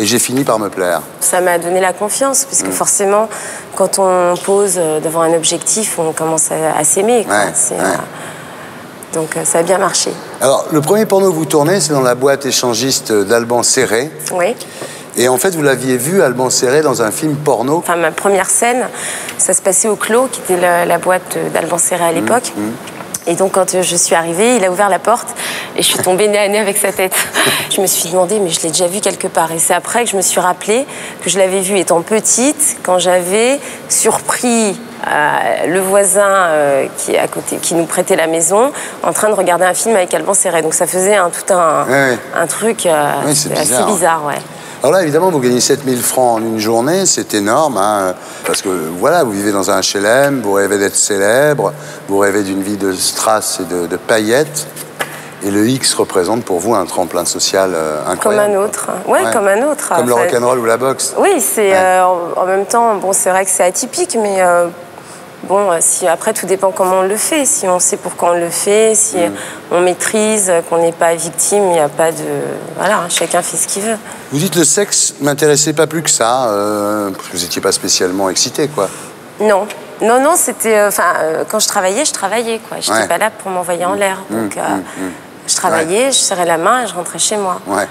et j'ai fini par me plaire. Ça m'a donné la confiance, puisque forcément, quand on pose devant un objectif, on commence à s'aimer. Donc ça a bien marché. Alors, le premier porno que vous tournez, c'est dans la boîte échangiste d'Alban Serré. Oui. Et en fait, vous l'aviez vu, Alban Serré, dans un film porno. Enfin, ma première scène, ça se passait au Clos, qui était la boîte d'Alban Serré à l'époque. Et donc, quand je suis arrivée, il a ouvert la porte et je suis tombée nez à nez avec sa tête. Je me suis demandé, mais je l'ai déjà vu quelque part. Et c'est après que je me suis rappelé que je l'avais vu étant petite, quand j'avais surpris le voisin qui est à côté, qui nous prêtait la maison, en train de regarder un film avec Alban Serré. Donc ça faisait tout un truc assez bizarre. Ouais. Alors là, évidemment, vous gagnez 7 000 francs en une journée, c'est énorme, hein, parce que voilà, vous vivez dans un HLM, vous rêvez d'être célèbre, vous rêvez d'une vie de strass et de paillettes, et le X représente pour vous un tremplin social incroyable. Comme un autre, comme un autre. Comme le rock'n'roll ou la boxe. Oui, c'est en même temps, bon, c'est vrai que c'est atypique, mais bon, si après tout dépend comment on le fait, si on sait pourquoi on le fait, si on maîtrise, qu'on n'est pas victime, il n'y a pas de... Voilà, chacun fait ce qu'il veut. Vous dites le sexe m'intéressait pas plus que ça, vous n'étiez pas spécialement excité, quoi. Non, c'était... quand je travaillais, quoi. J'étais pas là pour m'envoyer en l'air, donc... Je travaillais, je serrais la main et je rentrais chez moi. Ouais.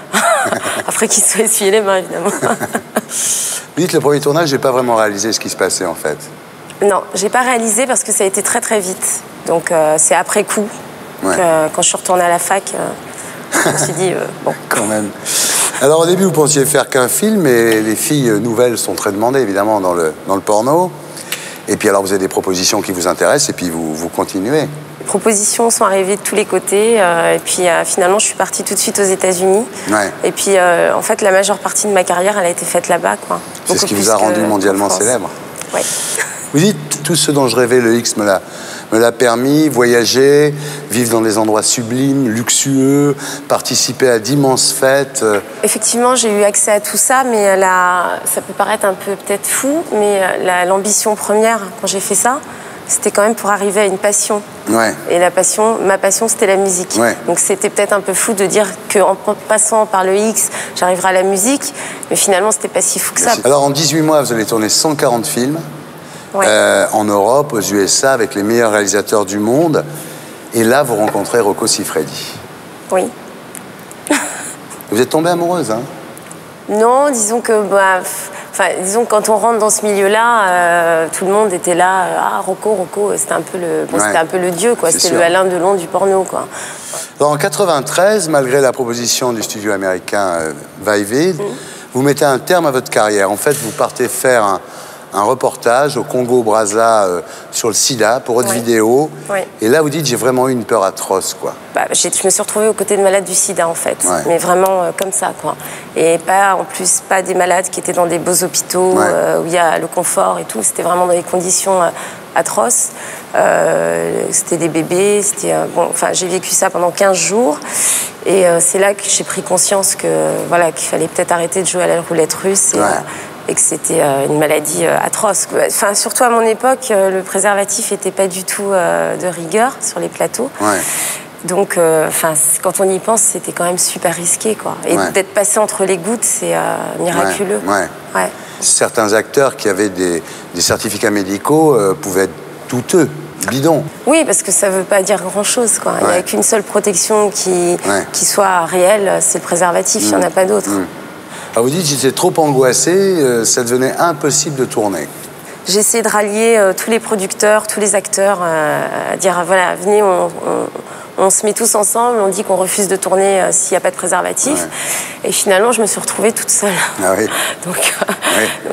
Après qu'il soit essuyé les mains, évidemment. Vous dites le premier tournage, j'ai pas vraiment réalisé ce qui se passait, en fait. Non, j'ai pas réalisé parce que ça a été très très vite. Donc c'est après coup, quand je suis retournée à la fac, je me suis dit, bon. Quand même. Alors au début, vous pensiez faire qu'un film, et les filles nouvelles sont très demandées, évidemment, dans le porno. Et puis alors, vous avez des propositions qui vous intéressent, et puis vous continuez. Les propositions sont arrivées de tous les côtés, et puis finalement, je suis partie tout de suite aux États-Unis. Ouais. Et puis, en fait, la majeure partie de ma carrière, elle a été faite là-bas, quoi. C'est ce qui vous a rendu mondialement célèbre. Oui. Vous dites, tout ce dont je rêvais, le X me l'a permis, voyager, vivre dans des endroits sublimes, luxueux, participer à d'immenses fêtes. Effectivement, j'ai eu accès à tout ça, mais ça peut paraître un peu peut-être fou, mais l'ambition première, quand j'ai fait ça, c'était quand même pour arriver à une passion. Ouais. Et ma passion, c'était la musique. Ouais. Donc c'était peut-être un peu fou de dire qu'en passant par le X, j'arriverai à la musique, mais finalement, c'était pas si fou que ça. Alors en 18 mois, vous allez tourner 140 films. Ouais. En Europe, aux USA, avec les meilleurs réalisateurs du monde. Et là, vous rencontrez Rocco Siffredi. Oui. Vous êtes tombée amoureuse, hein? Non, disons que quand on rentre dans ce milieu-là, tout le monde était là. Ah, Rocco, c'était un peu c'était un peu le dieu, quoi. C'était le Alain Delon du porno, quoi. Alors, en 93, malgré la proposition du studio américain Vivid, vous mettez un terme à votre carrière. En fait, vous partez faire un reportage au Congo-Brazza sur le sida pour votre vidéo. Ouais. Et là, vous dites, j'ai vraiment eu une peur atroce, quoi. Je me suis retrouvée aux côtés de malades du sida, en fait. Ouais. Mais vraiment comme ça, quoi. Et en plus, pas des malades qui étaient dans des beaux hôpitaux où il y a le confort et tout. C'était vraiment dans des conditions atroces. C'était des bébés. J'ai vécu ça pendant 15 jours. Et c'est là que j'ai pris conscience qu'il fallait peut-être arrêter de jouer à la roulette russe. Et que c'était une maladie atroce. Enfin, surtout à mon époque, le préservatif n'était pas du tout de rigueur sur les plateaux. Ouais. Donc, quand on y pense, c'était quand même super risqué, quoi. Et d'être passé entre les gouttes, c'est miraculeux. Ouais. Certains acteurs qui avaient des certificats médicaux pouvaient être douteux, bidons. Oui, parce que ça ne veut pas dire grand-chose, quoi. Il n'y a qu'une seule protection qui soit réelle, c'est le préservatif, il n'y en a pas d'autre. Alors vous dites, j'étais trop angoissée, ça devenait impossible de tourner. J'ai essayé de rallier tous les producteurs, tous les acteurs, à dire, voilà, venez, on se met tous ensemble, on dit qu'on refuse de tourner s'il n'y a pas de préservatif. Ouais. Et finalement, je me suis retrouvée toute seule. Ah oui. Donc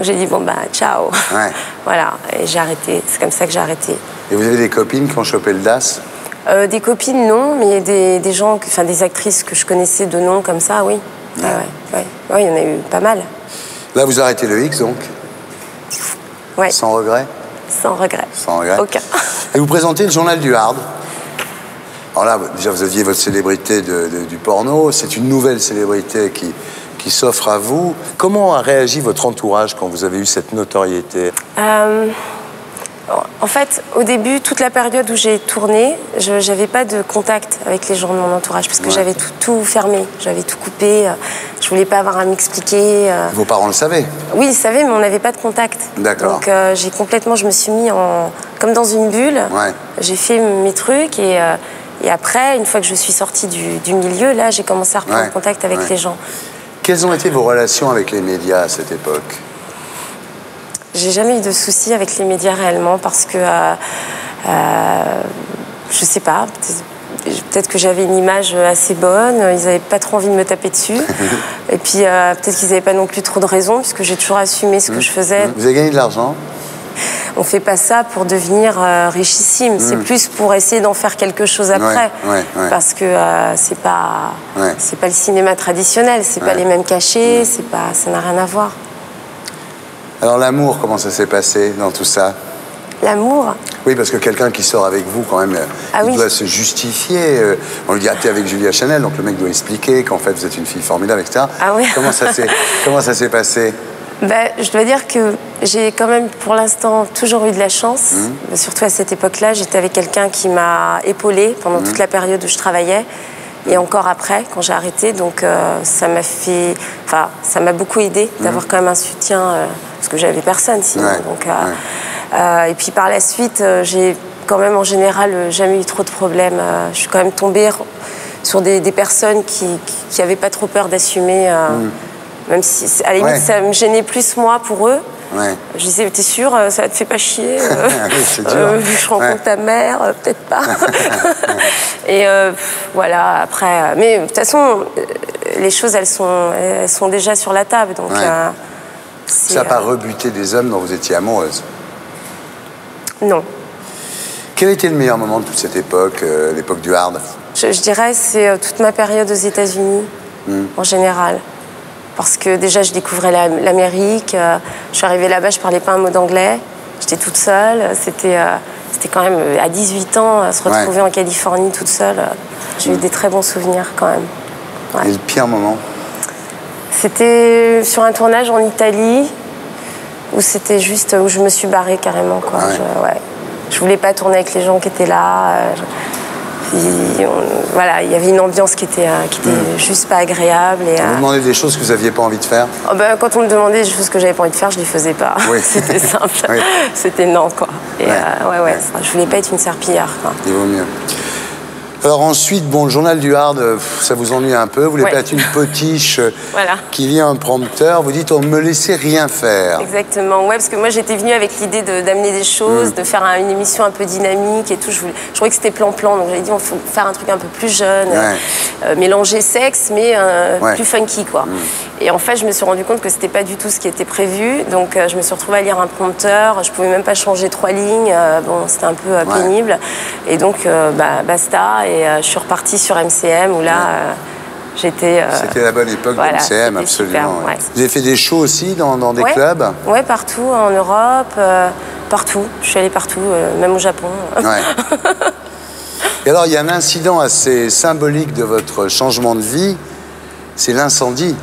j'ai dit, bon, ciao. Ouais. Voilà, et j'ai arrêté. C'est comme ça que j'ai arrêté. Et vous avez des copines qui ont chopé le DAS? Des copines, non, mais des gens, des actrices que je connaissais de nom comme ça, oui. Ouais, il y en a eu pas mal. Là, vous arrêtez le X, donc? Ouais. Sans regret? Sans regret. Sans regret? Aucun. Et vous présentez le journal du Hard. Alors là, déjà, vous aviez votre célébrité du porno. C'est une nouvelle célébrité qui s'offre à vous. Comment a réagi votre entourage quand vous avez eu cette notoriété? En fait, au début, toute la période où j'ai tourné, je n'avais pas de contact avec les gens de mon entourage parce que j'avais tout fermé, j'avais tout coupé. Je Je voulais pas avoir à m'expliquer. Vos parents le savaient? Oui, ils savaient, mais on n'avait pas de contact. D'accord. Donc je me suis mis comme dans une bulle. Ouais. J'ai fait mes trucs et après, une fois que je suis sortie du milieu, là, j'ai commencé à reprendre contact avec les gens. Quelles ont été vos relations avec les médias à cette époque? J'ai jamais eu de soucis avec les médias réellement parce que, je sais pas, peut-être que j'avais une image assez bonne, ils n'avaient pas trop envie de me taper dessus. Et puis peut-être qu'ils n'avaient pas non plus trop de raison puisque j'ai toujours assumé ce que je faisais. Vous avez gagné de l'argent? On fait pas ça pour devenir richissime, c'est plus pour essayer d'en faire quelque chose après. Parce que c'est pas le cinéma traditionnel, c'est pas les mêmes cachets, ça n'a rien à voir. Alors l'amour, comment ça s'est passé dans tout ça? L'amour? Oui, parce que quelqu'un qui sort avec vous, quand même, il doit se justifier. On lui dit, ah, t'es avec Julia Chanel, donc le mec doit expliquer qu'en fait, vous êtes une fille formidable, etc. Ah oui. Comment ça s'est passé? Je dois dire que j'ai quand même, pour l'instant, toujours eu de la chance. Surtout à cette époque-là, j'étais avec quelqu'un qui m'a épaulée pendant toute la période où je travaillais. Et encore après, quand j'ai arrêté. Donc ça m'a beaucoup aidé d'avoir quand même un soutien, parce que j'avais personne sinon. Donc, et puis par la suite, j'ai quand même en général jamais eu trop de problèmes. Je suis quand même tombée sur des personnes qui n'avaient pas trop peur d'assumer, même si à la limite ça me gênait plus moi pour eux. Je disais, t'es sûr, ça te fait pas chier je rencontre ta mère, peut-être pas. Et voilà, après... Mais de toute façon, les choses, elles sont déjà sur la table. Donc, ça n'a pas rebuté des hommes dont vous étiez amoureuse? Non. Quel était le meilleur moment de toute cette époque, l'époque du hard? Je dirais c'est toute ma période aux États-Unis, en général. Parce que déjà, je découvrais l'Amérique. Je suis arrivée là-bas, je parlais pas un mot d'anglais. J'étais toute seule. C'était quand même, à 18 ans, se retrouver en Californie toute seule. J'ai eu des très bons souvenirs quand même. Et le pire moment? C'était sur un tournage en Italie, où c'était juste, où je me suis barrée carrément, quoi. Je voulais pas tourner avec les gens qui étaient là. Voilà, il y avait une ambiance qui était juste pas agréable. Et, on vous demandait des choses que vous n'aviez pas envie de faire? Quand on me demandait des choses que j'avais pas envie de faire, je les faisais pas. C'était simple. C'était non, quoi. Et je voulais pas être une serpillière, quoi. Il vaut mieux. Alors ensuite, bon, le journal du hard, ça vous ennuie un peu. Vous voulez pas être une potiche qui lit un prompteur. Vous dites, on ne me laissait rien faire. Exactement, parce que moi j'étais venue avec l'idée d'amener des choses, de faire une émission un peu dynamique et tout. Je trouvais que c'était plan-plan, donc j'avais dit, on faut faire un truc un peu plus jeune, mélanger sexe, mais plus funky, quoi. Et en fait, je me suis rendu compte que c'était pas du tout ce qui était prévu. Donc je me suis retrouvée à lire un prompteur. Je pouvais même pas changer 3 lignes. Bon, c'était un peu pénible. Et donc, basta. Et je suis repartie sur MCM où là, j'étais... C'était la bonne époque de MCM, absolument. Super, Vous avez fait des shows aussi dans des clubs? Oui, partout, en Europe, partout. Je suis allée partout, même au Japon. Et alors, il y a un incident assez symbolique de votre changement de vie, c'est l'incendie.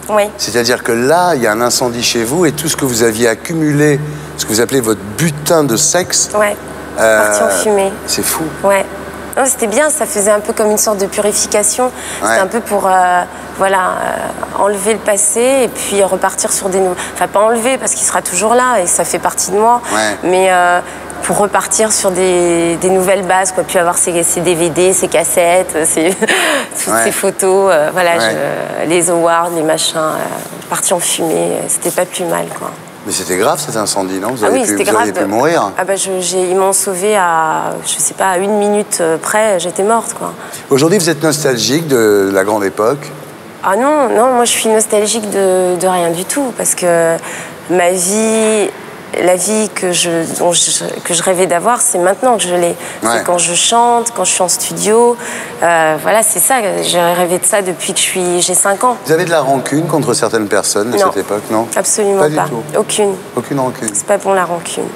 Oui. C'est-à-dire que là, il y a un incendie chez vous et tout ce que vous aviez accumulé, ce que vous appelez votre butin de sexe... parti en fumée. C'est fou. Ouais. Non, c'était bien, ça faisait un peu comme une sorte de purification. C'était un peu pour enlever le passé et puis repartir sur des nouveaux... Enfin, pas enlever parce qu'il sera toujours là et ça fait partie de moi, mais pour repartir sur des nouvelles bases, quoi. Puis avoir ses DVD, ses cassettes, toutes ces photos, les awards, les machins, partis en fumée, c'était pas plus mal, quoi. Mais c'était grave cet incendie, non? Vous auriez pu mourir. Ils m'ont sauvée à, je sais pas, à 1 minute près, j'étais morte, quoi. Aujourd'hui, vous êtes nostalgique de la grande époque? Ah non, moi je suis nostalgique de rien du tout, parce que ma vie, la vie que je rêvais d'avoir, c'est maintenant que je l'ai. C'est quand je chante, quand je suis en studio. Voilà, c'est ça. J'ai rêvé de ça depuis que j'ai 5 ans. Vous avez de la rancune contre certaines personnes de cette époque, non? Absolument pas. Du tout. Aucune. Aucune rancune. C'est pas bon la rancune.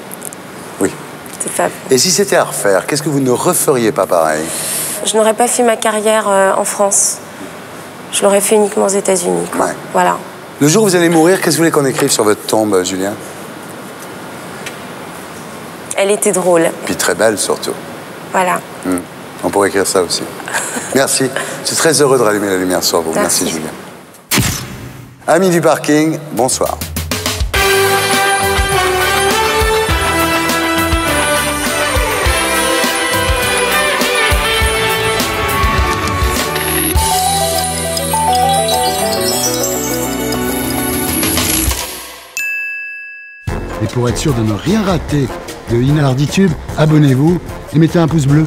Oui. C'est pas bon. Et si c'était à refaire, qu'est-ce que vous ne referiez pas pareil? Je n'aurais pas fait ma carrière en France. Je l'aurais fait uniquement aux États-Unis. Voilà. Le jour où vous allez mourir, qu'est-ce que vous voulez qu'on écrive sur votre tombe, Julien? Elle était drôle. Puis très belle, surtout. Voilà. On pourrait écrire ça aussi. Merci. Je suis très heureux de rallumer la lumière sur vous. Merci Julien. Amis du parking, bonsoir. Et pour être sûr de ne rien rater de Inarditube, abonnez-vous et mettez un pouce bleu.